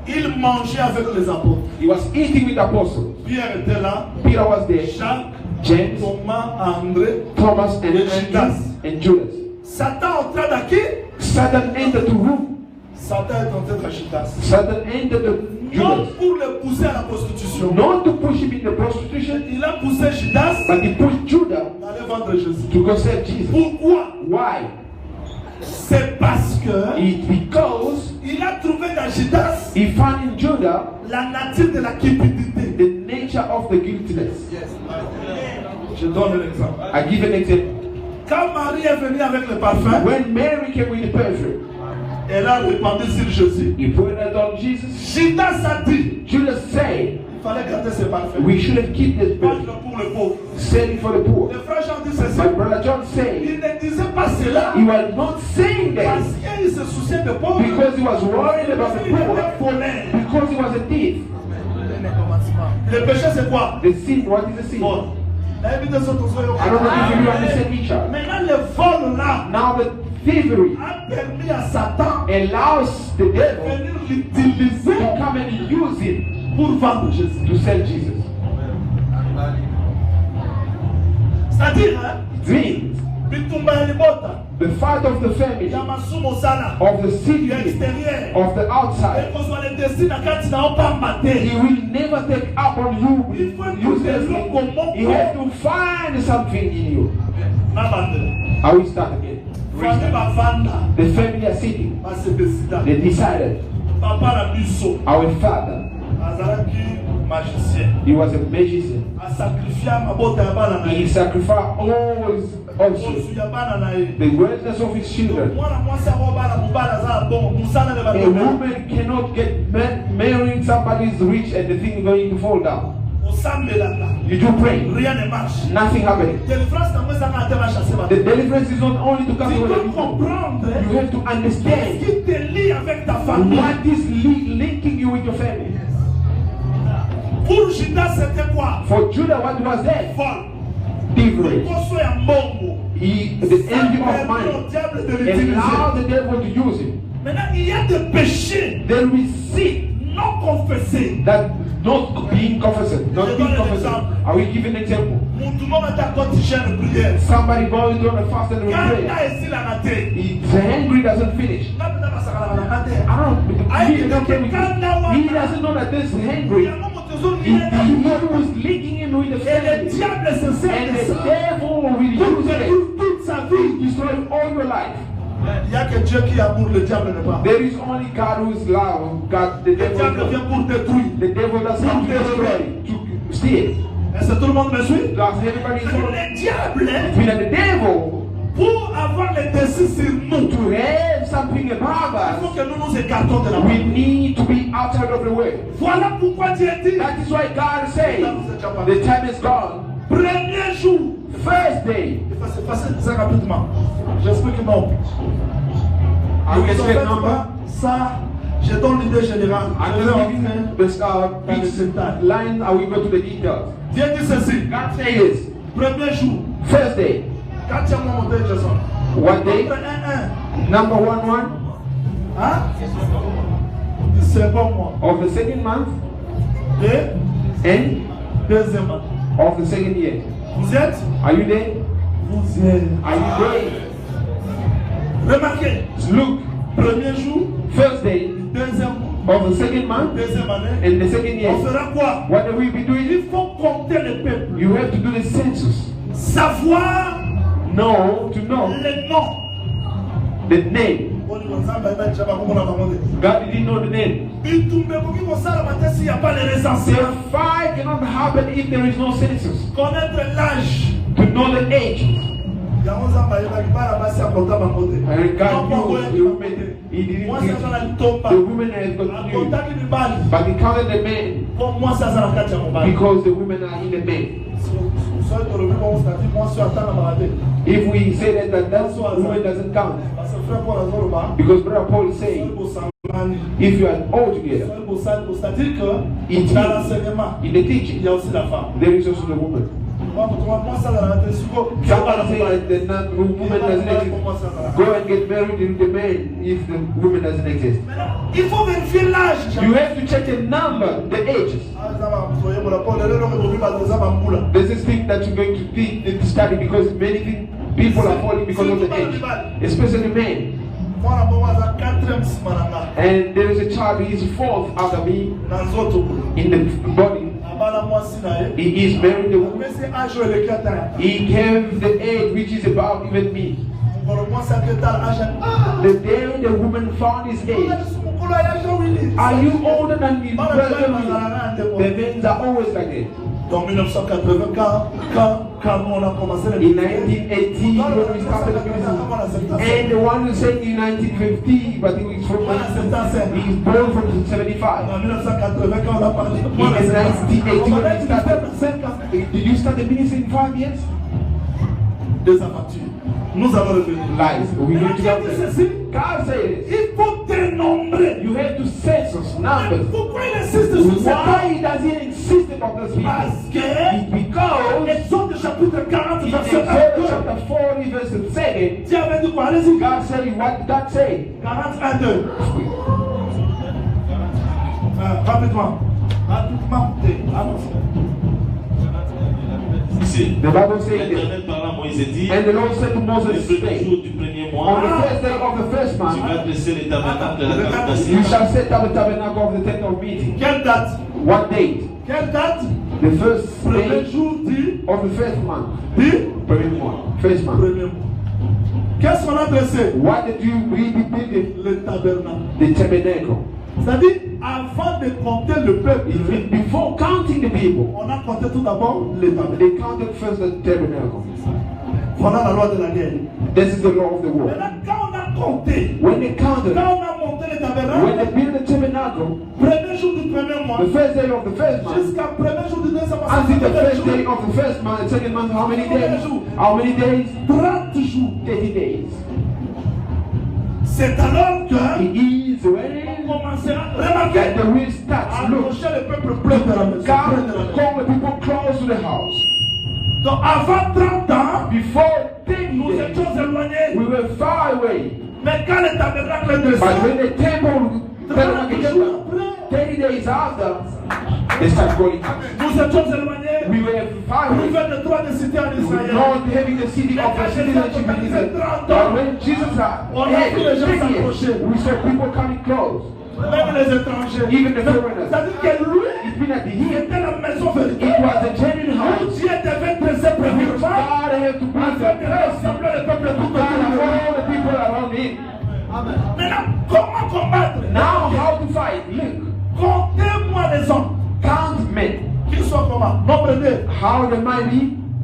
Speaker 1: Il mangeait avec les apôtres.
Speaker 2: He was eating with the apostles.
Speaker 1: Pierre était là,
Speaker 2: Peter was there.
Speaker 1: Jacques,
Speaker 2: James,
Speaker 1: Thomas, André,
Speaker 2: Thomas, and
Speaker 1: et Judas.
Speaker 2: Judas.
Speaker 1: Satan est en train d'acquérir.
Speaker 2: Satan entered the room.
Speaker 1: Satan est en train de Judas.
Speaker 2: Satan entered the
Speaker 1: Non
Speaker 2: Judas.
Speaker 1: pour le pousser à la prostitution.
Speaker 2: Not to push him in the prostitution,
Speaker 1: Il a poussé Judas
Speaker 2: but he pushed Judah
Speaker 1: d'aller vendre Jésus.
Speaker 2: to go save Jesus.
Speaker 1: Pourquoi?
Speaker 2: Why?
Speaker 1: C'est parce que
Speaker 2: It's because
Speaker 1: il a trouvé dans Judas
Speaker 2: he found in Judah
Speaker 1: la nature de la cupidité.
Speaker 2: the nature of the guiltiness.
Speaker 1: Je donne un exemple.
Speaker 2: I give an example.
Speaker 1: Quand Marie est venue avec le parfum,
Speaker 2: When Mary came with the perfume,
Speaker 1: elle a répandu sur Jésus.
Speaker 2: he put it on Jesus.
Speaker 1: Judas a dit,
Speaker 2: Judas said,
Speaker 1: il fallait garder ce parfum.
Speaker 2: we should have kept this
Speaker 1: Vendre
Speaker 2: perfume,
Speaker 1: pour le pauvre.
Speaker 2: sell it for the poor.
Speaker 1: Le frère Jean dit ceci.
Speaker 2: My brother John said,
Speaker 1: Il ne disait pas cela
Speaker 2: he was not saying
Speaker 1: parce
Speaker 2: that
Speaker 1: qu'il se souciait des pauvres.
Speaker 2: because he was worried about the
Speaker 1: Il était
Speaker 2: poor,
Speaker 1: voleur.
Speaker 2: because he was a thief.
Speaker 1: Le péché c'est quoi?
Speaker 2: The sin, what is the sin?
Speaker 1: Vol.
Speaker 2: I don't know if you understand each other.
Speaker 1: Maintenant le vol là
Speaker 2: Now the thievery
Speaker 1: a permis à Satan
Speaker 2: allows the
Speaker 1: de
Speaker 2: devil
Speaker 1: venir l'utiliser
Speaker 2: to come and use it
Speaker 1: pour vendre Jésus.
Speaker 2: to sell Jesus.
Speaker 1: C'est-à-dire, hein,
Speaker 2: It means
Speaker 1: bitumba libota,
Speaker 2: the fight of the family,
Speaker 1: yamasumo sana,
Speaker 2: of the city,
Speaker 1: extérieur,
Speaker 2: of the outside.
Speaker 1: ekozwa le destin kati na opamba
Speaker 2: He
Speaker 1: te.
Speaker 2: will never take up on you uselessly. He has to find something in you.
Speaker 1: Na bande.
Speaker 2: I will start again.
Speaker 1: Fami bavanda,
Speaker 2: The family are sitting.
Speaker 1: base décida.
Speaker 2: They decided,
Speaker 1: Papa na biso,
Speaker 2: our father,
Speaker 1: azalaki magicien.
Speaker 2: he was a magician.
Speaker 1: Asakrifia mabota ya bana na
Speaker 2: He
Speaker 1: ye.
Speaker 2: sacrificed all his also
Speaker 1: Osu ya bana na ye.
Speaker 2: the wellness of his children.
Speaker 1: Mwana mwasi abo bana mobala aza bongo, musana le
Speaker 2: A
Speaker 1: bato.
Speaker 2: woman cannot get marrying somebody is rich and the thing is going to fall down.
Speaker 1: Osambelaka.
Speaker 2: You do pray,
Speaker 1: Rien ne marche.
Speaker 2: nothing happening.
Speaker 1: Délivrance na mwesa nga atema chasser bato.
Speaker 2: The deliverance is not only to come
Speaker 1: Tu
Speaker 2: to
Speaker 1: dois
Speaker 2: the
Speaker 1: comprendre
Speaker 2: you have to
Speaker 1: ce
Speaker 2: understand
Speaker 1: qui te lie avec ta famille.
Speaker 2: what is linking you with your family.
Speaker 1: Pour Judas, c'était quoi?
Speaker 2: For Judah, what was that?
Speaker 1: Vol.
Speaker 2: Thievery.
Speaker 1: Koso ya mbongo.
Speaker 2: The envy of
Speaker 1: Au
Speaker 2: money.
Speaker 1: diable de l'utiliser.
Speaker 2: Allow the devil to use it.
Speaker 1: Maintenant, il y a des péchés
Speaker 2: There is sin
Speaker 1: non confessés.
Speaker 2: that not being confessed. Not being confessed. I will give an example.
Speaker 1: Tout le monde est à quotidien de prière.
Speaker 2: Somebody going on a fast and a
Speaker 1: Quand
Speaker 2: prayer.
Speaker 1: il a essayé la rater,
Speaker 2: He's hungry, doesn't finish.
Speaker 1: là, maintenant, ça va la rater.
Speaker 2: I don't. He doesn't know that this
Speaker 1: Il y
Speaker 2: hungry.
Speaker 1: a un moment toujours,
Speaker 2: He
Speaker 1: il est là.
Speaker 2: was linking him with the
Speaker 1: Et le
Speaker 2: family.
Speaker 1: diable se sert
Speaker 2: And
Speaker 1: de
Speaker 2: the
Speaker 1: ça
Speaker 2: devil will
Speaker 1: pour
Speaker 2: use it
Speaker 1: détruire toute sa vie.
Speaker 2: to destroy all your life.
Speaker 1: Il n'y a que Dieu qui amour, le diable ne pas.
Speaker 2: There is only God who is love. God, the
Speaker 1: Le diable
Speaker 2: devil.
Speaker 1: vient pour détruire.
Speaker 2: The devil does come to destroy, to steal.
Speaker 1: Est-ce que tout le monde me suit?
Speaker 2: Does everybody follow?
Speaker 1: Le diable, hein,
Speaker 2: When the devil,
Speaker 1: pour avoir le dessus sur nous,
Speaker 2: to have something above
Speaker 1: il faut
Speaker 2: us,
Speaker 1: que nous nous écartons de la
Speaker 2: we
Speaker 1: vie.
Speaker 2: need to be outside of the way.
Speaker 1: Voilà pourquoi Dieu dit,
Speaker 2: That is why God says, the time is gone.
Speaker 1: premier jour.
Speaker 2: First day.
Speaker 1: C'est facile de ça rapidement. J'explique non.
Speaker 2: I will
Speaker 1: Vous en
Speaker 2: explain
Speaker 1: faites
Speaker 2: number.
Speaker 1: pas, ça, je donne l'idée générale.
Speaker 2: I'm
Speaker 1: Je vais
Speaker 2: just
Speaker 1: rentrer
Speaker 2: giving
Speaker 1: dans les
Speaker 2: each
Speaker 1: détails.
Speaker 2: line. I will go to the details.
Speaker 1: Dieu dit ceci.
Speaker 2: God says,
Speaker 1: Premier jour.
Speaker 2: first day.
Speaker 1: Quand tu as monté, Jason.
Speaker 2: One day.
Speaker 1: Entre 1-1.
Speaker 2: Number 1
Speaker 1: Hein? Du second mois.
Speaker 2: of the second month
Speaker 1: Et
Speaker 2: and
Speaker 1: deuxième mois.
Speaker 2: of the second year.
Speaker 1: Vous êtes?
Speaker 2: Are you there?
Speaker 1: Vous êtes.
Speaker 2: Are you there?
Speaker 1: Remarquez.
Speaker 2: Look,
Speaker 1: Premier jour.
Speaker 2: first day
Speaker 1: Deuxième mois.
Speaker 2: of the second month
Speaker 1: Deuxième année.
Speaker 2: and the second
Speaker 1: On
Speaker 2: year.
Speaker 1: fera quoi?
Speaker 2: What will we be doing?
Speaker 1: Il faut compter le peuple.
Speaker 2: You have to do the census.
Speaker 1: Savoir
Speaker 2: Know, to know
Speaker 1: les noms.
Speaker 2: the name. God didn't know the name.
Speaker 1: bitumbe koki kosalama te s'il n'y a pas les recensés.
Speaker 2: The fight cannot happen if there is no census.
Speaker 1: Connaître l'âge,
Speaker 2: To know the age, And God knows the woman, he didn't teach. The women has continued. But he counted the men because the women are in the men. If we say that woman doesn't count, because Brother Paul is saying, if you are all together, in the teaching, there is also the woman. Somebody say that the woman doesn't exist. Go and get married to the man if the woman doesn't exist. You have to check the number, the ages. There's this thing that you're going to study because many people are falling because of the age, especially men. And there is a child who is fourth after me in the body. He is married the woman. He gave the age which is about even me. The day the woman found his age. Are you older than me? The men are always like that.
Speaker 1: En 1980, quand on a commencé
Speaker 2: in 1980, when we started the music, and the one who sang in 1950, but he's from he's born from 75.
Speaker 1: En 1980, quand on a parlé,
Speaker 2: in 1980, when we started, did you start the ministry in 5 years?
Speaker 1: Des aventures. Nous avons revenu.
Speaker 2: Lies. We need to go there. God says,
Speaker 1: il faut dénombrer.
Speaker 2: You have to census numbers.
Speaker 1: Pourquoi il insiste sur ça?
Speaker 2: Why does he insist about this?
Speaker 1: Parce que
Speaker 2: because
Speaker 1: Exode chapitre 40 verset 1.
Speaker 2: Chapter 40 verse 2.
Speaker 1: Dieu avait dit quoi? Allez-y.
Speaker 2: God said, what did God say?
Speaker 1: 41 2. Rapidement. Rapidement.
Speaker 3: Ici,
Speaker 2: the Bible says,
Speaker 3: l'Éternel parla à Moïse et dit,
Speaker 2: and the Lord said to
Speaker 3: le
Speaker 2: Moses,
Speaker 3: premier jour du premier mois,
Speaker 2: on the first day of the first
Speaker 3: tu
Speaker 2: month,
Speaker 3: vas dresser les tabernacles de la
Speaker 2: you
Speaker 3: tabernacle.
Speaker 2: shall set up the tabernacle of the tent of meeting.
Speaker 1: Quelle date?
Speaker 2: What date?
Speaker 1: Quelle date?
Speaker 2: The first
Speaker 1: Premier
Speaker 2: day
Speaker 1: jour du
Speaker 2: of the first month.
Speaker 1: premier
Speaker 2: mois. First month.
Speaker 1: Premier mois. Qu'est-ce qu'on a dressé?
Speaker 2: What did you really build?
Speaker 1: Le tabernacle.
Speaker 2: The tabernacle.
Speaker 1: C'est-à-dire, avant de compter le peuple,
Speaker 2: Before counting the people,
Speaker 1: on a compté tout d'abord les tabernacles.
Speaker 2: they counted first the tabernacle.
Speaker 1: Voilà la loi de la guerre.
Speaker 2: This is the law of the war.
Speaker 1: Maintenant, quand on a compté,
Speaker 2: When they counted,
Speaker 1: quand on a monté les
Speaker 2: when
Speaker 1: tabernacles,
Speaker 2: they built the tabernacle,
Speaker 1: premier jour du premier mois,
Speaker 2: the first day of the first month,
Speaker 1: jusqu'à premier jour du deuxième mois,
Speaker 2: until the first day
Speaker 1: jours,
Speaker 2: of the first month, the second month, how many days? How many days?
Speaker 1: 30 jours.
Speaker 2: 30 days.
Speaker 1: C'est alors que
Speaker 2: It is when
Speaker 1: on commencera à
Speaker 2: that
Speaker 1: remarquer,
Speaker 2: the wind starts.
Speaker 1: à
Speaker 2: Look,
Speaker 1: approcher le peuple plein de la maison.
Speaker 2: God
Speaker 1: Plein de la maison.
Speaker 2: call the people close to the house.
Speaker 1: Donc avant 30 ans,
Speaker 2: Before 30
Speaker 1: nous
Speaker 2: days,
Speaker 1: étions éloignés.
Speaker 2: we were far away.
Speaker 1: Mais quand le tabernacle est
Speaker 2: But
Speaker 1: descendu,
Speaker 2: when the temple,
Speaker 1: 30 jours après,
Speaker 2: 30 days after, they start calling us.
Speaker 1: nous étions éloignés.
Speaker 2: We were far
Speaker 1: Nous
Speaker 2: away.
Speaker 1: avons le droit de citer en Israël.
Speaker 2: Not having the city of the citizenship in Israel. But when Jesus died, we saw people coming close.
Speaker 1: Même les étrangers.
Speaker 2: Even the foreigners.
Speaker 1: C'est-à-dire que lui,
Speaker 2: It's been at the
Speaker 1: il
Speaker 2: heel.
Speaker 1: était la maison
Speaker 2: It
Speaker 1: véritable.
Speaker 2: was a genuine
Speaker 1: Où
Speaker 2: house.
Speaker 1: Dieu devait dresser
Speaker 2: Which
Speaker 1: premièrement,
Speaker 2: God had to bring the
Speaker 1: afin de
Speaker 2: blessing.
Speaker 1: rassembler le peuple tout
Speaker 2: God
Speaker 1: autour de
Speaker 2: and
Speaker 1: lui.
Speaker 2: all the people around him.
Speaker 1: Maintenant, comment combattre?
Speaker 2: Now how to fight? Look,
Speaker 1: Comptez-moi les hommes.
Speaker 2: count men.
Speaker 1: Qui sont comment? Nombre 2.
Speaker 2: How the mighty.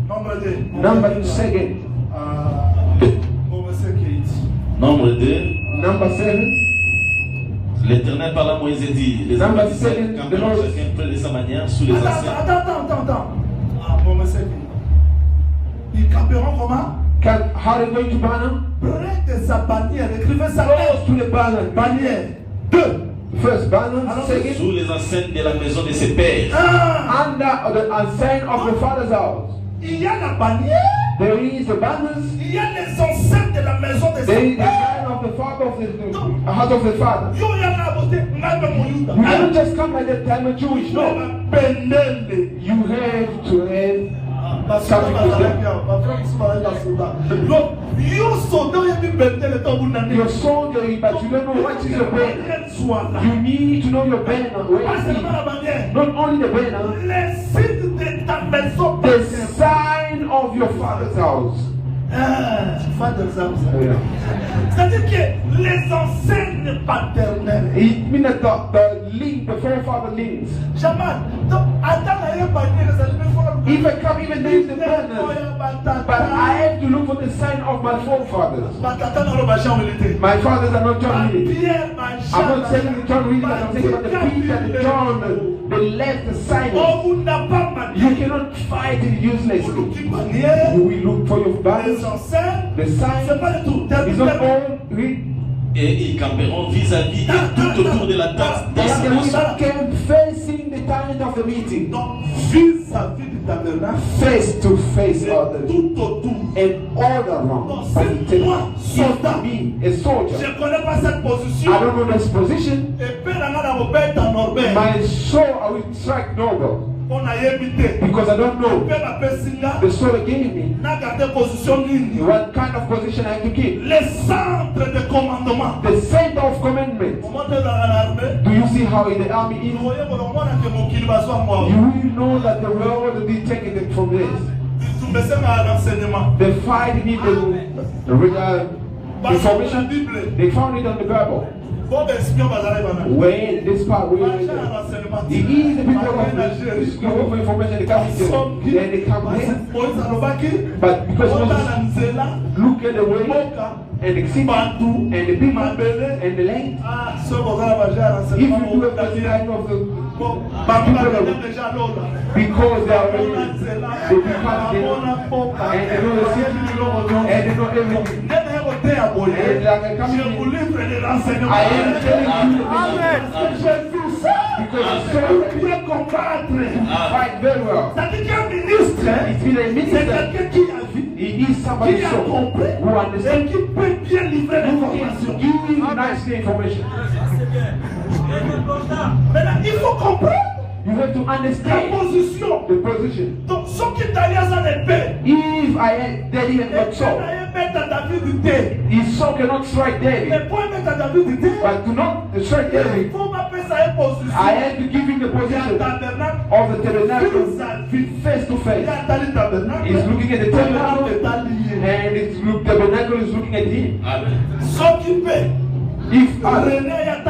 Speaker 1: Nombre 2.
Speaker 2: Number second.
Speaker 3: Nombre 2,
Speaker 2: Number 7.
Speaker 3: l'Éternel parla à Moïse et dit, les
Speaker 2: Number
Speaker 3: Israélites
Speaker 2: seven,
Speaker 3: camperont
Speaker 2: the Lord-
Speaker 3: chacun près de sa manière sous les anciens.
Speaker 1: Attends. Ils camperont comment?
Speaker 2: How they going to banner?
Speaker 1: Près de sa bannière. Écrivez ça.
Speaker 2: Close to the banner.
Speaker 1: Bannière. 2.
Speaker 2: First banner.
Speaker 1: Alors,
Speaker 2: Second.
Speaker 3: Sous les enceintes de la maison de ses pères.
Speaker 2: Under the ensign of the father's house.
Speaker 1: Il y a la bannière.
Speaker 2: There is the banners.
Speaker 1: Il y a les enceintes de la maison de
Speaker 2: There
Speaker 1: ses
Speaker 2: is the
Speaker 1: pères.
Speaker 2: sign of the father of the heart of the father.
Speaker 1: Yo, il y a la beauté.
Speaker 2: You don't just come like that time of Jewish, no.
Speaker 1: Pendele.
Speaker 2: You have to have something with them.
Speaker 1: Donc, yo soldat, il y a mis pendele dans mon année.
Speaker 2: You're soldiering, but you don't know what is your banner.
Speaker 1: Elle soit là.
Speaker 2: You need to know your banner. Where
Speaker 1: Pas
Speaker 2: is
Speaker 1: seulement
Speaker 2: it?
Speaker 1: la bannière.
Speaker 2: Not only the banner,
Speaker 1: Les signes de ta maison.
Speaker 2: the sign of your father's house.
Speaker 1: C'est-à-dire que les enseignes paternelles.
Speaker 2: It means that the link, the forefather links. If I come even there is the banners, but I have to look for the sign of my forefathers. My fathers are not John Reed. I'm not saying the John Reed, but I'm saying about the Peter and the John, they left the sign. You cannot fight it uselessly. You will look for your banners. The sign is not all read.
Speaker 3: Et ils camperont vis-à-vis et tout autour de la tente d'assignation.
Speaker 2: Camp facing the tent of the meeting.
Speaker 1: Donc, vis-à-vis du tabernacle,
Speaker 2: face to face others.
Speaker 1: tout autour.
Speaker 2: And all around.
Speaker 1: Donc, c'est moi, soldat.
Speaker 2: A soldier.
Speaker 1: Je ne connais pas cette position.
Speaker 2: I don't know this position.
Speaker 1: Et puis, la
Speaker 2: My soul, I will strike noble. Because I don't know. The soul gave me. What kind of position I have to keep?
Speaker 1: Les centres de commandement.
Speaker 2: The center of commandment. Do you see how in the army is? You will know that the world will be taking it from this. The fight in the information, they found it on the Bible. When this part we the people of the information they come here, then they come here. But because Moses look at the way and the city and the people and the land, if you do a kind of the people because they are ready, they become them and they know the city and they know everything. And like I come here, I am telling you because so bien combattre, fight very well.
Speaker 1: C'est-à-dire qu'un ministre, c'est quelqu'un qui a vu, qui a compris et qui peut bien livrer l'information. Maintenant, il faut comprendre.
Speaker 2: You have to understand
Speaker 1: la position.
Speaker 2: The position.
Speaker 1: Donc, ce qui t'allie à l'épée.
Speaker 2: If I had David had not so, his soul cannot strike David. But to not strike David, I had to give him the position of the tabernacle face to face. He's looking at the tabernacle, and the tabernacle is looking at him. If René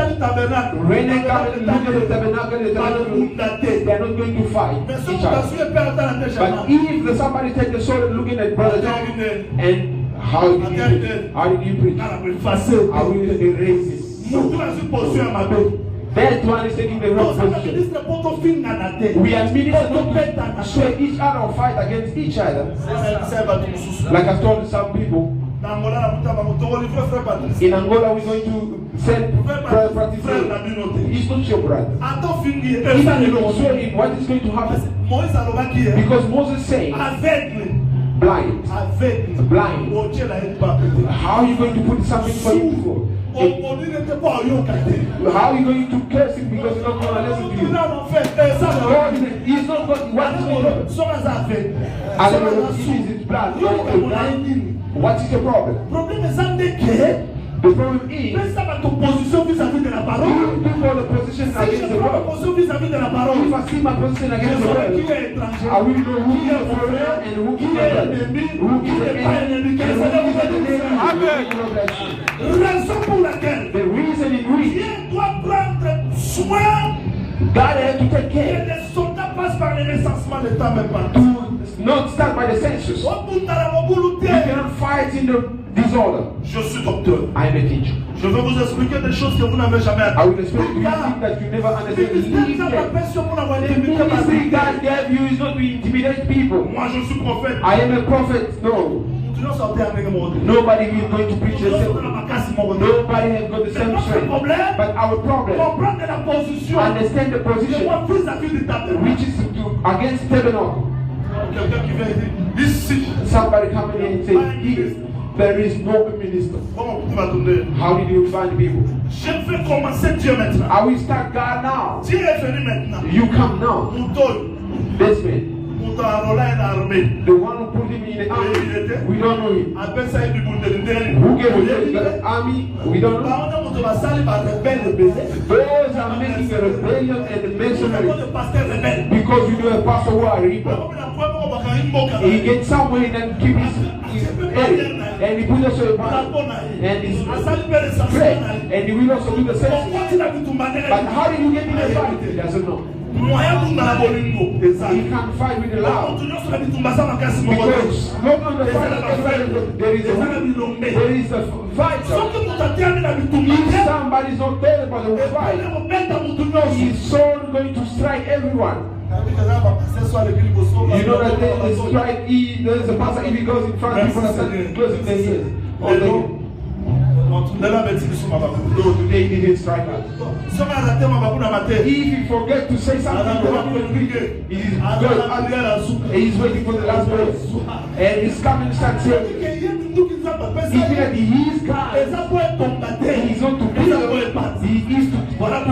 Speaker 2: come and look at the tabernacle, they are not going to fight each other. But if somebody take the sword and looking at Brother John, and how did you preach? I will erase it. That one is taking the wrong position. We are ministers not to sweat each other or fight against each other. Like I've told some people, in Angola, we're going to send Brother Patrice. He's not your brother. Even if you swear him, what is going to happen? Because Moses said, blind. How are you going to put something for you? How are you going to curse him because he's not going to listen to you? God, he's not going. What is going to happen? What is the problem? The problem is before the position against the world. If I see my position against the world, I will know who is the foreigner and who is the enemy, who is the enemy, and who is the neighbor. The reason in which God has to take care to not start by the census. You cannot fight in the disorder.
Speaker 1: Je suis docteur.
Speaker 2: I am a teacher.
Speaker 1: Je vais vous expliquer des choses que vous n'avez jamais
Speaker 2: I will explain to you things that you never understand. The ministry God gave you is not to intimidate people.
Speaker 1: Moi, je suis prophète.
Speaker 2: I am a prophet. No. Nobody is going to preach the same. Nobody has got the same strength. But our problem, understand the position which is against tabernacle. Somebody coming in and saying, here, there is no minister. How did you find people? I will start God now. You come now. This man. The one who put him in the army, we don't know him. Who gave him the army, we don't know. Those are making a rebellion and the mercenary. Because you know a pastor who are reaper. He gets somewhere and keep his head, and he put also a bottle, and his bread, and he will also do the same thing. But how did you get in the fight? He doesn't know. He can't fight with the loud. Because not on the fight, there is a fight. If somebody's not there about the fight, he's so going to strike everyone. You know that there's a strike, there's a pastor, if he goes in front, people are closing their ears. Today he didn't strike us. If he forget to say something, he's waiting for the last word. And he's coming to start saying, he is God. He's not to be, he is to fight.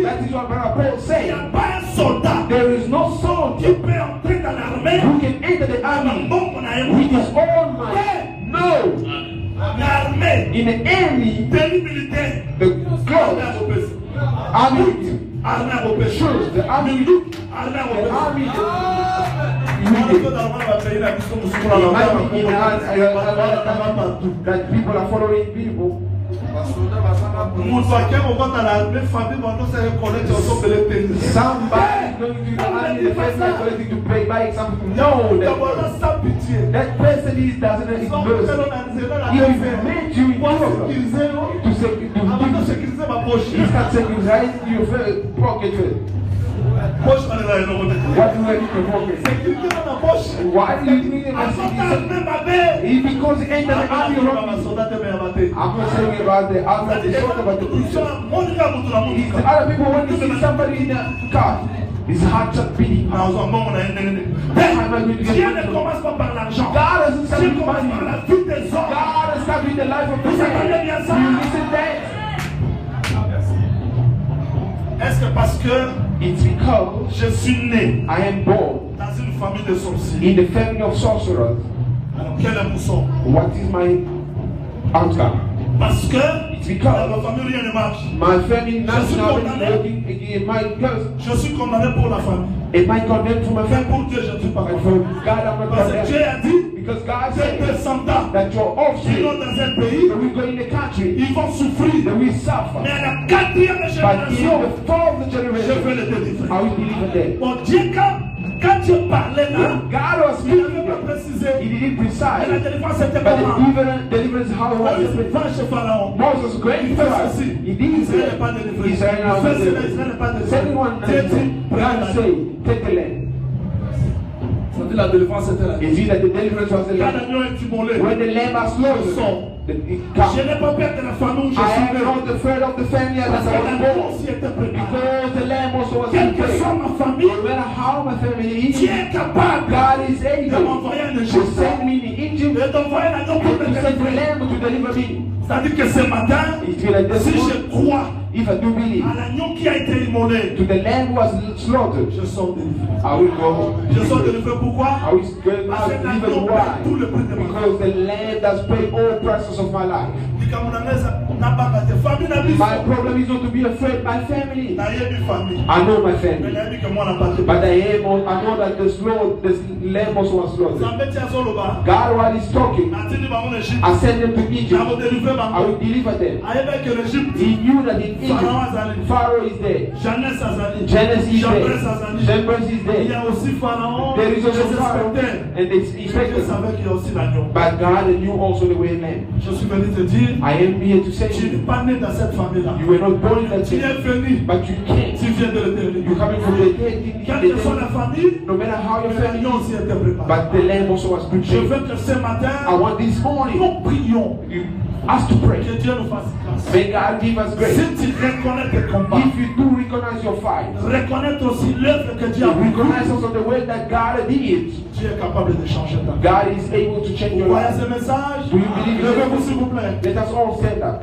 Speaker 2: That is what Brother Paul said. There is no soldier who can enter the army with his own mind. No. In the army, the clothes, army, shoes, the army, that people are following people. Somebody is going to the army, the person is going to pay by something. No, that person doesn't have mercy. He even made you in Europe he starts securizing your pocket first. What do you mean in pocket? Why do you mean in because he entered the army. I'm not saying about the army, I'm talking about the Christian. It's other people when you see somebody in a car. His heart just beating. God doesn't start with money. God has started with the life of the man. You listen that?
Speaker 1: Est-ce que parce que
Speaker 2: it's because
Speaker 1: je suis né
Speaker 2: I am born
Speaker 1: dans une famille de sorciers?
Speaker 2: In the family of sorcerers.
Speaker 1: Alors quel est mon sort?
Speaker 2: What is my outcome?
Speaker 1: Parce que
Speaker 2: it's because
Speaker 1: dans ma famille rien ne marche.
Speaker 2: My family national working again.
Speaker 1: Je suis condamné pour la famille.
Speaker 2: Am I condemned for my family?
Speaker 1: Pour Dieu, je ne suis pas
Speaker 2: condamné.
Speaker 1: condamné.
Speaker 2: God, I'm not
Speaker 1: Parce que Dieu a dit
Speaker 2: because God said
Speaker 1: that
Speaker 2: your offspring
Speaker 1: dans un pays,
Speaker 2: will go in the country,
Speaker 1: ils vont souffrir,
Speaker 2: they will suffer.
Speaker 1: Mais à la quatrième génération,
Speaker 2: but in the fourth generation,
Speaker 1: je vais les délivrer.
Speaker 2: I will deliver them.
Speaker 1: Bon, Dieu, quand Dieu parlait là,
Speaker 2: God was speaking,
Speaker 1: il n'avait pas précisé.
Speaker 2: He didn't precise.
Speaker 1: Et la délivrance était
Speaker 2: But
Speaker 1: comment?
Speaker 2: the deliverance how was
Speaker 1: Moïse va chez Pharaon.
Speaker 2: Moses going to us. He didn't
Speaker 1: Israël n'est
Speaker 2: say
Speaker 1: pas délivré.
Speaker 2: Israel
Speaker 1: n'est pas délivré.
Speaker 2: Anyone God say, take the land.
Speaker 1: C'est la délivrance était là.
Speaker 2: Is it that the deliverance was the land? When the lamb are slaughtered,
Speaker 1: je n'ai pas peur de la famille où je suis.
Speaker 2: I am not afraid of the family that I was born. Because the lamb also was
Speaker 1: quelle que soit ma famille,
Speaker 2: no matter how my family is,
Speaker 1: Dieu est capable
Speaker 2: God is able
Speaker 1: de m'envoyer un
Speaker 2: to
Speaker 1: Égypte
Speaker 2: send me in Egypt
Speaker 1: et d'envoyer l'agneau pour me
Speaker 2: to send the
Speaker 1: délivrer.
Speaker 2: lamb to deliver me.
Speaker 1: C'est-à-dire que ce matin, si je crois
Speaker 2: if I do believe
Speaker 1: à l'agneau qui a été immolé,
Speaker 2: to the lamb who was slaughtered,
Speaker 1: je sors délivré.
Speaker 2: I will go.
Speaker 1: Je sors délivré pourquoi?
Speaker 2: I will go delivered. Why?
Speaker 1: Tout le prix de ma vie.
Speaker 2: Because the lamb has paid all prices of my life. My problem is not to be afraid of my family. I know my family. But I know that the lamb also was slaughtered. God, while He's talking, I send them to Egypt. I will deliver them. He knew that in Egypt, Pharaoh is there. Jannes is there. Jambres is there. There is also Pharaoh. And it's expected. But God knew also the way lamb. I am here to say
Speaker 1: tu n'es pas né dans cette famille-là.
Speaker 2: You were not born in that
Speaker 1: tu es venu,
Speaker 2: but you came.
Speaker 1: Tu viens de l'éternité.
Speaker 2: You're coming from the dead.
Speaker 1: Quelle que soit la famille,
Speaker 2: no matter how your family
Speaker 1: aussi était préparé.
Speaker 2: But the lamb also was
Speaker 1: Je
Speaker 2: prepared.
Speaker 1: veux que ce matin,
Speaker 2: I want this morning,
Speaker 1: nous prions.
Speaker 2: Us to pray.
Speaker 1: Que Dieu nous fasse grâce.
Speaker 2: May God give us grace.
Speaker 1: Si tu reconnais tes combats,
Speaker 2: if you do recognize your fight,
Speaker 1: reconnaître aussi l'œuvre que Dieu a fait.
Speaker 2: Recognize also the way that God did.
Speaker 1: Dieu est capable de changer ta vie.
Speaker 2: God is able to change your
Speaker 1: Vous voyez
Speaker 2: life.
Speaker 1: ce message?
Speaker 2: Do you believe?
Speaker 1: Levez-vous s'il vous plaît.
Speaker 2: Let us all stand up.